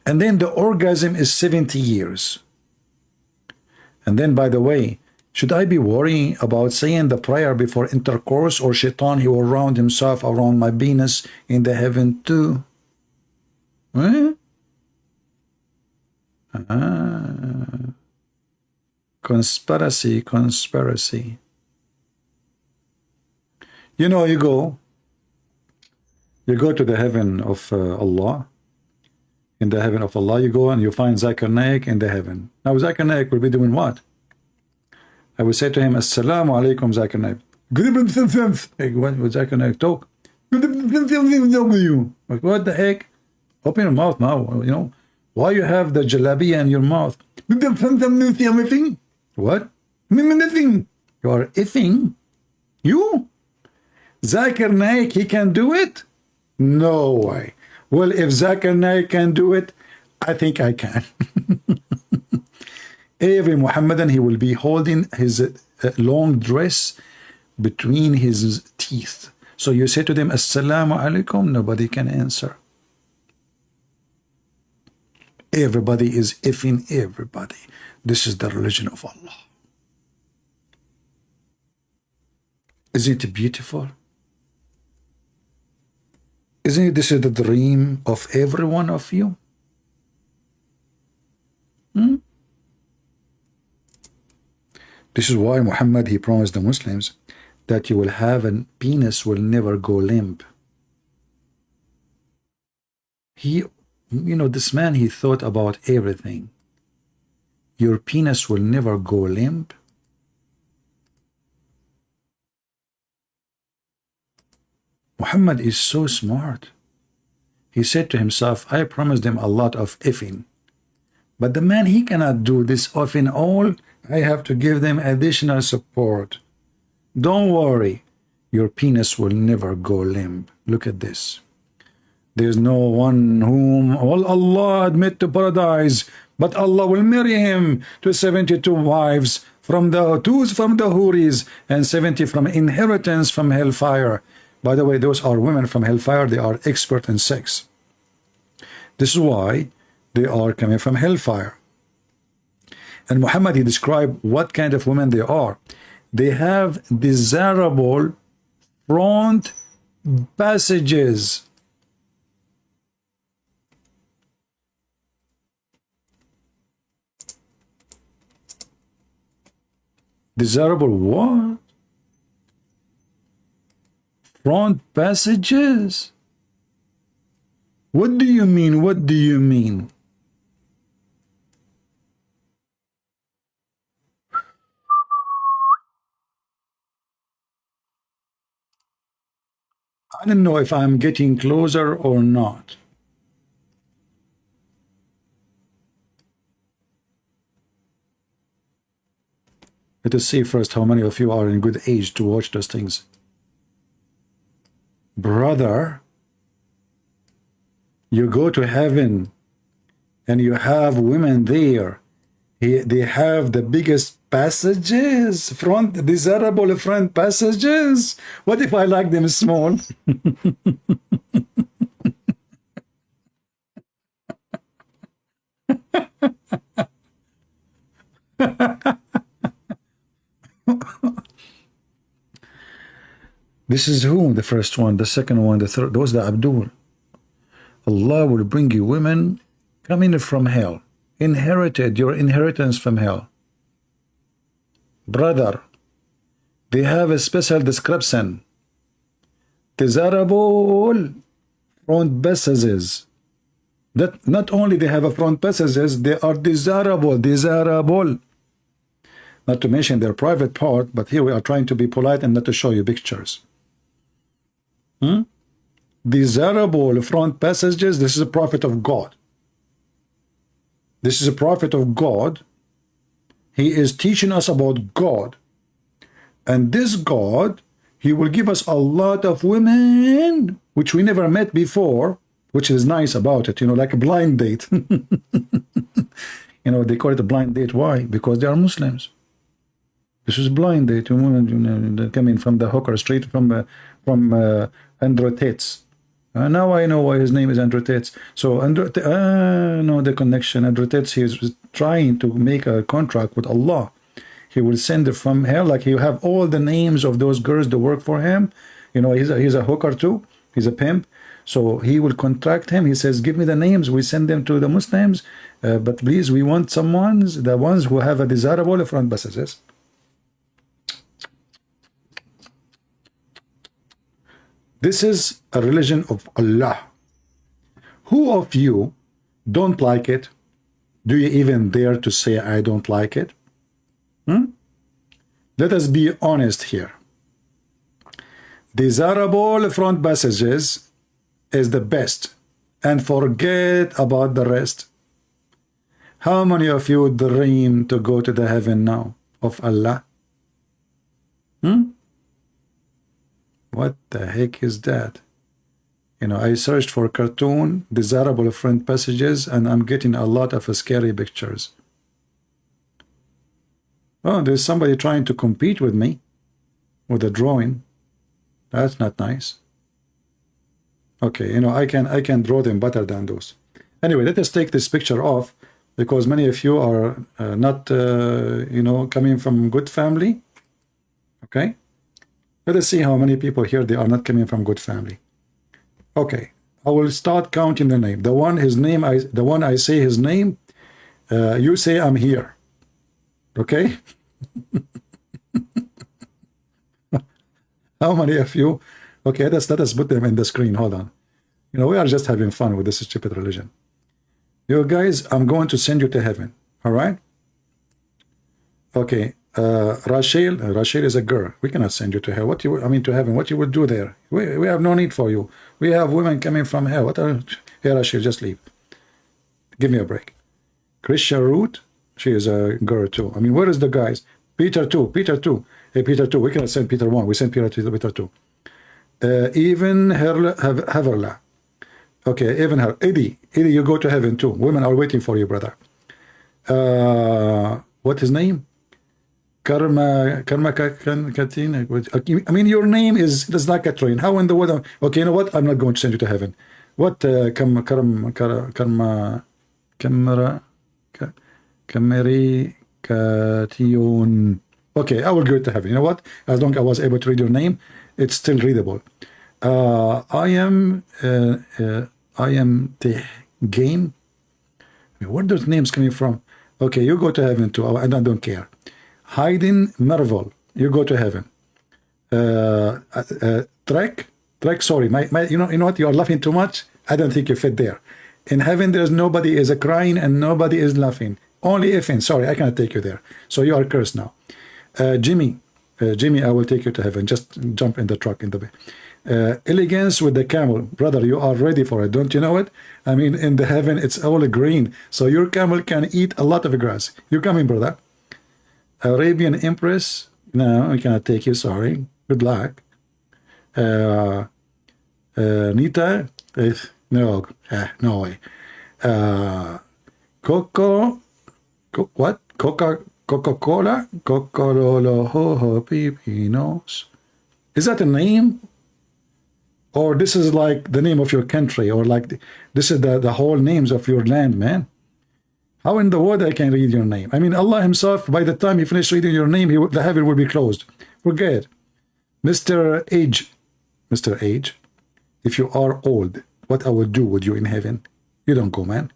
And then the orgasm is 70 years. And then, by the way, should I be worrying about saying the prayer before intercourse, or shaitan, he will round himself around my penis in the heaven too? Huh? Conspiracy. You know, you go to the heaven of Allah. In the heaven of Allah, you go and you find Zakir Naik in the heaven. Now, Zakir Naik will be doing what? I will say to him, Assalamu alaikum, Zakir Naik. Good evening, hey, what would Zakir Naik talk? Good evening, like, what the heck? Open your mouth now, you know. Why you have the jalabiya in your mouth? What? Nothing. You are effing? You? Zakir Naik, he can do it? No way. Well, if Zakir Naik can do it, I think I can. Every Muhammadan, he will be holding his long dress between his teeth. So you say to them, Assalamu alaikum, nobody can answer. Everybody is effing everybody. This is the religion of Allah. Isn't it beautiful? Isn't this the dream of every one of you? This is why Muhammad, he promised the Muslims that you will have a penis will never go limp. He, you know, this man, he thought about everything. your penis will never go limp? Muhammad is so smart. He said to himself, I promised them a lot of effing. But the man, he cannot do this effing all. I have to give them additional support. Don't worry. Your penis will never go limp. Look at this. There's no one whom will Allah admit to paradise, but Allah will marry him to 72 wives from the Huris and 70 from inheritance from hellfire. By the way, those are women from hellfire. They are expert in sex. This is why they are coming from hellfire. And Muhammad, he described what kind of women they are. They have desirable front passages. Desirable what? Front passages? What do you mean? What do you mean? I don't know if I'm getting closer or not. Let us see first how many of you are in good age to watch those things. Brother, you go to heaven and you have women there. They have the biggest passages, desirable front passages. What if I like them small? This is who? The first one, the second one, the third. Those are Abdul. Allah will bring you women coming from hell. Inherited your inheritance from hell. Brother, they have a special description. Desirable front passages. That not only they have a front passages, they are desirable. Not to mention their private part, but here we are trying to be polite and not to show you pictures. Desirable front passages. This is a prophet of God. This is a prophet of God. He is teaching us about God. And this God, he will give us a lot of women, which we never met before, which is nice about it, you know, like a blind date. You know, they call it a blind date. Why? Because they are Muslims. This is blind date. They're coming from the hooker street, from Andrew Tate's. Now I know why his name is Andrew Tate's. So Andrew, no, the connection. Andrew Tate's, he is trying to make a contract with Allah. He will send it from hell. Like he have all the names of those girls that work for him. You know, he's a hooker too. He's a pimp. So he will contract him. He says, give me the names. We send them to the Muslims. But please, we want the ones who have a desirable front passages. This is a religion of Allah. Who of you don't like it? Do you even dare to say, I don't like it? Let us be honest here. Desirable front passages is the best, and forget about the rest. How many of you dream to go to the heaven now of Allah? What the heck is that? You know, I searched for cartoon, desirable front passages, and I'm getting a lot of scary pictures. Oh, there's somebody trying to compete with me with a drawing. That's not nice. Okay, you know, I can draw them better than those. Anyway, let us take this picture off because many of you are not, you know, coming from good family. Okay. Let us see how many people here they are not coming from good family. Okay, I will start counting the name. The one I say his name, you say I'm here. Okay? How many of you? Okay, let us put them in the screen. Hold on. You know, we are just having fun with this stupid religion. You guys, I'm going to send you to heaven. All right? Okay, Rachel is a girl. We cannot send you to hell. What you, I mean, to heaven? What you would do there? We have no need for you. We have women coming from hell. What are? Here, Rachel, just leave. Give me a break. Christian Root, she is a girl too. I mean, where is the guys? Peter too. Peter too. Hey, Peter too. We cannot send Peter 1. We send Peter 2. Even Haverla. Okay, even her. Eddie, you go to heaven too. Women are waiting for you, brother. What his name? Katina. I mean, your name is like a train. How in the world? Okay, you know what? I'm not going to send you to heaven. What? Kamerikation. Okay, I will go to heaven. You know what? As long as I was able to read your name, it's still readable. I am the game. Where are those names coming from? Okay, you go to heaven too, and I don't care. Hayden Marvel, you go to heaven. Trek, sorry, you know what? You are laughing too much. I don't think you fit there. In heaven, there's nobody is crying and nobody is laughing. Only effing. Sorry, I cannot take you there. So you are cursed now. Jimmy, I will take you to heaven. Just jump in the truck in the bay. Elegance with the camel, brother, you are ready for it, don't you know it? I mean, in the heaven it's all green, so your camel can eat a lot of grass. You're coming, brother. Arabian Empress, no, I cannot take you, sorry, good luck. Nita, no, no way. What? Coca-Cola, ho Pipinos. Is that a name? Or this is like the name of your country, or like this is the whole names of your land, man. How in the world I can read your name? I mean, Allah himself, by the time you finish reading your name, the heaven will be closed. Forget. Mr. Age, if you are old, what I will do with you in heaven? You don't go, man.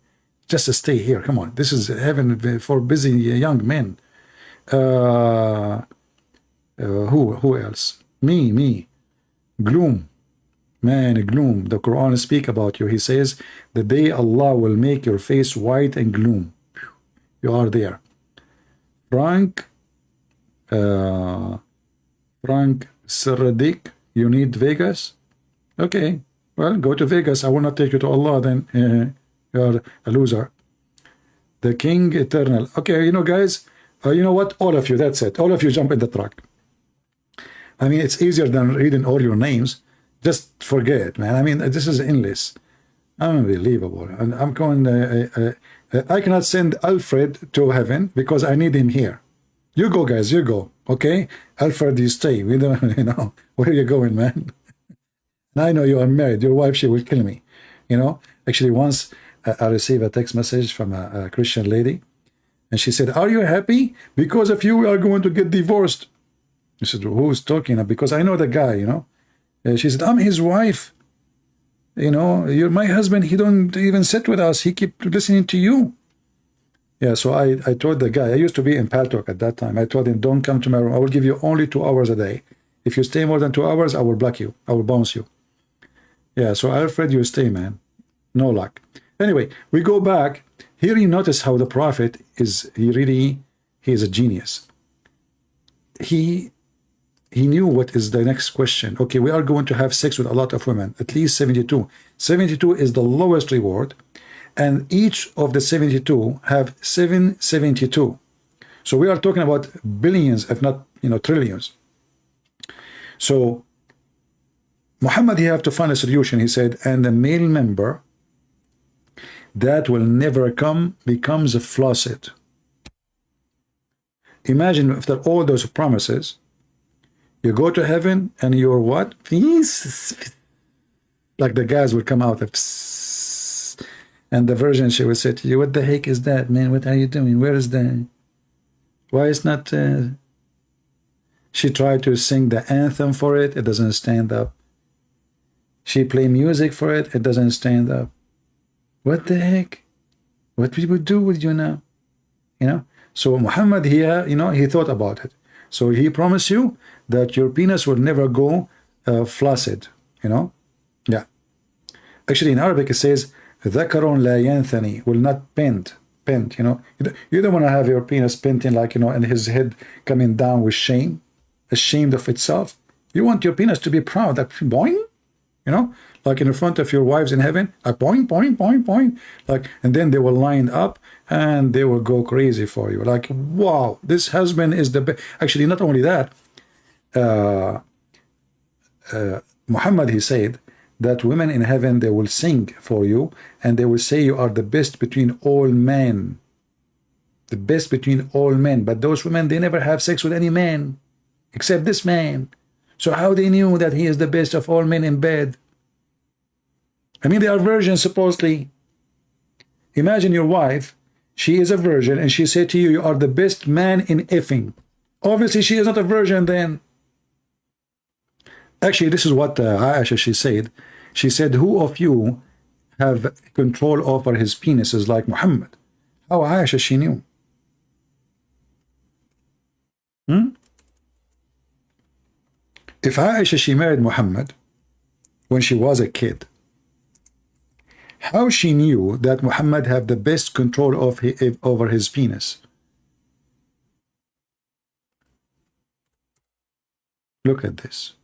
Just stay here. Come on. This is heaven for busy young men. Who else? Me. Gloom. Man, gloom. The Quran speak about you. He says, the day Allah will make your face white and gloom. You are there. Frank Saradik, you need Vegas? Okay. Well, go to Vegas. I will not take you to Allah then. You are a loser. The King Eternal. Okay, you know, guys, you know what? All of you, that's it. All of you jump in the truck. I mean, it's easier than reading all your names. Just forget, man. I mean, this is endless. Unbelievable. And I'm going, I cannot send Alfred to heaven because I need him here. You go, guys, you go. Okay? Alfred, you stay. We don't, you know, where are you going, man? And I know you are married. Your wife, she will kill me. You know, actually, once I received a text message from a Christian lady, and she said, are you happy? Because of you, we are going to get divorced. I said, who's talking? Because I know the guy, you know. She said, I'm his wife. You know, you're my husband. He don't even sit with us. He keep listening to you. Yeah, so I told the guy, I used to be in Paltalk at that time. I told him, don't come to my room. I will give you only 2 hours a day. If you stay more than 2 hours, I will block you. I will bounce you. Yeah, so Alfred, you stay, man. No luck. Anyway, we go back. Here you notice how the prophet is, he is a genius. He knew what is the next question. Okay, we are going to have sex with a lot of women, at least 72. 72 is the lowest reward, and each of the 72 have 772. So we are talking about billions, if not, you know, trillions. So Muhammad, he have to find a solution. He said, and the male member that will never come becomes a flaccid. Imagine after all those promises, you go to heaven and you're what? Like the gas will come out of, and the virgin, she will say to you, what the heck is that, man? What are you doing? Where is that? Why is not? She tried to sing the anthem for it. It doesn't stand up. She play music for it. It doesn't stand up. What the heck? What people do with you now? You know? So Muhammad here, you know, he thought about it. So he promised you that your penis will never go flaccid, you know? Yeah. Actually, in Arabic, it says, ذَكَرٌ لَا يَنْثَنِي, will not bend. pinned, you know. You don't want to have your penis pinned in, like, you know, and his head coming down with shame, ashamed of itself. You want your penis to be proud, like boing, you know, like in front of your wives in heaven, like boing, boing, boing, boing, like, and then they will line up and they will go crazy for you. Like, wow, this husband is the best. Actually, not only that, Muhammad, he said that women in heaven, they will sing for you and they will say you are the best between all men, the best between all men. But those women, they never have sex with any man except this man. So how they knew that he is the best of all men in bed? I mean, they are virgins supposedly. Imagine your wife, she is a virgin and she said to you, you are the best man in effing. Obviously she is not a virgin then. Actually, this is what Aisha, she said. She said, who of you have control over his penises like Muhammad? How Aisha, she knew? If Aisha, she married Muhammad when she was a kid, how she knew that Muhammad have the best control of over his penis? Look at this.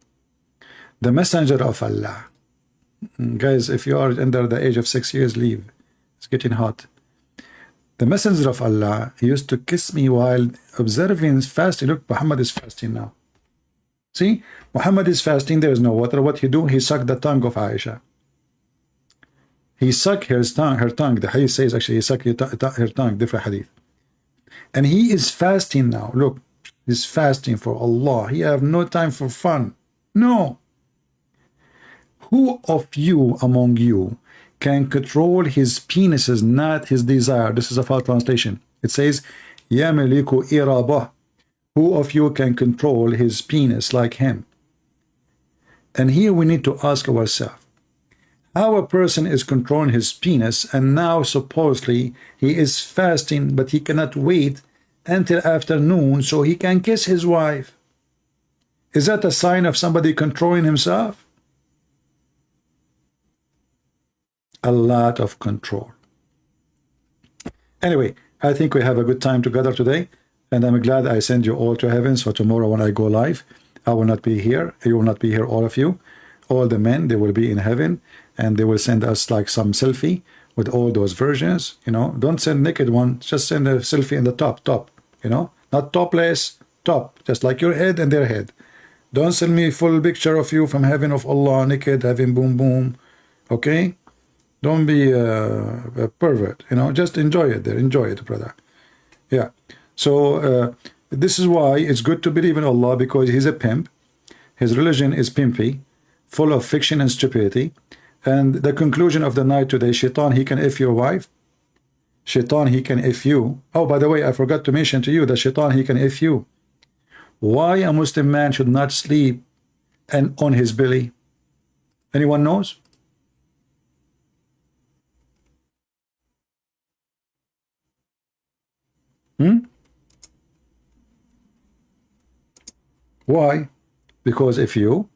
The messenger of Allah. Guys, if you are under the age of 6 years, leave. It's getting hot. The messenger of Allah used to kiss me while observing fasting. Look, Muhammad is fasting now. See, Muhammad is fasting, there is no water. What he do? He sucked the tongue of Aisha. He sucked her tongue. The hadith says actually he sucked her tongue, different hadith. And he is fasting now. Look, he's fasting for Allah. He have no time for fun. No. Who of you among you can control his penises, not his desire? This is a false translation. It says, Yameliku irabah. Who of you can control his penis like him? And here we need to ask ourselves, how a person is controlling his penis and now supposedly he is fasting, but he cannot wait until afternoon so he can kiss his wife. Is that a sign of somebody controlling himself? A lot of control. Anyway, I think we have a good time together today, and I'm glad I send you all to heaven. So tomorrow when I go live, I will not be here. You will not be here, all of you. All the men, they will be in heaven, and they will send us like some selfie with all those versions. You know, don't send naked one, just send a selfie in the top, you know, not topless, top, just like your head and their head. Don't send me full picture of you from heaven of Allah, naked, having boom boom, okay? Don't be a pervert, you know, just enjoy it there, enjoy it, brother. Yeah, so this is why it's good to believe in Allah, because he's a pimp. His religion is pimpy, full of fiction and stupidity. And the conclusion of the night today, Shaitan, he can F your wife. Shaitan, he can F you. Oh, by the way, I forgot to mention to you that Shaitan, he can F you. Why a Muslim man should not sleep and on his belly? Anyone knows? Why? Because if you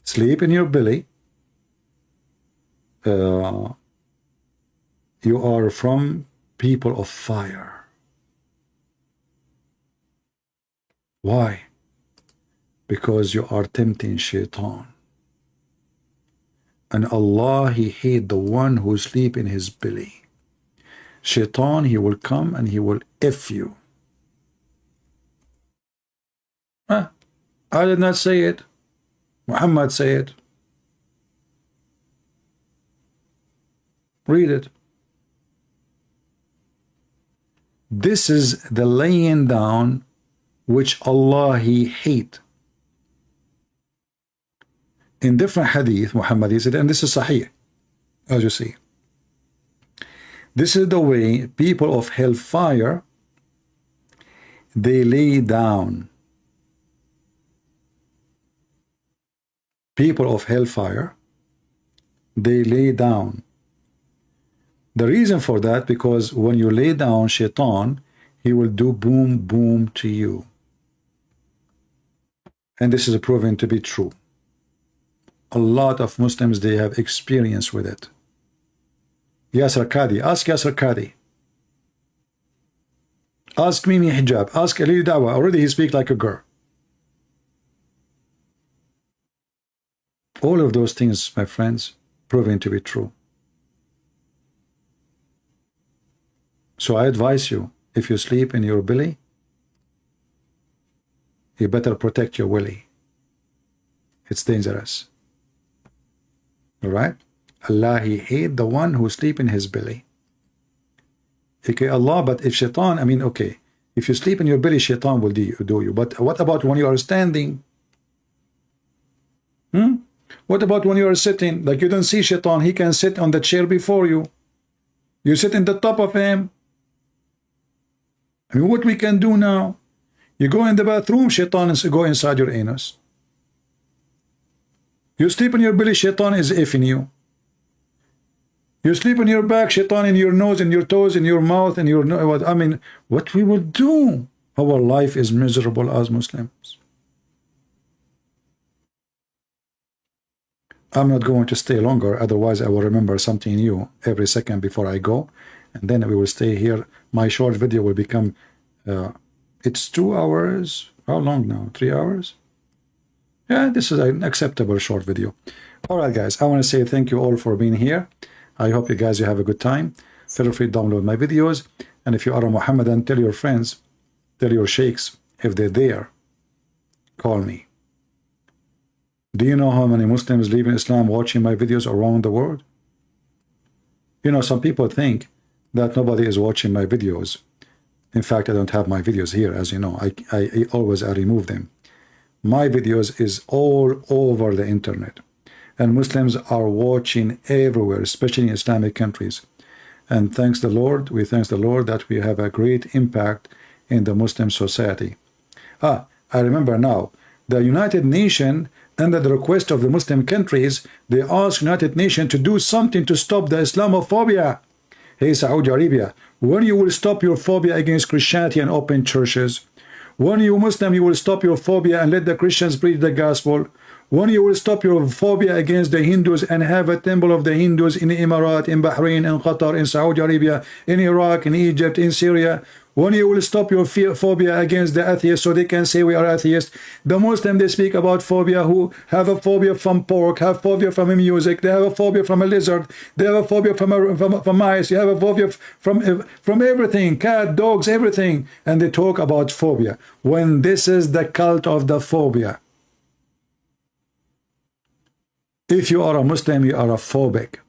sleep in your belly, you are from people of fire. Why? Because you are tempting Shaitan. And Allah, he hate the one who sleep in his belly. Shaitan, he will come and he will F you. I did not say it. Muhammad say it. Read it. This is the laying down which Allah, he hate. In different hadith, Muhammad, he said, and this is sahih, as you see. This is the way people of hellfire, they lay down. People of hellfire, they lay down. The reason for that, because when you lay down, Shaitan, he will do boom, boom to you. And this is proven to be true. A lot of Muslims, they have experience with it. Yasser Qadi, ask Yasser Qadi. Ask Mimi Hijab. Ask Ali Dawa. Already he speaks like a girl. All of those things, my friends, proven to be true. So I advise you, if you sleep in your belly, you better protect your willy. It's dangerous. All right? Allah, He hate the one who sleep in his belly. Okay, Allah, but if shaitan, I mean, okay, if you sleep in your belly, shaitan will do you. But what about when you are standing? What about when you are sitting? Like you don't see shaitan, he can sit on the chair before you. You sit in the top of him. I mean, what we can do now? You go in the bathroom, shaitan is go inside your anus. You sleep in your belly, shaitan is effing you. You sleep on your back, shaitan in your nose, in your toes, in your mouth, in your nose. I mean, what we will do? Our life is miserable as Muslims. I'm not going to stay longer, otherwise I will remember something new every second before I go, and then we will stay here. My short video will become, it's 2 hours. How long now? 3 hours? Yeah, this is an acceptable short video. All right, guys, I want to say thank you all for being here. I hope you guys have a good time. Feel free to download my videos. And if you are a Mohammedan, tell your friends, tell your sheikhs, if they're there, call me. Do you know how many Muslims live in Islam watching my videos around the world? You know, some people think that nobody is watching my videos. In fact, I don't have my videos here, as you know. I always remove them. My videos is all over the internet. And Muslims are watching everywhere, especially in Islamic countries. And thanks the Lord, we thank the Lord that we have a great impact in the Muslim society. I remember now, the United Nations, under the request of the Muslim countries, they asked United Nations to do something to stop the Islamophobia. Hey, Saudi Arabia, when you will stop your phobia against Christianity and open churches? When you Muslim, you will stop your phobia and let the Christians preach the gospel? When you will stop your phobia against the Hindus and have a temple of the Hindus in the Emirates, in Bahrain, in Qatar, in Saudi Arabia, in Iraq, in Egypt, in Syria? When you will stop your phobia against the atheists so they can say we are atheists? The Muslim, they speak about phobia, who have a phobia from pork, have phobia from music, they have a phobia from a lizard, they have a phobia from mice, you have a phobia from everything, cat, dogs, everything. And they talk about phobia. When this is the cult of the phobia. If you are a Muslim, you are a phobic.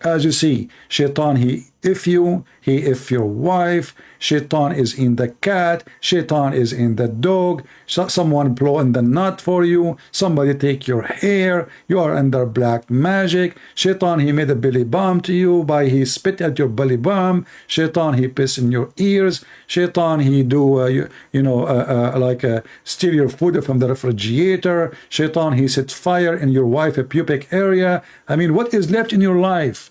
As you see, shaitan, he if you, he if your wife, shaitan is in the cat, shaitan is in the dog, someone blow in the nut for you, somebody take your hair, you are under black magic, shaitan, he made a belly bomb to you by he spit at your belly bomb, shaitan, he piss in your ears, shaitan, he do, steal your food from the refrigerator, shaitan, he set fire in your wife's pubic area. I mean, what is left in your life?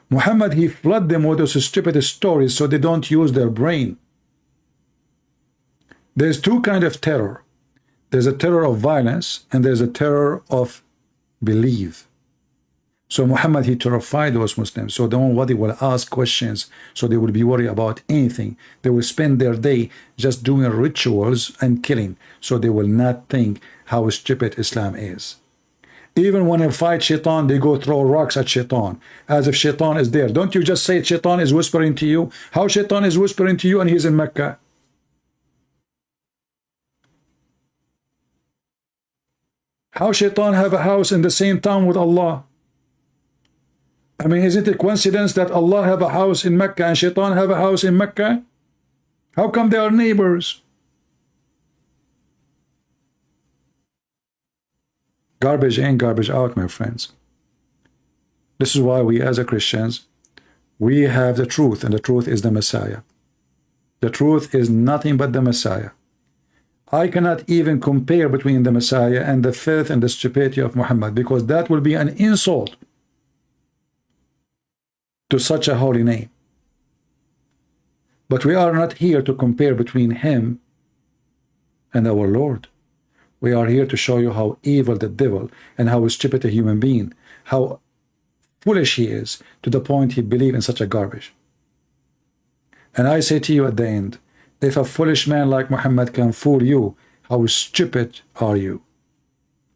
Muhammad, he flooded them with those stupid stories so they don't use their brain. There's two kinds of terror. There's a terror of violence and there's a terror of belief. So Muhammad, he terrified those Muslims so nobody will ask questions, so they will be worried about anything. They will spend their day just doing rituals and killing, so they will not think how stupid Islam is. Even when they fight shaitan, they go throw rocks at shaitan, as if shaitan is there. Don't you just say shaitan is whispering to you? How shaitan is whispering to you and he's in Mecca? How shaitan have a house in the same town with Allah? I mean, is it a coincidence that Allah have a house in Mecca and shaitan have a house in Mecca? How come they are neighbors? Garbage in, garbage out, my friends. This is why we as a Christians, we have the truth, and the truth is the Messiah. The truth is nothing but the Messiah. I cannot even compare between the Messiah and the filth and the stupidity of Muhammad, because that will be an insult to such a holy name. But we are not here to compare between him and our Lord. We are here to show you how evil the devil and how stupid a human being, how foolish he is, to the point he believes in such a garbage. And I say to you at the end, if a foolish man like Muhammad can fool you, how stupid are you?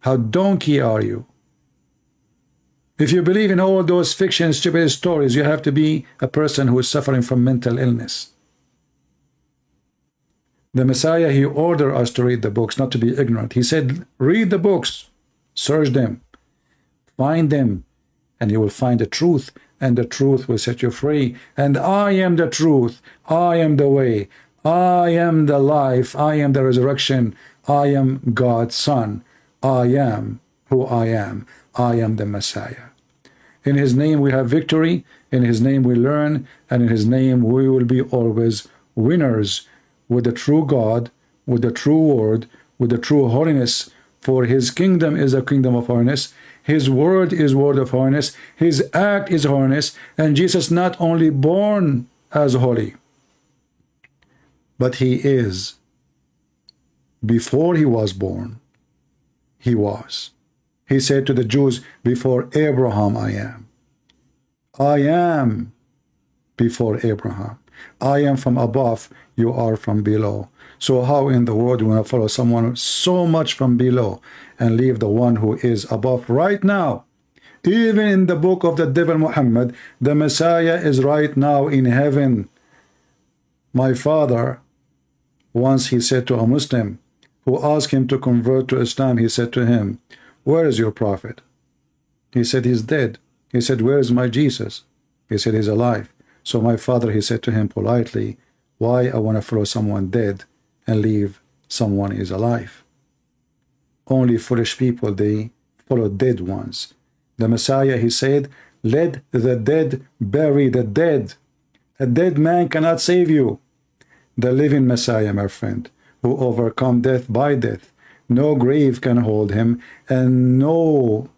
How donkey are you? If you believe in all those fiction, stupid stories, you have to be a person who is suffering from mental illness. The Messiah, he ordered us to read the books, not to be ignorant. He said, read the books, search them, find them, and you will find the truth, and the truth will set you free. And I am the truth, I am the way, I am the life, I am the resurrection, I am God's Son, I am who I am the Messiah. In his name we have victory, in his name we learn, and in his name we will be always winners with the true God, with the true word, with the true holiness. For his kingdom is a kingdom of holiness, his word is word of holiness, his act is holiness, and Jesus not only born as holy, but he is. Before he was born, he was. He said to the Jews, before Abraham I am. I am before Abraham. I am from above, you are from below. So how in the world you want to follow someone so much from below and leave the one who is above right now? Even in the book of the devil Muhammad, the Messiah is right now in heaven. My father, once he said to a Muslim who asked him to convert to Islam, he said to him, where is your prophet? He said, he's dead. He said, where is my Jesus? He said, he's alive. So my father, he said to him politely, why I want to follow someone dead and leave someone is alive? Only foolish people, they follow dead ones. The Messiah, he said, let the dead bury the dead. A dead man cannot save you. The living Messiah, my friend, who overcome death by death. No grave can hold him, and no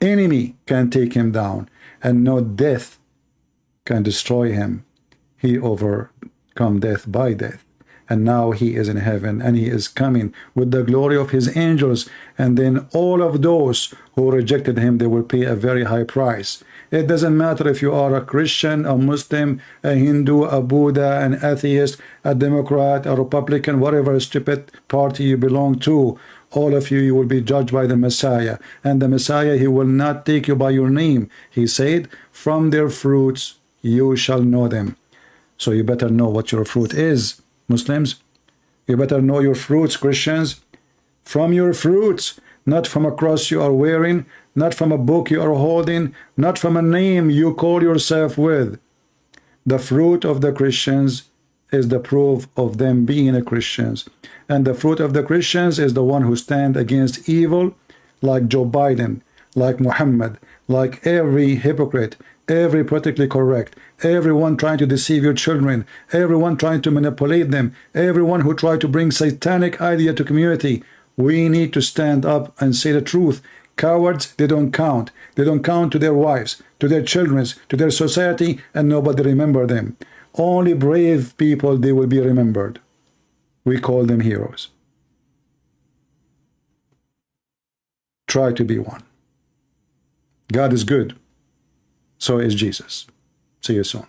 enemy can take him down, and no death can destroy him. He overcome death by death, and now he is in heaven, and he is coming with the glory of his angels, and then all of those who rejected him, they will pay a very high price. It doesn't matter if you are a Christian, a Muslim, a Hindu, a Buddha, an atheist, a Democrat, a Republican, whatever stupid party you belong to. All of you, you will be judged by the Messiah. And the Messiah, he will not take you by your name. He said, from their fruits you shall know them. So you better know what your fruit is, Muslims. You better know your fruits, Christians. From your fruits, not from a cross you are wearing, not from a book you are holding, not from a name you call yourself with. The fruit of the Christians is the proof of them being a Christians. And the fruit of the Christians is the one who stand against evil, like Joe Biden, like Muhammad, like every hypocrite, every politically correct, everyone trying to deceive your children, everyone trying to manipulate them, everyone who try to bring satanic idea to community. We need to stand up and say the truth. Cowards, they don't count. They don't count to their wives, to their children, to their society, and nobody remember them. Only brave people, they will be remembered. We call them heroes. Try to be one. God is good. So is Jesus. See you soon.